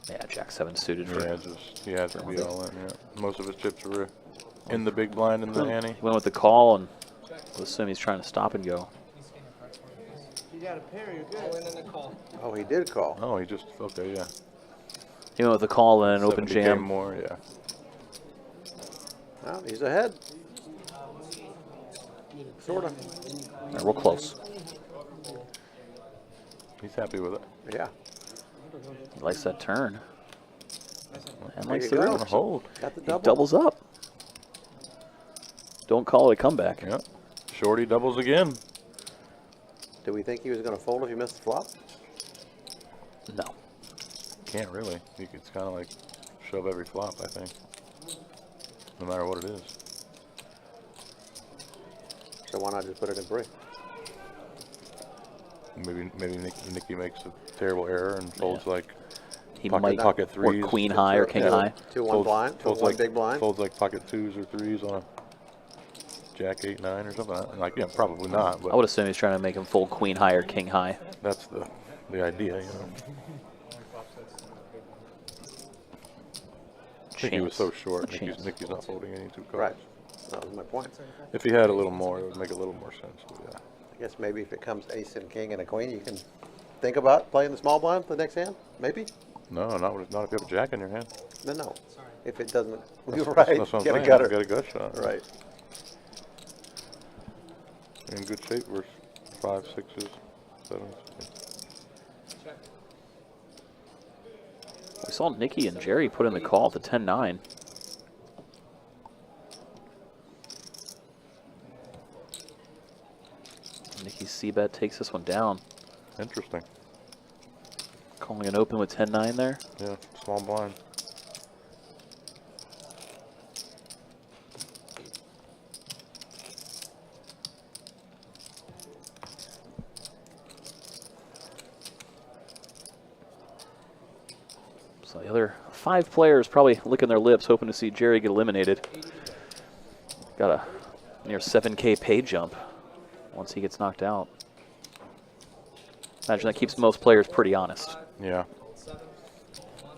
Yeah, jack 7 suited for Yeah, he had to be all in. Yeah, most of his chips were in the big blind in the ante. He went with the call, and we'll assume he's trying to stop and go. You got a pair, you're All good. in and a call. Oh, he did call. Oh, he just yeah. He went with the call and an open 70K jam. more, yeah. Well, he's ahead. Sort of. Yeah, real close. He's happy with it. Yeah. He likes that turn. And likes you the go. reverse. Hold. Got the He double. doubles up. Don't call it a comeback. Yep. Shorty doubles again. Do we think he was going to fold if he missed the flop? No. Can't really. It's kind of like shove every flop, I think. No matter what it is. So why not just put it in 3? Maybe Nicky makes a terrible error and folds like he Pocket- might, pocket or threes. queen high or king Yeah. high. 2-1 blind, Folds 1 like big blind. Folds like pocket 2s or 3s on a jack 8-9 or something. Like, yeah, probably not. But I would assume he's trying to make him fold queen high or king high. that's the idea, you know. I think he was so short. Nicky's not folding any 2 cards. Right. That was my point. If he had a little more, it would make a little more sense. But yeah. I guess maybe if it comes ace and king and a queen, you can think about playing the small blind for the next hand. Maybe. No, not if you have a jack in your hand. No. If it doesn't, you're That's right. what I'm Get a saying. gutter. Get a gut shot. Right. In good shape versus 5, 6s, 7s. Check. We saw Nicky and Jerry put in the call at the 10-9. Nicky C-bet takes this one down. Interesting. Calling an open with 10-9 there. Yeah, small blind. So the other 5 players probably licking their lips, hoping to see Jerry get eliminated. Got a near 7K pay jump once he gets knocked out. Imagine that keeps most players pretty honest. Yeah. 7, 1.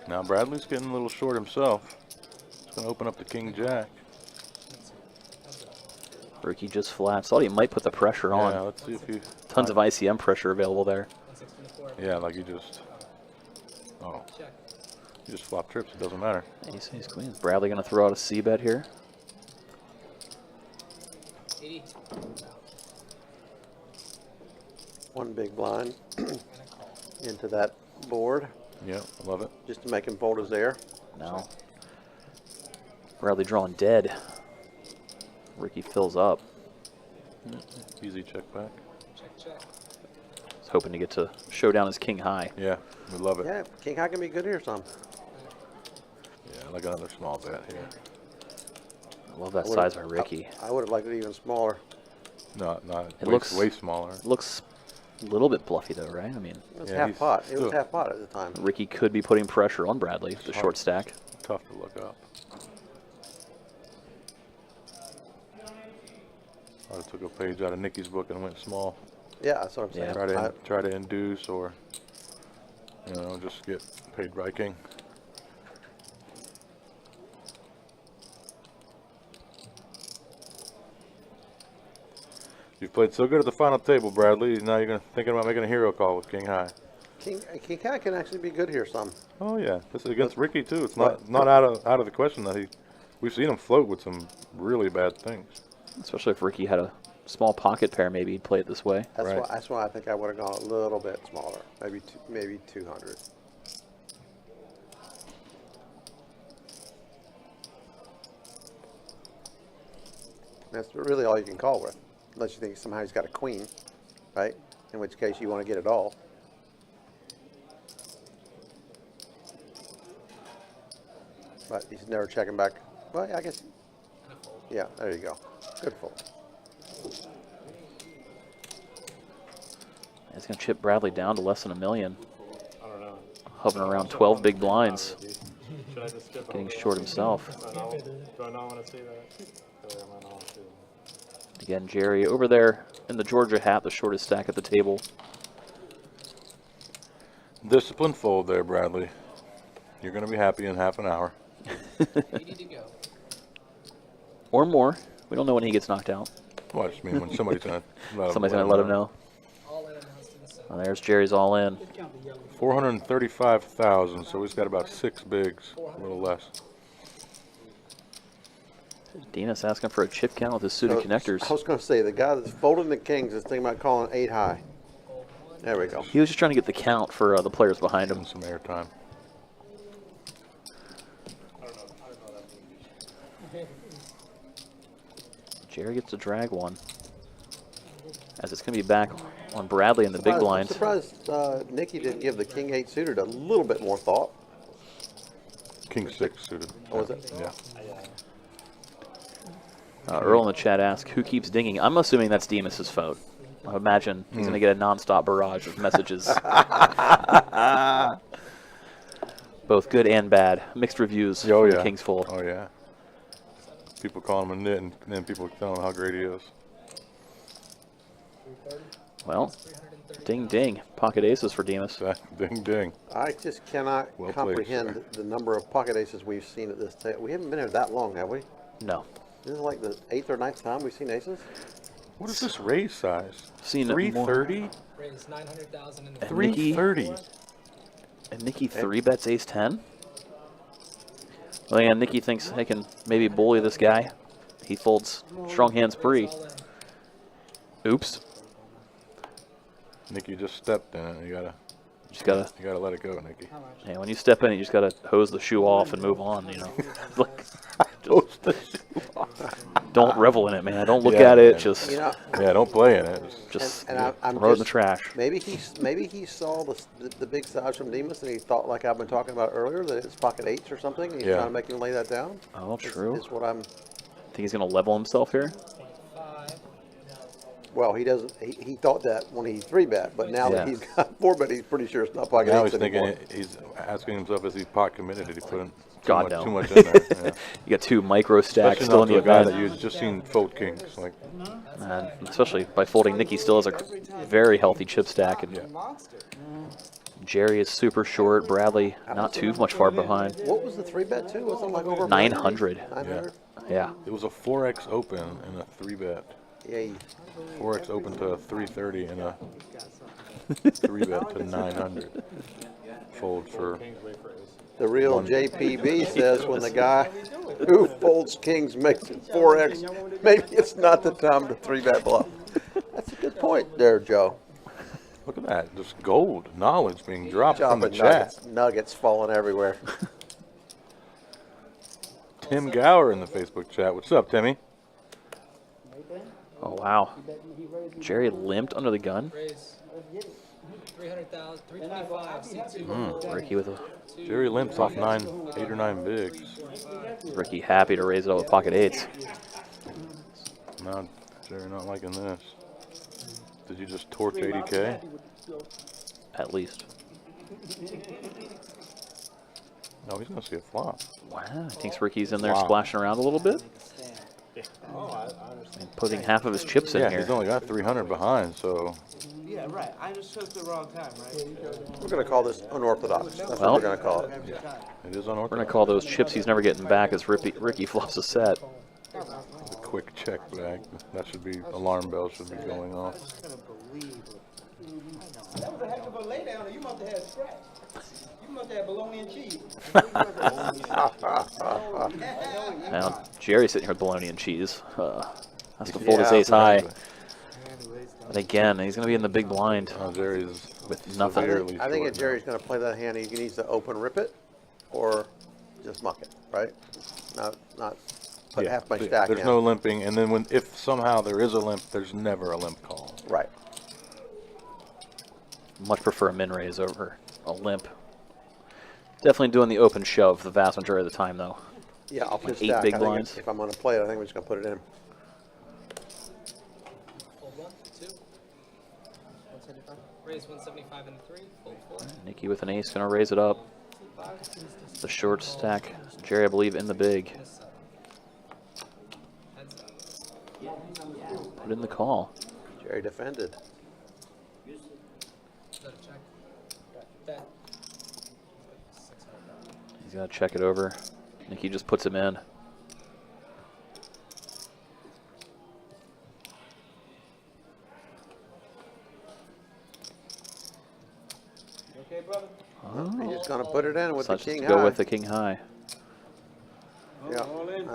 Now Bradley's getting a little short himself. He's going to open up the king jack. Ricky just flats. Thought he might put the pressure on. Yeah, let's see if he... Tons of ICM pressure available there. 164. Yeah, like you just... Oh. Check. You just flop trips. It doesn't matter. Ace, ace, queens. Bradley going to throw out a C-bet here. 80. 1 big blind into that board Yeah, I love it. just to make him fold his air. Now, Bradley drawing dead. Ricky fills up. Easy check back. Check, check. He's hoping to get to show down his king high. Yeah, we love it. Yeah, king high can be good here some. Yeah, like another small bet here. I love that I would've- size by Ricky. I would have liked it even smaller. Not It way, looks- way smaller. Looks a little bit bluffy though, right? I mean, It was Yeah, half he's pot. It was still- half pot at the time. Ricky could be putting pressure on Bradley, the Hard. short stack. Tough to look up. I took a page out of Nicky's book and went small. Yeah, that's what I'm saying. Yeah. Try to induce or, you know, just get paid by king. You've played so good at the final table, Bradley. Now you're thinking about making a hero call with king high. King high can actually be good here some. Oh yeah, this is against Ricky too. It's not out of the question that we've seen him float with some really bad things. Especially if Ricky had a small pocket pair, maybe he'd play it this way. That's why I think I would have gone a little bit smaller, maybe 200. That's really all you can call with, unless you think somehow he's got a queen, right? In which case you want to get it all. But he's never checking back. Well, I guess. Yeah, there you go. Good fold. He's going to chip Bradley down to less than $1 million. I don't know. Hovering around 12 big blinds. Should I just skip Getting over short that? himself. Do I not want to see that? Or am I not want to see that? Again, Jerry over there in the Georgia hat, the shortest stack at the table. Disciplined fold there, Bradley. You're going to be happy in half an hour. 80 to go. Or more. We don't know when he gets knocked out. Well, I just mean when somebody's going to Somebody's going to let him know. All in announced to the 7. Well, there's Jerry's all in. 435,000, so he's got about 6 bigs, a little less. Dinas asking for a chip count with his suited connectors. I was going to say, the guy that's folding the kings is thinking about calling 8 high. There we go. He was just trying to get the count for the players behind him. Some airtime. Jerry gets to drag one. As it's going to be back on Bradley in the big blind. I'm surprised Nicky didn't give the king 8 suited a little bit more thought. King 6 suited. Oh, was it? Yeah. Earl in the chat asks, who keeps dinging? I'm assuming that's Demas's phone. I imagine he's going to get a nonstop barrage of messages. Both good and bad. Mixed reviews from the King's Fold. Oh, yeah. People call him a nit, and then people tell him how great he is. Well, ding, ding. Pocket aces for Demas. Ding, ding. I just cannot comprehend the number of pocket aces we've seen at this table. We haven't been here that long, have we? No. This is like the 8th or 9th time we've seen aces. What is this raise size? Seen 330? Raise 900,000 in the 330. And Nikki 3-bets ace-10. Well, yeah, Nikki thinks they can maybe bully this guy. He folds strong hands pre. Oops. Nikki just stepped in it. You gotta let it go, Nikki. Yeah, when you step in, you just gotta hose the shoe off and move on. You know, like, Hose the shoe off. Don't revel in it, man. Don't look at it. Man. Just You know, Yeah, don't play in it. just I'm throw it in the just- trash. maybe he saw the big size from Demas and he thought, like I've been talking about earlier, that it's pocket 8s or something. And he's trying to make him lay that down. Oh, true. Is what I'm. Think he's gonna level himself here? Well, he doesn't. He thought that when he 3-bet, but now that Yeah. he's got 4-bet, he's pretty sure it's not pocket Now 8s he's anymore. thinking, he's asking himself, is he pot committed? Did he put in God, no. too much in there? Yeah. You got 2 micro stacks Especially still not in the to a guy event. that you've just seen fold kings. Like, And especially by folding, Nikki still has a very healthy chip stack, and Jerry is super short. Bradley not too much far behind. What was the 3-bet too? Was it like over 900. 900? Yeah. it was a 4x open and a 3-bet. Yeah. 4x open to 330 and a 3-bet to 900. Fold for The real JPB says when the guy who folds kings makes it 4x, maybe it's not the time to 3-bet bluff. That's a good point there, Joe. Look at that, just gold knowledge being dropped from the Dropping chat. nuggets falling everywhere. Tim Gower in the Facebook chat. What's up, Timmy? Oh, wow. Jerry limped under the gun. Raise 300,000, 325, C2. Ricky with a Jerry limps off 8 or 9 bigs. Ricky happy to raise it up with pocket 8s. No, Jerry not liking this. Did you just torch 80K? At least. No, he's gonna see a flop. Wow. Thinks Ricky's in there Wow. splashing around a little bit. And putting half of his chips in Yeah, here. he's only got 300 behind, so Yeah, right. I just chose the wrong time, right? We're going to call this unorthodox. That's Well, what we're going to call it. it is We're going to unorthodox. call those chips he's never getting back as Ricky flops a set. A quick check back. That should be, alarm bells should be going off. That was a heck of a lay down. You must have had scratch. You must have bologna and cheese. Now, Jerry's sitting here with bologna and cheese. Has to fold his ace high. And again, he's going to be in the big blind Jerry's with nothing. severely I think short if Jerry's going to play that hand, he needs to open rip it or just muck it, right? Not put Yeah, half my th- stack there's in. no limping, and then if somehow there is a limp, there's never a limp call. Right. Much prefer a min raise over a limp. Definitely doing the open shove the vast majority of the time, though. Yeah, off Like his 8 stack. big I think blinds. if I'm going to play it, I think we're just going to put it in. Fold 1, 2. Raise 175 and 3. Fold 4. Nikki with an ace going to raise it up. The short stack. Jerry, I believe, in the big. Heads up. Put in the call. Jerry defended. Is that a check? Bet. He's going to check it over. Nikki just puts him in. Okay, brother? He's just going to put it in with the Such king to high. go with the king high. Yeah. All in.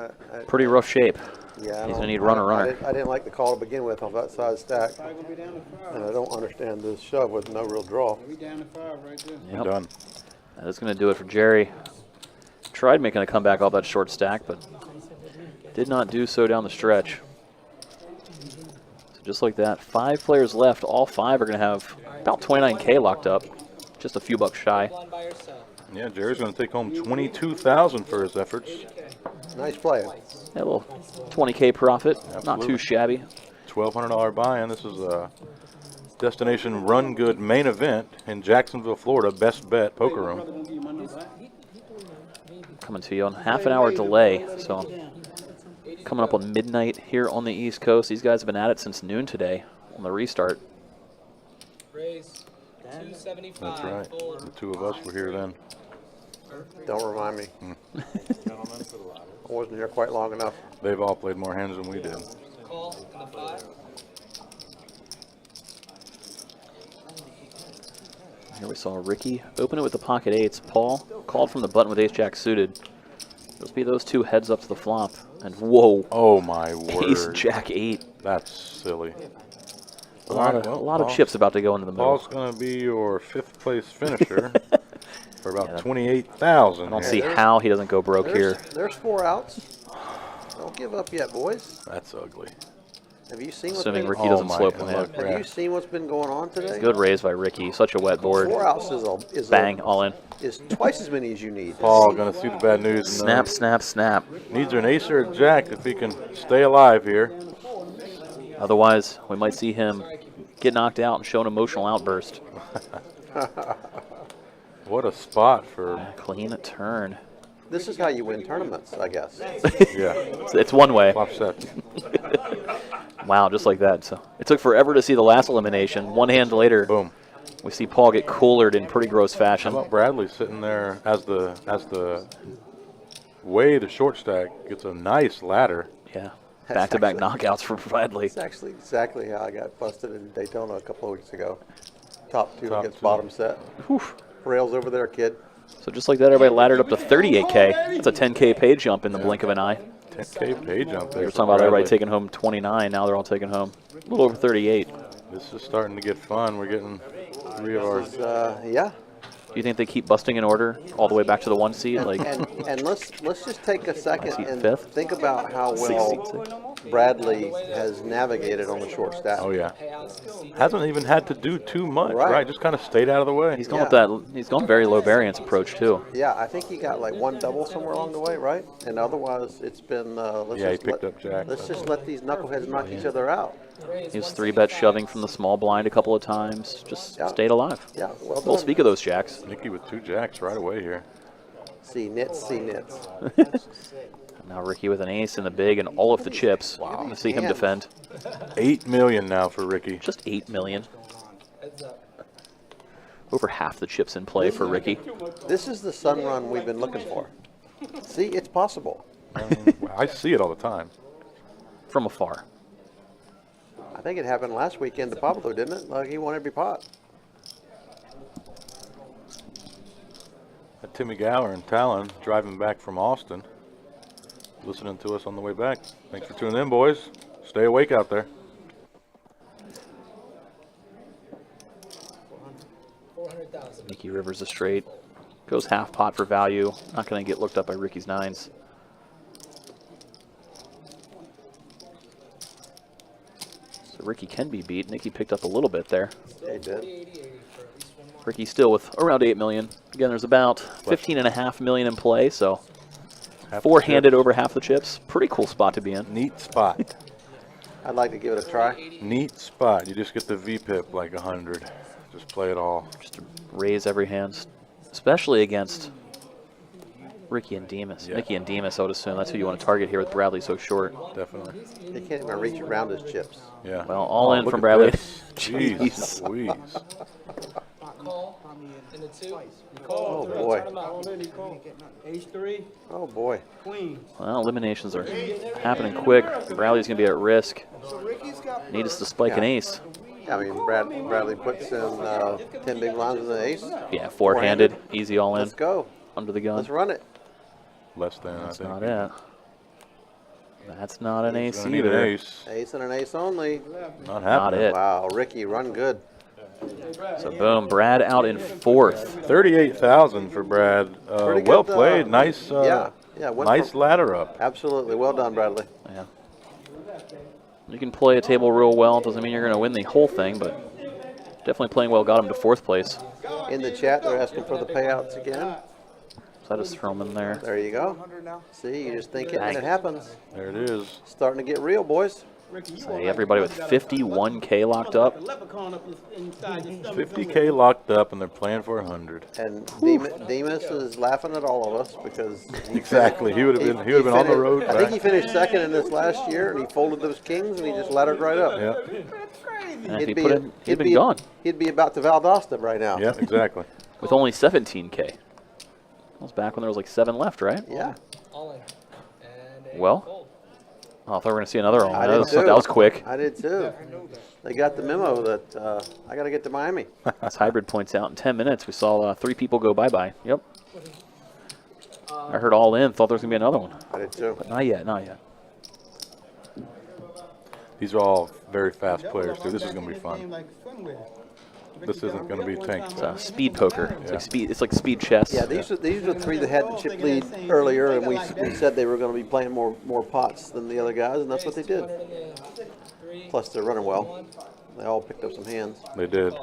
Pretty rough shape. Yeah, He's going to need runner. I didn't like the call to begin with on that size stack, Probably gonna be down to 5. and I don't understand this shove with no real draw. We down to 5 right there. Yep. Done. That is going to do it for Jerry. Tried making a comeback off that short stack, but did not do so down the stretch. So just like that, 5 players left. All 5 are going to have about 29K locked up. Just a few bucks shy. Blind by yourself. Yeah, Jerry's going to take home $22,000 for his efforts. Nice play. Yeah, a little 20K profit. Not Absolutely. too shabby. $1,200 buy-in. This is Destination Rungood main event in Jacksonville, Florida. Best Bet poker room. Coming to you on half an hour delay, so coming up on midnight here on the East Coast. These guys have been at it since noon today on the restart. Raise 275. That's right. Fold. The two of us were here then. Don't remind me. I wasn't here quite long enough. They've all played more hands than we did. Call in the 5. Here we saw Ricky open it with the pocket eights. Paul called from the button with ace-jack suited. Those be those two heads up to the flop. And whoa. Oh my word. Ace-jack 8. That's silly. A lot of chips about to go into the middle. Paul's going to be your 5th place finisher for about 28,000. I don't see how he doesn't go broke here. There's 4 outs. Don't give up yet, boys. That's ugly. Have you seen what's Assuming been, Ricky doesn't slope and him in. look, have you seen what's been going on today? Good raise by Ricky. Such a wet board. 4 outs is Bang, all in. is twice as many as you need. Paul going to see the bad news. Snap, snap, snap. Needs an ace or a jack if he can stay alive here. Otherwise, we might see him get knocked out and show an emotional outburst. What a spot for... Clean turn. This is how you win tournaments, I guess. Yeah. It's one way. Flop sets. Wow, just like that. So it took forever to see the last elimination. One hand later, Boom. we see Paul get coolered in pretty gross fashion. How about Bradley sitting there as the way the short stack gets a nice ladder. Yeah. Back-to-back knockouts for Bradley. It's actually exactly how I got busted in Daytona a couple of weeks ago. Top two Top against two. bottom set. Whew. Rails over there, kid. So just like that, everybody laddered up to 38K. That's a 10K pay jump in the blink of an eye. 10K pay jump there. We were for talking about everybody Bradley. taking home 29. Now they're all taking home a little over 38. This is starting to get fun. We're getting 3 of our... Yeah. Do you think they keep busting in order all the way back to the 1 seed? Like, And let's just take a second seed and fifth. think about how well Bradley has navigated on the short stack. Oh, yeah. Payouts. Hasn't even had to do too much, Right. right? Just kind of stayed out of the way. he's gone with that. He's gone very low variance approach too. Yeah, I think he got like 1 double somewhere along the way, right? And otherwise, it's been. Let's Yeah, he just picked let, up jack. Let's just let these knuckleheads knock each other out. Raise He was 3-bet shoving from the small blind a couple of times. Just Yeah. stayed alive. Yeah, well We'll done. speak of those jacks. Nicky with 2 jacks right away here. See nits, see nits. Now Ricky with an ace in the big and all of the chips. Wow. You see him Hands. defend. 8 million now for Ricky. Just 8 million. Heads up. Over half the chips in play for Ricky. This is the sun run we've been looking for. See, it's possible. I mean, I see it all the time. From afar. I think it happened last weekend to Pablo, didn't it? Like he won every pot. Timmy Gower and Talon driving back from Austin, listening to us on the way back. Thanks for tuning in, boys. Stay awake out there. 400,000. Nicky Rivers a straight. Goes half pot for value. Not going to get looked up by Ricky's 9s. So Ricky can be beat. Nicky picked up a little bit there. He did. 80, 80 for at least one more. Ricky still with around 8 million. Again, there's about 15.5 million in play, so Half the four-handed chips. over half the chips. Pretty cool spot to be in. Neat spot. I'd like to give it a try. Neat spot. You just get the VPIP like 100. Just play it all. Just to raise every hand, especially against Ricky and Demas. Yeah. Nicky and Demas, I would assume that's who you want to target here with Bradley so short. Definitely. He can't even reach around his chips. Yeah. Well, all in look from at Bradley. this. Jeez Jeez. Louise. Call in the 2. Oh boy. Turn 'em out. Ace 3, Oh boy. queen. Well, eliminations are happening quick. Bradley's going to be at risk. So Ricky's got Need us to spike an ace. I mean, Bradley puts in 10 big blinds with an ace. Yeah, four-handed, easy all in, Let's go. under the gun. Let's run it. Less than, That's I think. not it. That's not an ace Gonna need an either. ace. Ace and an ace only. Not Not happening. it. Wow, Ricky, run good. So boom, Brad out in fourth. 38,000 for Brad. Pretty Well good, played. Nice. yeah, went Nice from- ladder up. Absolutely. Well done, Bradley. Yeah. You can play a table real well. Doesn't mean you're going to win the whole thing, but definitely playing well got him to fourth place. In the chat, they're asking for the payouts again. So I just throw him in there. There you go. 100 now. See, you just think it and it happens. There it is. Starting to get real, boys. Ricky, you Say want like everybody a with brother got a- 51K locked like up. a leprechaun up inside your stomach 50K locked up, and they're playing for 100. And Demas is laughing at all of us because Exactly. He would have been on the finished- road. I think he back. finished second in this last year, and he folded those kings, and he just let it right up. Yeah. That's crazy. And if he put in, he'd been gone He'd be about to Valdosta right now. Yeah, exactly. with only 17K. That was back when there was like 7 left, right? Yeah. All in. And a Well, fold. Oh, I thought we were going to see another all. I That did was, too. that was quick. I did too. They got the memo that I got to get to Miami. As Hybrid points out, in 10 minutes, we saw 3 people go bye-bye. Yep. I heard all in, thought there was going to be another one. I did too. But not yet, not yet. These are all very fast players, too. This is going to be fun. Like swimwear. This isn't going to be tanked. It's speed poker. It's like speed chess. Yeah, these are the 3 that had the chip lead earlier, and we said they were going to be playing more pots than the other guys, and that's what they did. 200 in the 3. Plus, they're running well. They all picked up some hands. They did.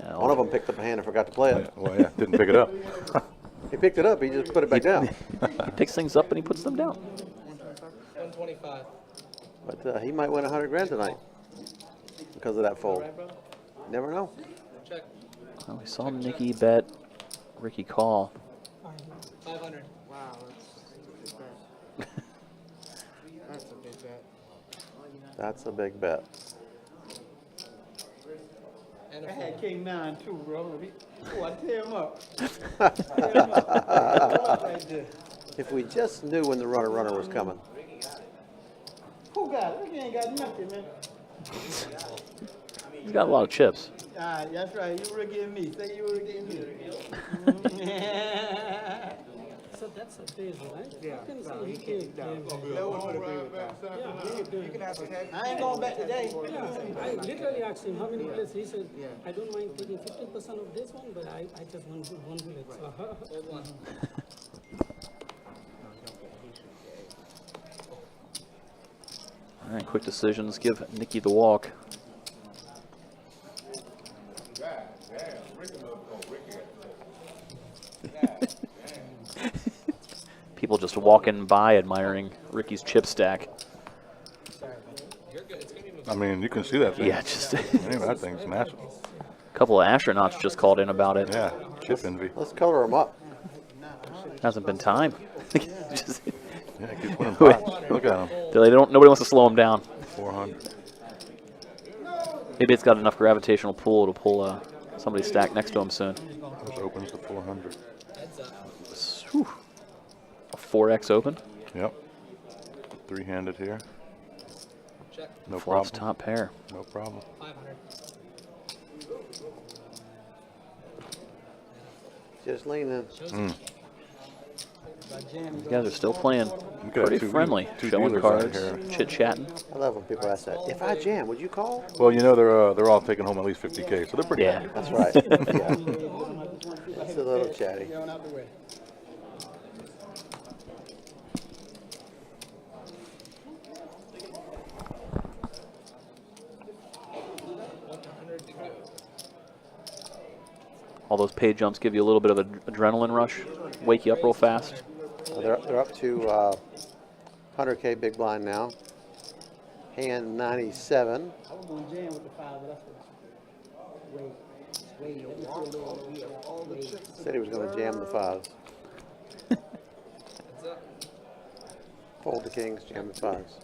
Yeah, One of them picked up a hand and forgot to play it. Well, yeah, didn't pick it up. He picked it up. He just put it back down. He picks things up and he puts them down. 125. But he might win 100 grand tonight because of that fold. Right, bro? Never know. Check. Oh, we saw Nicky bet Ricky call. 500. Wow, that's a big bet. That's a big bet. And I a had fold. King 9 too, bro. Oh, I tear him up. Tear him up. Right there. If we just knew when the runner was coming. Who got it? Ricky ain't got nothing, man. He's got a lot of chips. That's right. You Ricky and me. Say you Ricky and me. So that's a phase, right? Yeah. I can No, see he he can't. can. No one would agree with that. You can ask Ted. I ain't going back today. I literally asked him how many bullets. He said, Yeah. I don't mind taking 15% of this one, but I just want one bullet. So, Fold 1. All right, quick decisions. Give Nicky the walk. People just walking by admiring Ricky's chip stack. You're good. It's going to be I mean, you can see that thing. Yeah, just Man, that thing's massive. a couple of astronauts just called in about it. Yeah, chip envy. Let's color them up. Hasn't been time. Just- Yeah, keep winning pots. Look at him. nobody wants to slow him down. 400. Maybe it's got enough gravitational pull to pull somebody's stack next to him soon. This opens to 400. heads up. Whew. A 4x open. Yep. 3-handed here. Check. No Flops problem. top pair. No problem. 500. Just leaning. Mm. These guys are still playing We got pretty two friendly, showing dealers cards, out here. chit-chatting. I love when people ask that. If I jam, would you call? Well, you know they're all taking home at least 50K, so they're pretty Yeah. happy. That's right. Yeah. It's a little chatty. Going out the way. All those pay jumps give you a little bit of an adrenaline rush, wake you up real fast. They're up to 100K big blind now. Hand 97. I was going to jam with the 5, but that's wait. Let me see a little. Said he was going to jam the 5s. Heads up. Fold the kings, jam the 5s.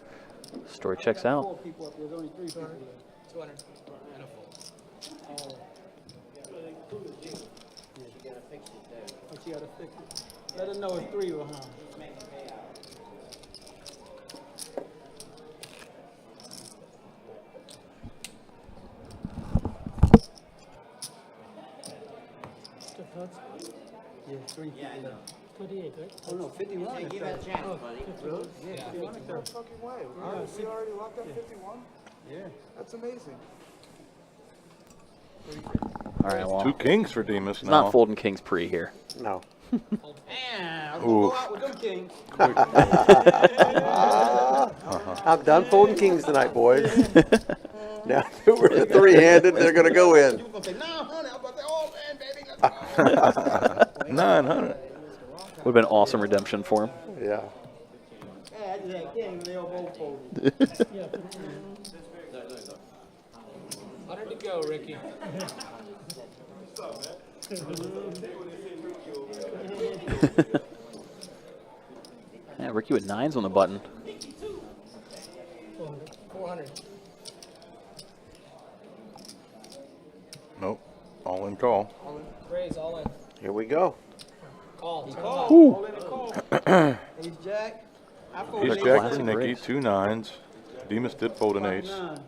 Story checks out. 4 people up there. There's only 3 people there. 200. And a fold. But you got to fix it. Let her know it's 3 behind. the third spot, Yeah, 3 people there. 28, right? Oh, no, 51 is Give it a that. chance, buddy. Really? Yeah, 51 is no fucking way. We already locked up 51? Yeah. That's amazing. All right, well, 2 kings for Demas now. not folding kings pre here. No. Man, I was going to Oof. go out with them kings. I'm done folding kings tonight, boys. Now, if it were the 3-handed, they're going to go in. You were going to say, no, honey. I'm about to say, oh, man, baby, let's go. 900. Would have been awesome redemption for him. Yeah. Hey, I can't lay both folded. 100 to go, Ricky. Yeah, Ricky with 9s on the button. 400. Nope. All in call. Raise all in. Here we go. Call. Turn Call. off. All in a call. Ace jack. I folded Ace ace jack classic for Nikki, breaks. 2 9s. Demas did fold an ace. I'm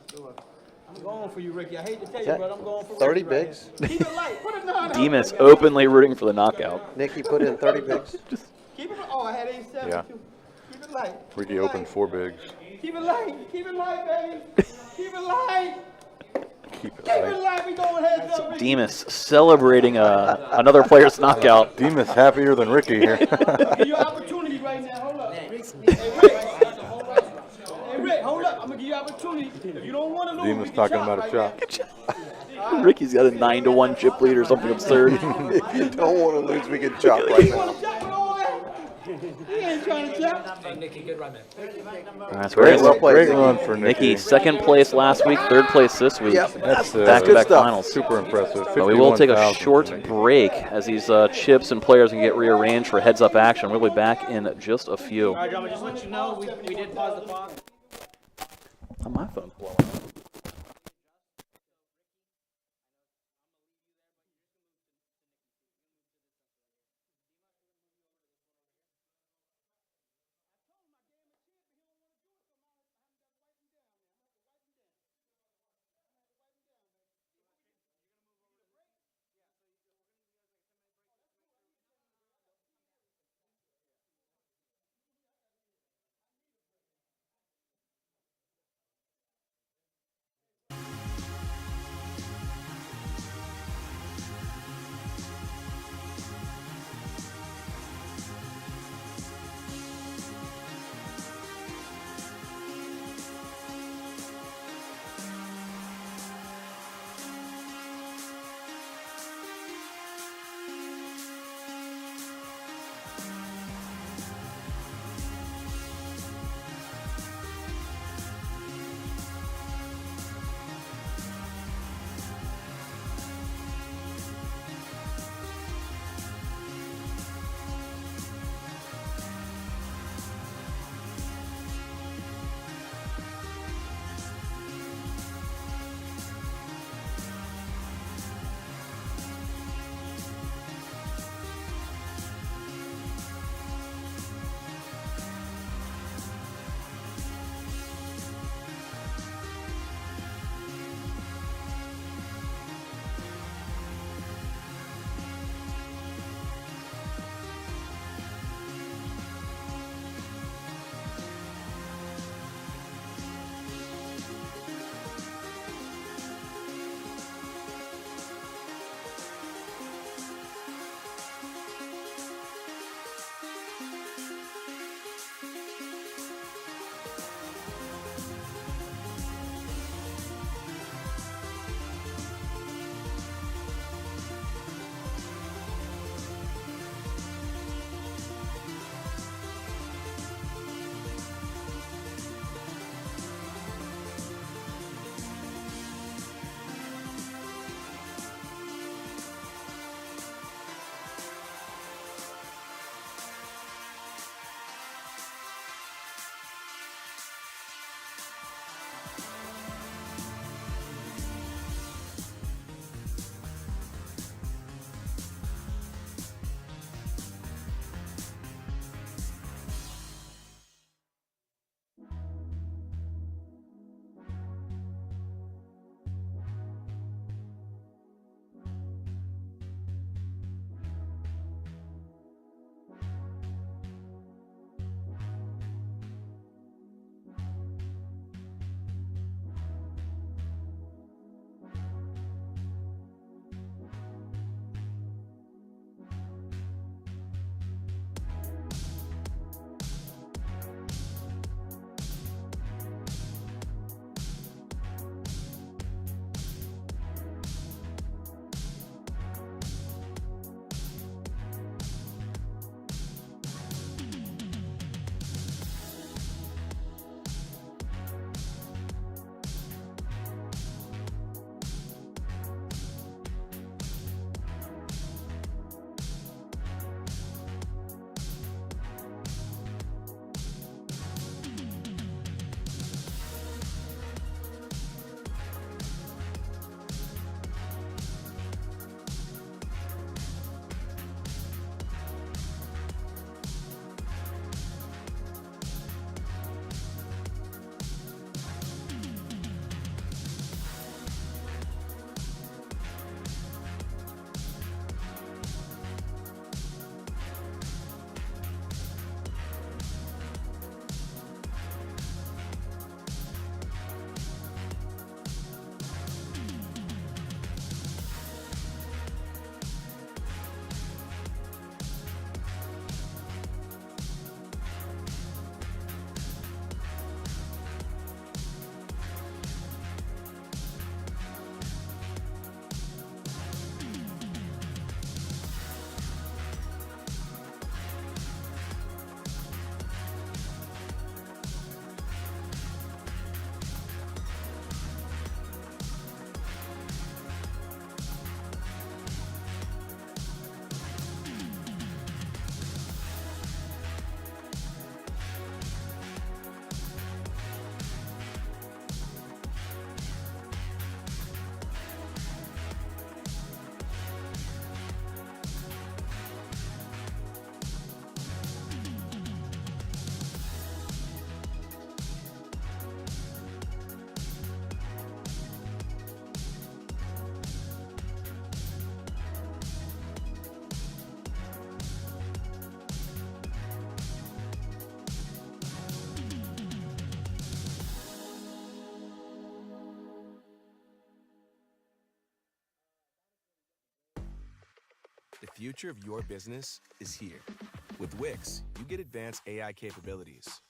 going for you, Ricky. I hate to tell you, Jack, but I'm going for 30 Ricky right bigs. here. Keep it light. Put a 9 out. Demas openly rooting for the knockout. Nikki put in 30 bigs. Keep it. Oh, I had ace 7 Yeah. too. Keep it light. Ricky Keep it opened light. 4 bigs. Keep it light. Keep it light, baby. Keep it light. Keep it Keep it light. light. We going heads up, Ricky. Demas celebrating another player's knockout. Demas happier than Ricky here. Give you an opportunity right now. Hold up. Hey, Rick. Hey, Rick, hold up. I'm going to give you an opportunity. If you don't want to lose, Demas we can talking chop about a right chop. now. Ricky's got a 9-1 chip lead or something absurd. If you don't want to lose, we can chop right You now. want to chop with all that? He ain't trying to chop. Hey, Nikki, good run, man. That's Great, great. well played, Great Nikki. run for Nikki, Nikki. second place last week, third place this week. Yep. That's Back-to-back good stuff. finals. super impressive. But we will take a 51,000. short break as these chips and players can get rearranged for heads-up action. We'll be back in just a few. All right, gentlemen, just let you know, we did pause the pot. Oh, my phone's blowing up. The future of your business is here. With Wix, you get advanced AI capabilities.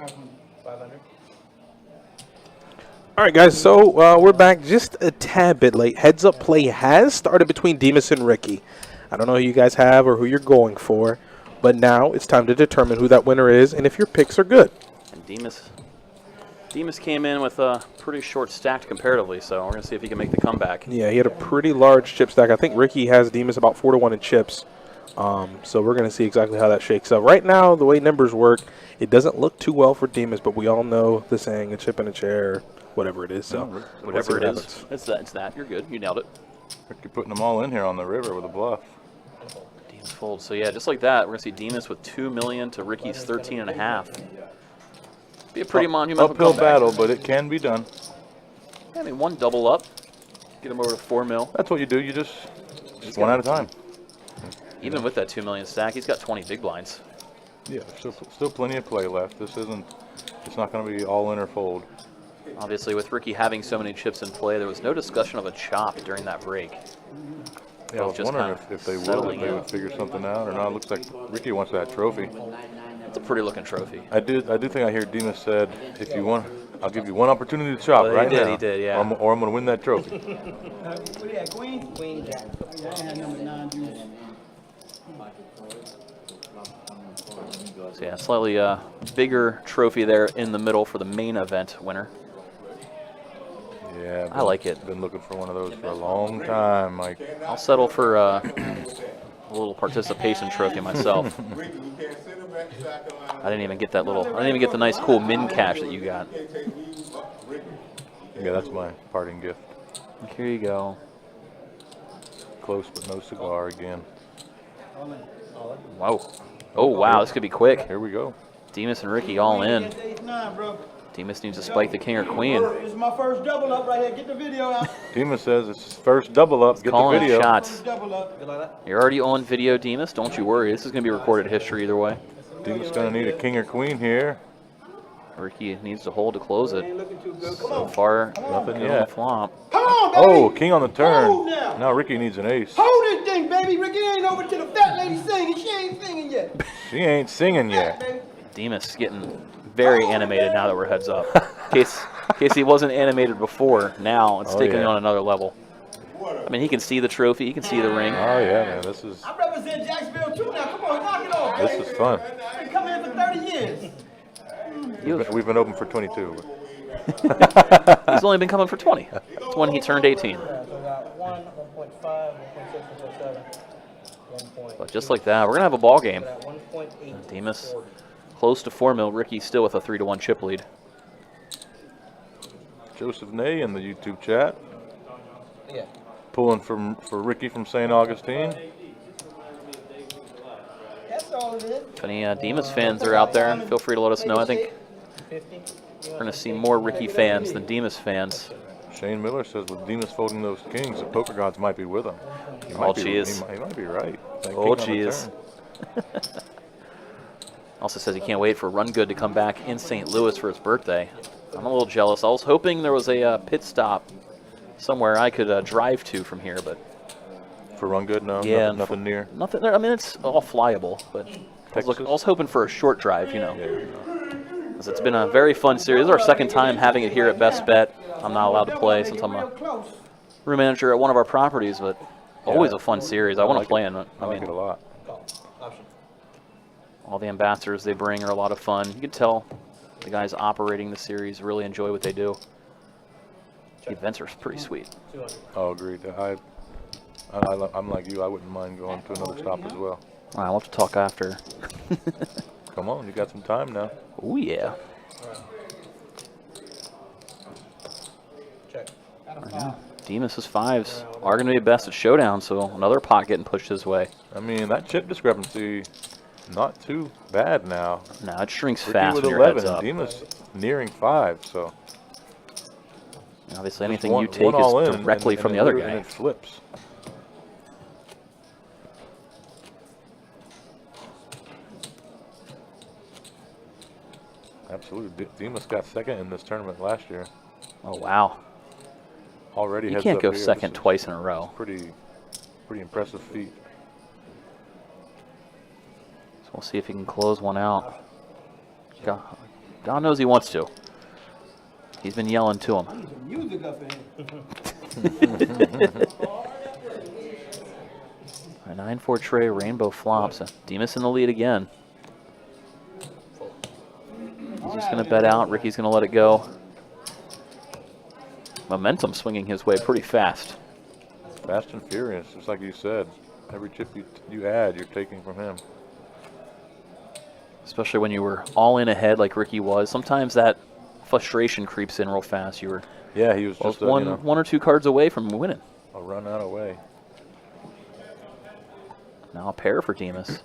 500. All right, guys, so we're back just a tad bit late. Heads up play has started between Demas and Ricky. I don't know who you guys have or who you're going for, but now it's time to determine who that winner is and if your picks are good. And Demas came in with a pretty short stack comparatively, so we're going to see if he can make the comeback. Yeah, he had a pretty large chip stack. I think Ricky has Demas about 4-1 in chips. So we're going to see exactly how that shakes out. Right now, the way numbers work, it doesn't look too well for Demas, but we all know the saying, a chip in a chair, whatever it is. So whatever it is, it's that. You're good. You nailed it. Ricky putting them all in here on the river with a bluff. Demas folds. So yeah, just like that, we're going to see Demas with 2 million to Ricky's 13.5. Be a pretty monumental uphill comeback. battle, but it can be done. Yeah, I mean, one double up, get him over to 4 mil. That's what you do. You just one at a time. Even with that 2 million stack, he's got 20 big blinds. Yeah, still plenty of play left. It's not going to be all in or fold. Obviously, with Ricky having so many chips in play, there was no discussion of a chop during that break. Yeah, I was wondering if they would figure something out or not. It looks like Ricky wants that trophy. It's a pretty looking trophy. I do think I hear Demas said, if you want, I'll give you one opportunity to chop right now. He did, yeah. Or I'm going to win that trophy. What do you have, queen? Queen jack. I had number 9. So yeah, slightly bigger trophy there in the middle for the main event winner. Yeah, I like it. Been looking for one of those for a long time, Mike. I'll settle for a little participation trophy myself. I didn't even get that little. I didn't even get the nice, cool min cash that you got. Yeah, that's my parting gift. Here you go. Close, but no cigar again. Wow. Oh wow, this could be quick. Here we go. Demas and Ricky all in. Demas needs to spike the king or queen. This is my first double up right here. Get the video out. Demas says it's his first double up. Get Calling the video. shots. Double up. You're already on video, Demas. Don't you worry. This is going to be recorded history either way. Demas going to need a king or queen here. Ricky needs to hold to close it. So far, nothing good on yet. the flop. Come on, baby. Oh, king on the turn. Hold now. Now Ricky needs an ace. Hold this thing, baby. Ricky ain't over to the fat lady singing. She ain't singing yet. She ain't singing yet. Demas getting very animated now that we're heads up. In case he wasn't animated before, now it's taking it on another level. I mean, he can see the trophy, he can see the ring. Oh yeah, man, this is. I represent Jacksonville too now. Come on, knock it off. This is fun. I've been coming in for 30 years. We've been open for 22. He's only been coming for 20. That's when he turned 18. But just like that, we're gonna have a ball game. Demas close to 4 mil. Ricky still with a 3-1 chip lead. Joseph Ney in the YouTube chat. Yeah. Pulling for Ricky from St. Augustine. That's all it is. If any Demas fans are out there, feel free to let us know. I think we're going to see more Ricky fans than Demas fans. Shane Miller says with Demas folding those kings, the poker gods might be with him. He might be right. Oh, jeez. Also says he can't wait for Rungood to come back in St. Louis for his birthday. I'm a little jealous. I was hoping there was a pit stop somewhere I could drive to from here, but for Rungood, no, yeah, nothing near. Nothing there. I mean, it's all flyable, but I was hoping for a short drive, you know. Because it's been a very fun series. This is our second time having it here at Best Bet. I'm not allowed to play since I'm a room manager at one of our properties, but always a fun series. I want to play in it. I like it a lot. All the ambassadors they bring are a lot of fun. You can tell the guys operating the series really enjoy what they do. The events are pretty sweet. Oh, agreed. I'm like you. I wouldn't mind going to another stop as well. All right, we'll have to talk after. Come on, you got some time now. Oh, yeah. Check. Demas' fives are going to be best at showdown, so another pot getting pushed his way. I mean, that chip discrepancy, not too bad now. No, it shrinks Ricky fast with when your 11, head's up. Demas nearing 5, so. Obviously, anything you take is directly from the other guy. And it flips. Absolutely. Demas got second in this tournament last year. Oh, wow. Already You heads can't up go here. second twice in a row. Pretty impressive feat. So we'll see if he can close one out. God knows he wants to. He's been yelling to him. Some music up in here. A 9-4 tray, rainbow flops. Demas in the lead again. He's just going to bet out. Ricky's going to let it go. Momentum swinging his way pretty fast. Fast and furious, just like you said. Every chip you add, you're taking from him. Especially when you were all in ahead like Ricky was. Sometimes that frustration creeps in real fast. You were he was just one or two cards away from winning. A run out away. Now a pair for Demas.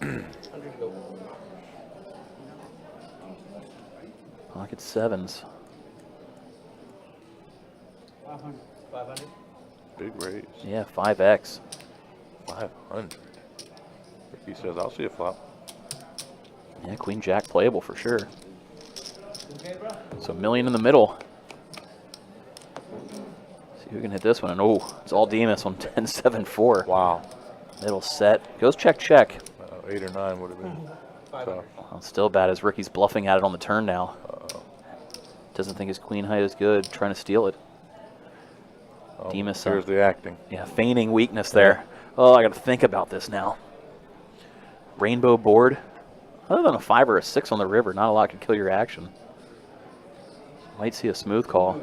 Pocket sevens. 500. Big raise. Yeah, 5x. 500. Ricky says, I'll see a flop. Yeah, Queen Jack playable for sure. So $1 million in the middle. See who can hit this one. And oh, it's all Demas on 10-7-4. Wow. Middle set. Goes check, check. 8 or 9 would have been tough. Well, still bad as Ricky's bluffing at it on the turn now. Doesn't think his queen height is good. Trying to steal it. Oh, Demas. Here's the acting. Yeah, feigning weakness there. Oh, I got to think about this now. Rainbow board. Other than a 5 or a 6 on the river, not a lot could kill your action. Might see a smooth call.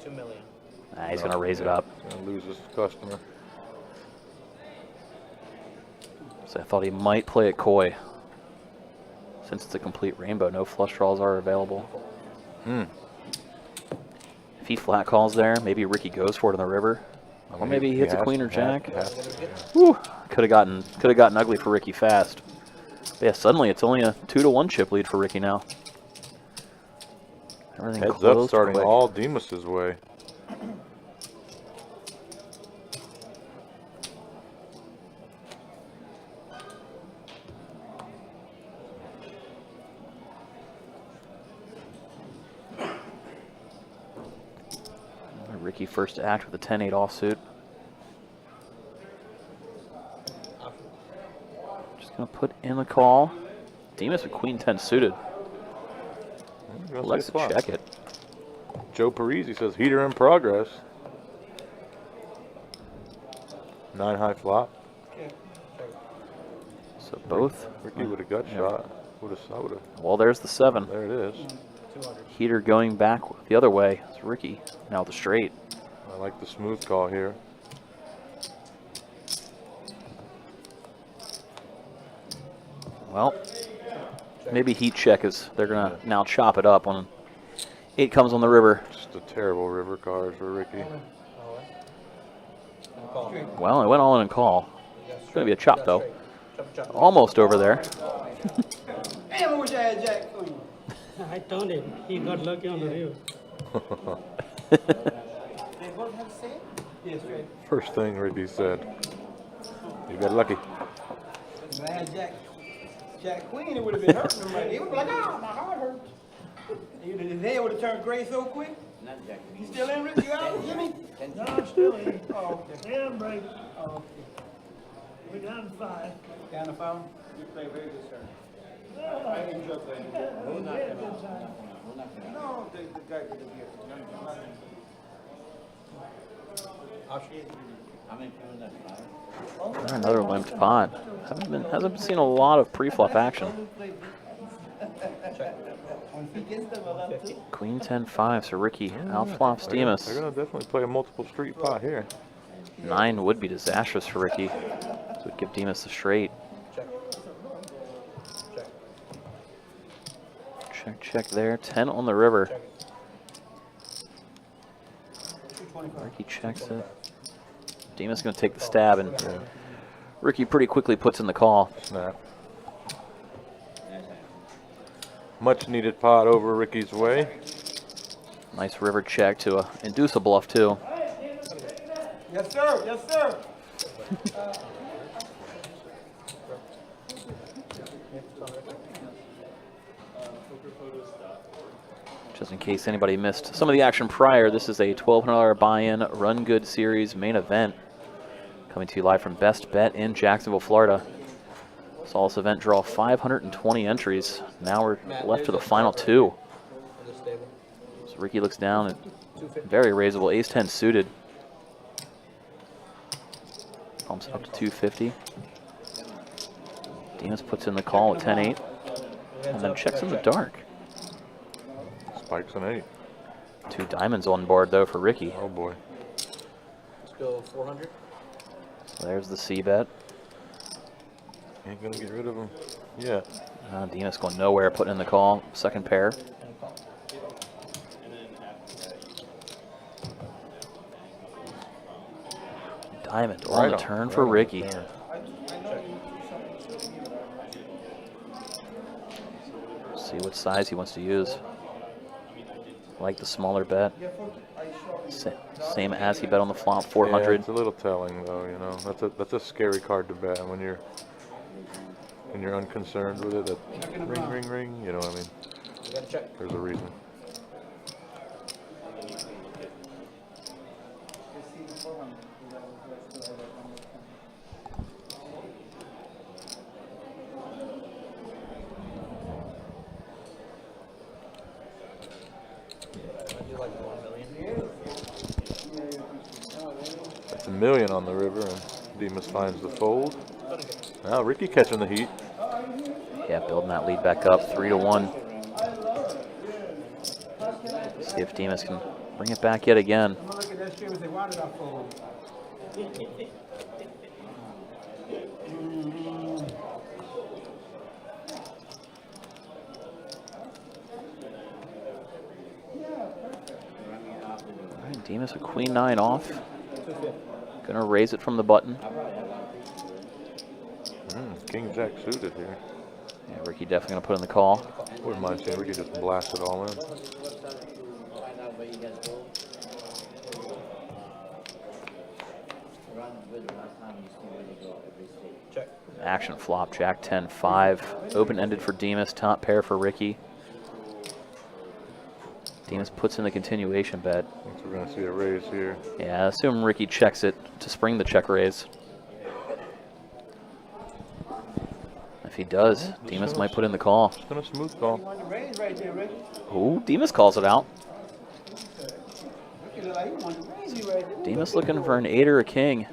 $2 million. Nah, he's going to raise it up. He's going to lose his customer. So I thought he might play it coy. Since it's a complete rainbow, no flush draws are available. If he flat calls there, maybe Ricky goes for it on the river. Or maybe he hits a queen or jack. Whew. Could have gotten ugly for Ricky fast. But yeah, suddenly it's only a 2-1 chip lead for Ricky now. Everything Heads closed up, starting quick. all Demas's way. Ricky first to act with a 10-8 offsuit. Just going to put in the call. Demas with queen 10 suited. Let's check it. Joe Parisi says heater in progress. 9 high flop. So both. Ricky with a gut shot. Would have. Well, there's the 7. There it is. Heater going back the other way. It's Ricky now the straight. I like the smooth call here. Well, maybe heat check is they're gonna now chop it up when 8 comes on the river. Just a terrible river card for Ricky. Well, it went all in and call. It's gonna be a chop though. Almost over there. Damn, I wish I had Jack Queen. I turned it. He got lucky on the river. First thing Ricky said. You got lucky. If I had Jack Queen, it would have been hurting him right. He would be like, oh, my heart hurts. His head would have turned gray so quick. You still in, Rick? You out, Jimmy? No, I'm still in. Oh, The hand break. okay. We're down to 5. Down the phone? You play very good, sir. I enjoy playing. We had a good time. No, the guy did it here. Another limped pot. Hasn't seen a lot of pre-flop action. Queen 10-5, so Ricky outflops Demas. They're gonna definitely play a multiple street pot here. 9 would be disastrous for Ricky. So would give Demas the straight. Check, check there. 10 on the river. Ricky checks it. Demas going to take the stab, and Ricky pretty quickly puts in the call. Snap. Much needed pot over Ricky's way. Nice river check to induce a bluff too. Yes, sir. Yes, sir. Just in case anybody missed some of the action prior, this is a $1,200 buy-in Rungood Series main event. Coming to you live from Best Bet in Jacksonville, Florida. Saw this event draw 520 entries. Now we're left to the final 2. Ricky looks down and very raisable. Ace-10 suited. Bumps up to 250. Dimas puts in the call with 10-8. And then checks in the dark. Spikes an 8. 2 diamonds on board, though, for Ricky. Oh, boy. Let's go 400. So there's the C-bet. Ain't going to get rid of him yet. Dimas going nowhere, putting in the call. Second pair. Diamond on the turn for Ricky. See what size he wants to use. Like the smaller bet. Same as he bet on the flop, 400. Yeah, it's a little telling, though. You know, that's a scary card to bet when you're unconcerned with it. That ring, ring, ring. You know what I mean? You gotta check. There's a reason. That's $1 million on the river, and Dimas finds the fold. Now Ricky catching the heat. Yeah, building that lead back up, 3-1. See if Dimas can bring it back yet again. Look at that stream and say, why did I fold? All right, Dimas a queen-9 off. Gonna raise it from the button. King-Jack suited here. Yeah, Ricky definitely gonna put in the call. Wouldn't mind seeing Ricky just blast it all in. Check. Action flop, Jack 10-5. Open-ended for Dimas, top pair for Ricky. Dimas puts in the continuation bet. Thinks we're gonna see a raise here. Yeah, I assume Ricky checks it to spring the check raise. If he does, Dimas might put in the call. It's been a smooth call. Raise right there, Ricky. Ooh, Dimas calls it out. Ricky look like he wanted to raise you right there. Dimas looking for an 8 or a king.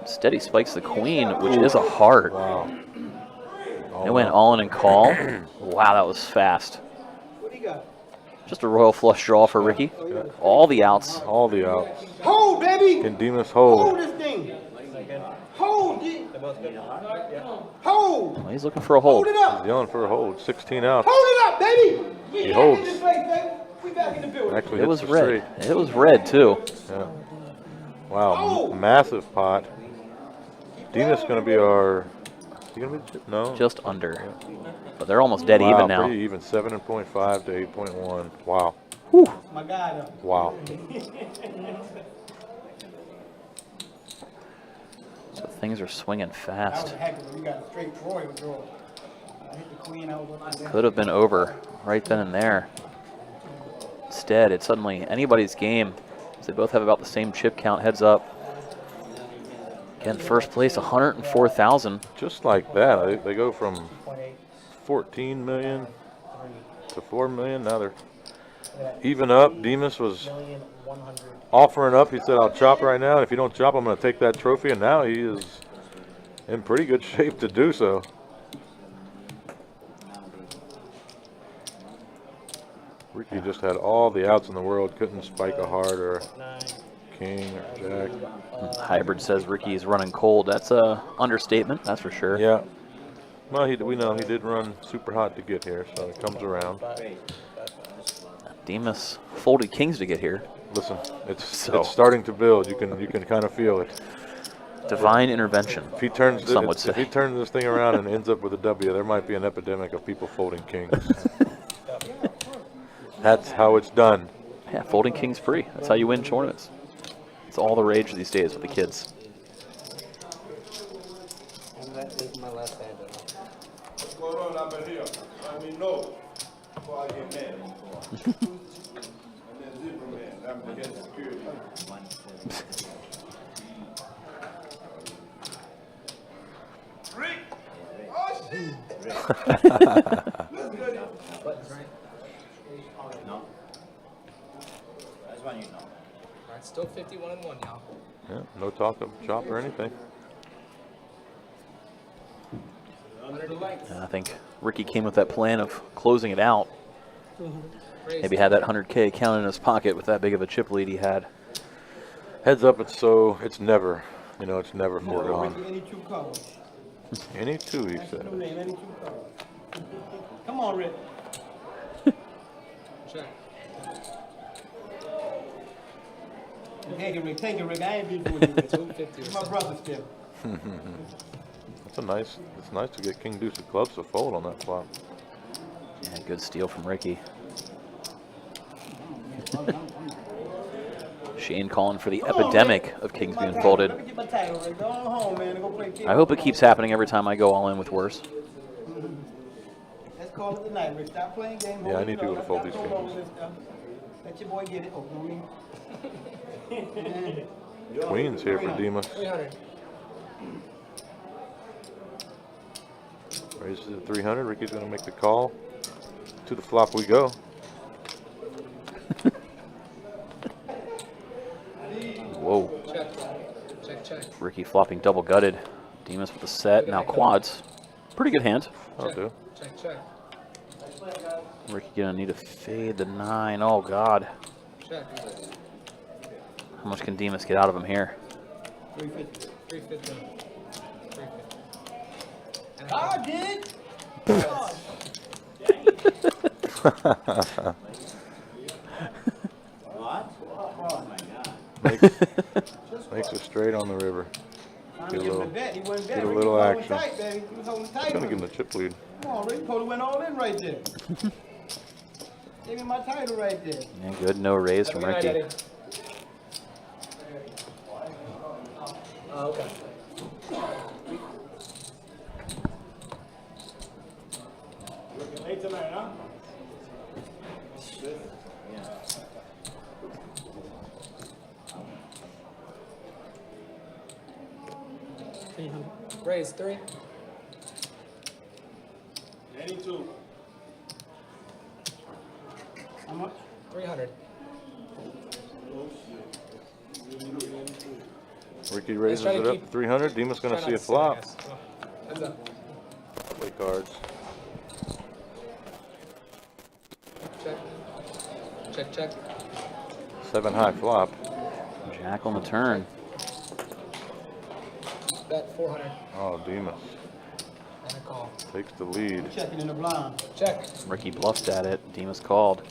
Instead, he spikes the queen, which is a heart. Wow. It went all in and call. Wow, that was fast. What do you got? Just a royal flush draw for Ricky. All the outs. All the outs. Hold, baby! Can Dimas Hold hold? this thing! Hold it! Hold! Well, he's looking for a hold. Hold it up! He's yelling for a hold. 16 outs. Hold it up, baby! He holds. In this place, baby. We back in the building. Actually It hits was the red. straight. It was red, too. Yeah. Wow, massive pot. Dimas going to be our... Is he going to be... No. Just under. But they're almost dead even now. Pretty even. 7.5 to 8.1. Wow. Whew. My guy, though. Wow. So things are swinging That was fast. a heck of a, you got a straight royal draw. I hit the queen, I was up there. Could have been over right then and there. Instead, it's suddenly anybody's game. They both have about the same chip count, heads up. Again, first place, 104,000. Just like that. They go from 14 million to 4 million. Now they're even up. Dimas was offering up. He said, I'll chop right now. If you don't chop, I'm going to take that trophy. And now he is in pretty good shape to do so. Ricky just had all the outs in the world. Couldn't spike a heart or a king or jack. Hybrid says Ricky's running cold. That's a understatement, that's for sure. Yeah. Well, we know he did run super hot to get here, so it comes around. Demas folded kings to get here. Listen, it's starting to build. You can kind of feel it. Divine intervention. If he turns some would say. If he turns this thing around and ends up with a W, there might be an epidemic of people folding kings. That's how it's done. Yeah, folding kings free. That's how you win tournaments. It's all the rage these days with the kids. And that is my last hand. What's going on up in here? Let me know before I get mad. And then Zebra Man, I'm the head of security. Rick! Oh shit! Let's go. No. Still 51-1, y'all. Yeah, no talk of chop or anything. I think Ricky came with that plan of closing it out. Maybe had that 100K counted in his pocket with that big of a chip lead he had. Heads up, it's never, you know, it's never foregone. Any two colors. Any two, he That's said. the new name, any two colors. Come on, Rick. Check. Take it, Rick. Take it, Rick. I ain't beating with you, Rick. 250 or You're my something. brother still. It's nice to get king deuce of clubs to fold on that flop. Yeah, good steal from Ricky. Shane calling for the epidemic of kings being folded. Let me get my title, Rick. Go on home, man, and go play king. I hope it keeps happening every time I go all in with worse. Let's call it the night, Rick. Stop playing games. Yeah, I need people to fold these games. Let your boy get it. Oh, you know me? Queen's here for Demas. 300. Raises it 300. Ricky's going to make the call. To the flop we go. Whoa. Check. Check, check. Ricky flopping double gutted. Demas with the set. Now quads. Pretty good hand. I'll do. Check, check. Ricky gonna need to fade the 9. Oh God. Check. How much can Demas get out of him here? 350. 350. 350. I did. What? Oh my God. Makes it straight on the river. Trying Get to a give him little, a bet. He wasn't get betting. a Rick little was holding action. tight, baby. He was holding tight. Trying to give him the chip lead. Come on, Rick. Probably went all in right there. Give me my title right there. Yeah, good no raise from Good night, Ricky. Eddie. Oh, okay. Late tonight, huh? Raise 3. Any two. How much? 300. Ricky raises try to it up keep- to 300. Demas going Try to see not a to flop. guess. Come on. Heads up. Play cards. Check. Check, check. 7 high flop. Jack on the turn. Bet 400. Oh, Demas And a call. takes the lead. Checking in the blind. Check. Ricky bluffed at it. Demas called.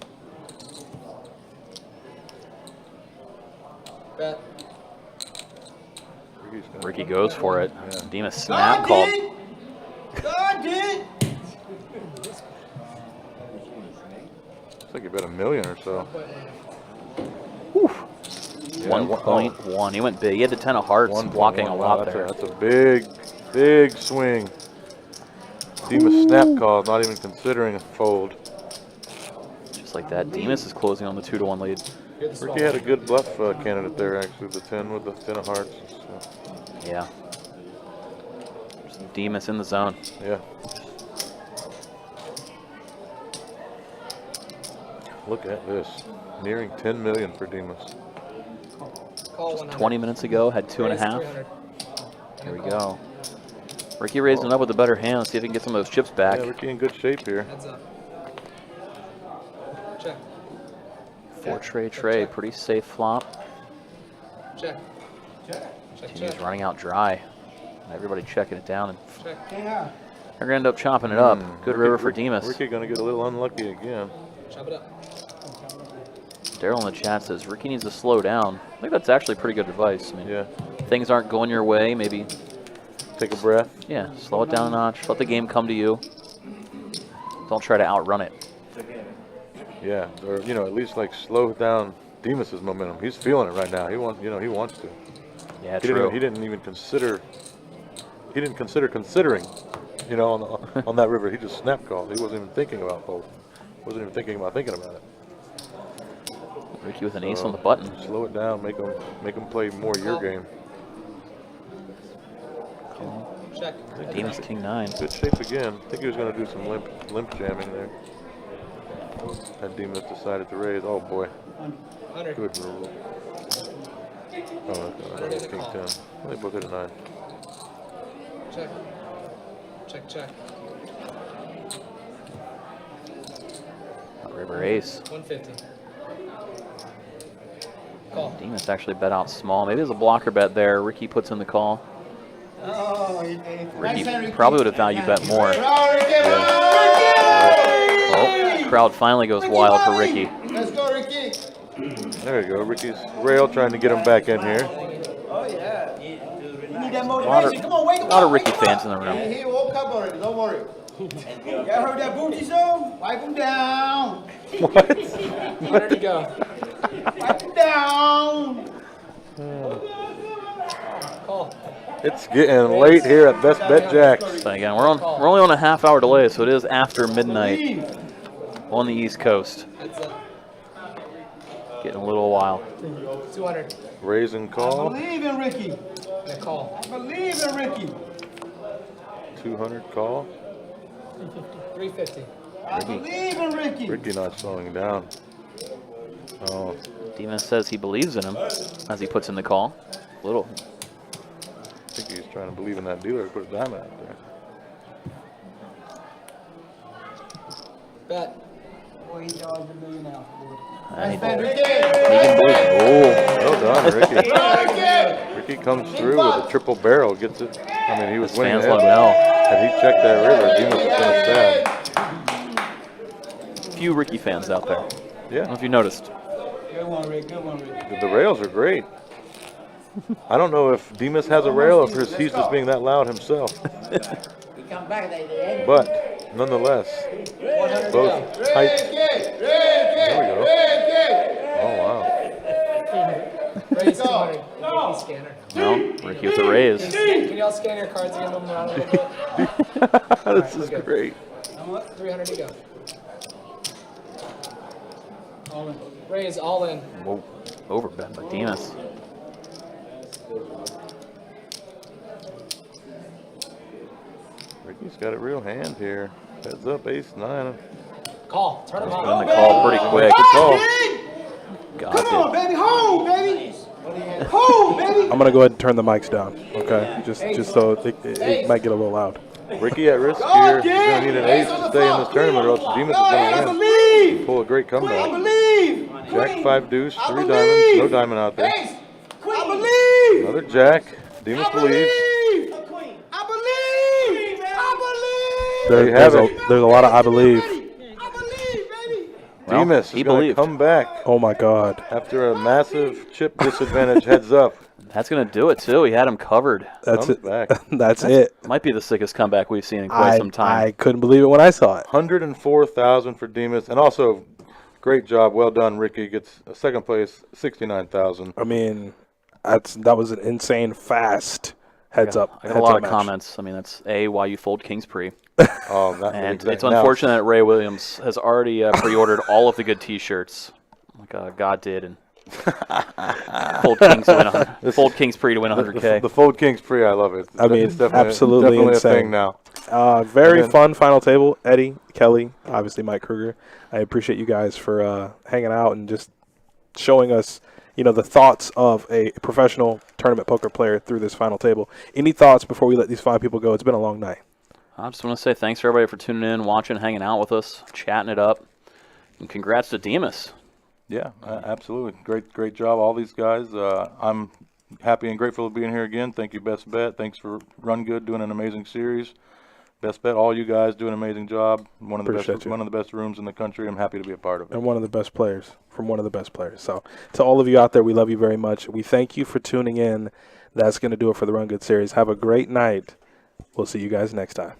Bet. Ricky goes for it. Demas God snap called. did. God did. Looks like you bet $1 million or so. Yeah, 1.1. He went big. He had the 10 of hearts, 1.1. blocking a Wow, lot that's there. That's a big, big swing. Demas snap call, not even considering a fold. Just like that. Demas is closing on the 2-1 lead. Ricky had a good bluff candidate there, actually, the 10 with the 10 of hearts. So, Yeah. Demas in the zone. yeah. Look at this. Nearing 10 million for Demas. Call Just 100. 20 minutes ago, had 2.5. Raise 300. Here we go. Ricky raising up with a better hand. Let's see if he can get some of those chips back. Yeah, Ricky in good shape here. Heads up. Check. 4 tray. Pretty safe flop. Check. Check. Check, He's check. running out dry. Everybody checking it down. And Check. Yeah. they're going to end up chopping it up. Good river for Demas. Ricky going to get a little unlucky again. Chop it up. Daryl in the chat says Ricky needs to slow down. I think that's actually pretty good advice. I mean, Yeah. things aren't going your way. Maybe, Take a breath. yeah, slow it down a notch. Let the game come to you. Don't try to outrun it. Yeah, or you know, at least like slow down Demas's momentum. He's feeling it right now. He wants, you know, he wants to. Yeah, He true. didn't even consider. He didn't consider considering, you know, on that river. He just snap called. He wasn't even thinking about folding. Wasn't even thinking about it. Ricky with an ace on the button. Slow it down. Make him play more your game. Check. Demas king 9. Good shape again. I think he was going to do some limp jamming there. And Demas decided to raise. Oh boy. 100. Good rule. Oh, Under the king call. 10. They both hit a 9. Check. Check, check. River ace. 150. Call. Demas actually bet out small. Maybe there's a blocker bet there. Ricky puts in the call. Ricky probably would have value bet more. Oh, crowd finally goes wild for Ricky. Let's go, Ricky. There you go. Ricky's rail trying to get him back in here. Oh, yeah. You need that A lot motivation. Come on, wake of, up. lot of Ricky fans in the room. He woke up already. Don't worry. Y'all heard that booty song? Wipe him down. What? 100 to go. Wipe him down. Call. It's getting late here at Best Bet Jacks. So again, we're only on a half-hour delay, so it is after midnight on the East Coast. That's it. Getting a little while. 200. Raise and I call. believe in Ricky. The call. I believe in Ricky. 200 call. 350. I believe in Ricky. Ricky not slowing down. Oh, Demas says he believes in him as he puts in the call. Little. I think he's trying to believe in that dealer to put a diamond out there. Bet. Boy, he dodged $1 million out. And he Ricky. can believe it. Oh, Well done, Ricky. Ricky comes through with a triple barrel, gets it. I mean, he was his winning. fans let him know. Had he checked that river, Demas was going to stab. Few Ricky fans out there. I don't know Yeah, if you noticed. Good one, Rick. Good one, Rick. the rails are great. I don't know if Demas has a rail or if he's just being that loud himself. He come back at the end. But nonetheless, 100 to both go. heights. There we go. Oh, wow. Raise 200. Ricky scanner. No, Ricky with the raise. Can y'all scan your cards and give them around a little bit? This is great. 300 to go. All in. Raise all in. Whoa, overbet by Demas. Ricky's got a real hand here. Heads up, ace 9. Call. Turn them Put in on. the call pretty quick. Call. Got Come on, it. baby. Home, baby. Home, baby. I'm gonna go ahead and turn the mics down, okay? Just so it might get a little loud. Ricky at risk here. He's going to need an ace to stay in this tournament or else Demas is going to win. Believe. Pull a great I comeback. believe. Jack 5 deuce, 3 believe. diamonds, no diamond out there. Ace. I believe. Another jack. Demas believes. I believe. There you have it. There's a lot of I believe. Well, Demas he is going to believed. come back Oh my God. after a massive chip disadvantage heads up. That's going to do it, too. He had him covered. That's Comes it. back. That's it. Might be the sickest comeback we've seen in quite some time. I couldn't believe it when I saw it. 104,000 for Demas. And also, great job. Well done, Ricky. Gets a second place, 69,000. I mean, that was an insane fast heads up. I got a lot of comments. I mean, that's why you fold King's Pre. Oh, that And exact- it's now- unfortunate that Ray Williams has already pre-ordered all of the good T-shirts, like God did, and fold King's to win fold King's Pre to win 100K. The Fold King's Pre, I love it. I mean, It's definitely, absolutely definitely insane. a thing now. Very And then- fun final table. Eddie, Kelly, obviously Mike Kruger. I appreciate you guys for hanging out and just showing us, the thoughts of a professional tournament poker player through this final table. Any thoughts before we let these 5 people go? It's been a long night. I just want to say thanks for everybody for tuning in, watching, hanging out with us, chatting it up, and congrats to Demas. Yeah, absolutely. Great job, all these guys. I'm happy and grateful to being here again. Thank you, Best Bet. Thanks for Rungood doing an amazing series. Best Bet, all you guys do an amazing job. One of the best rooms in the country. I'm happy to be a part of it. And one of the best players from one of the best players. So to all of you out there, we love you very much. We thank you for tuning in. That's going to do it for the Rungood series. Have a great night. We'll see you guys next time.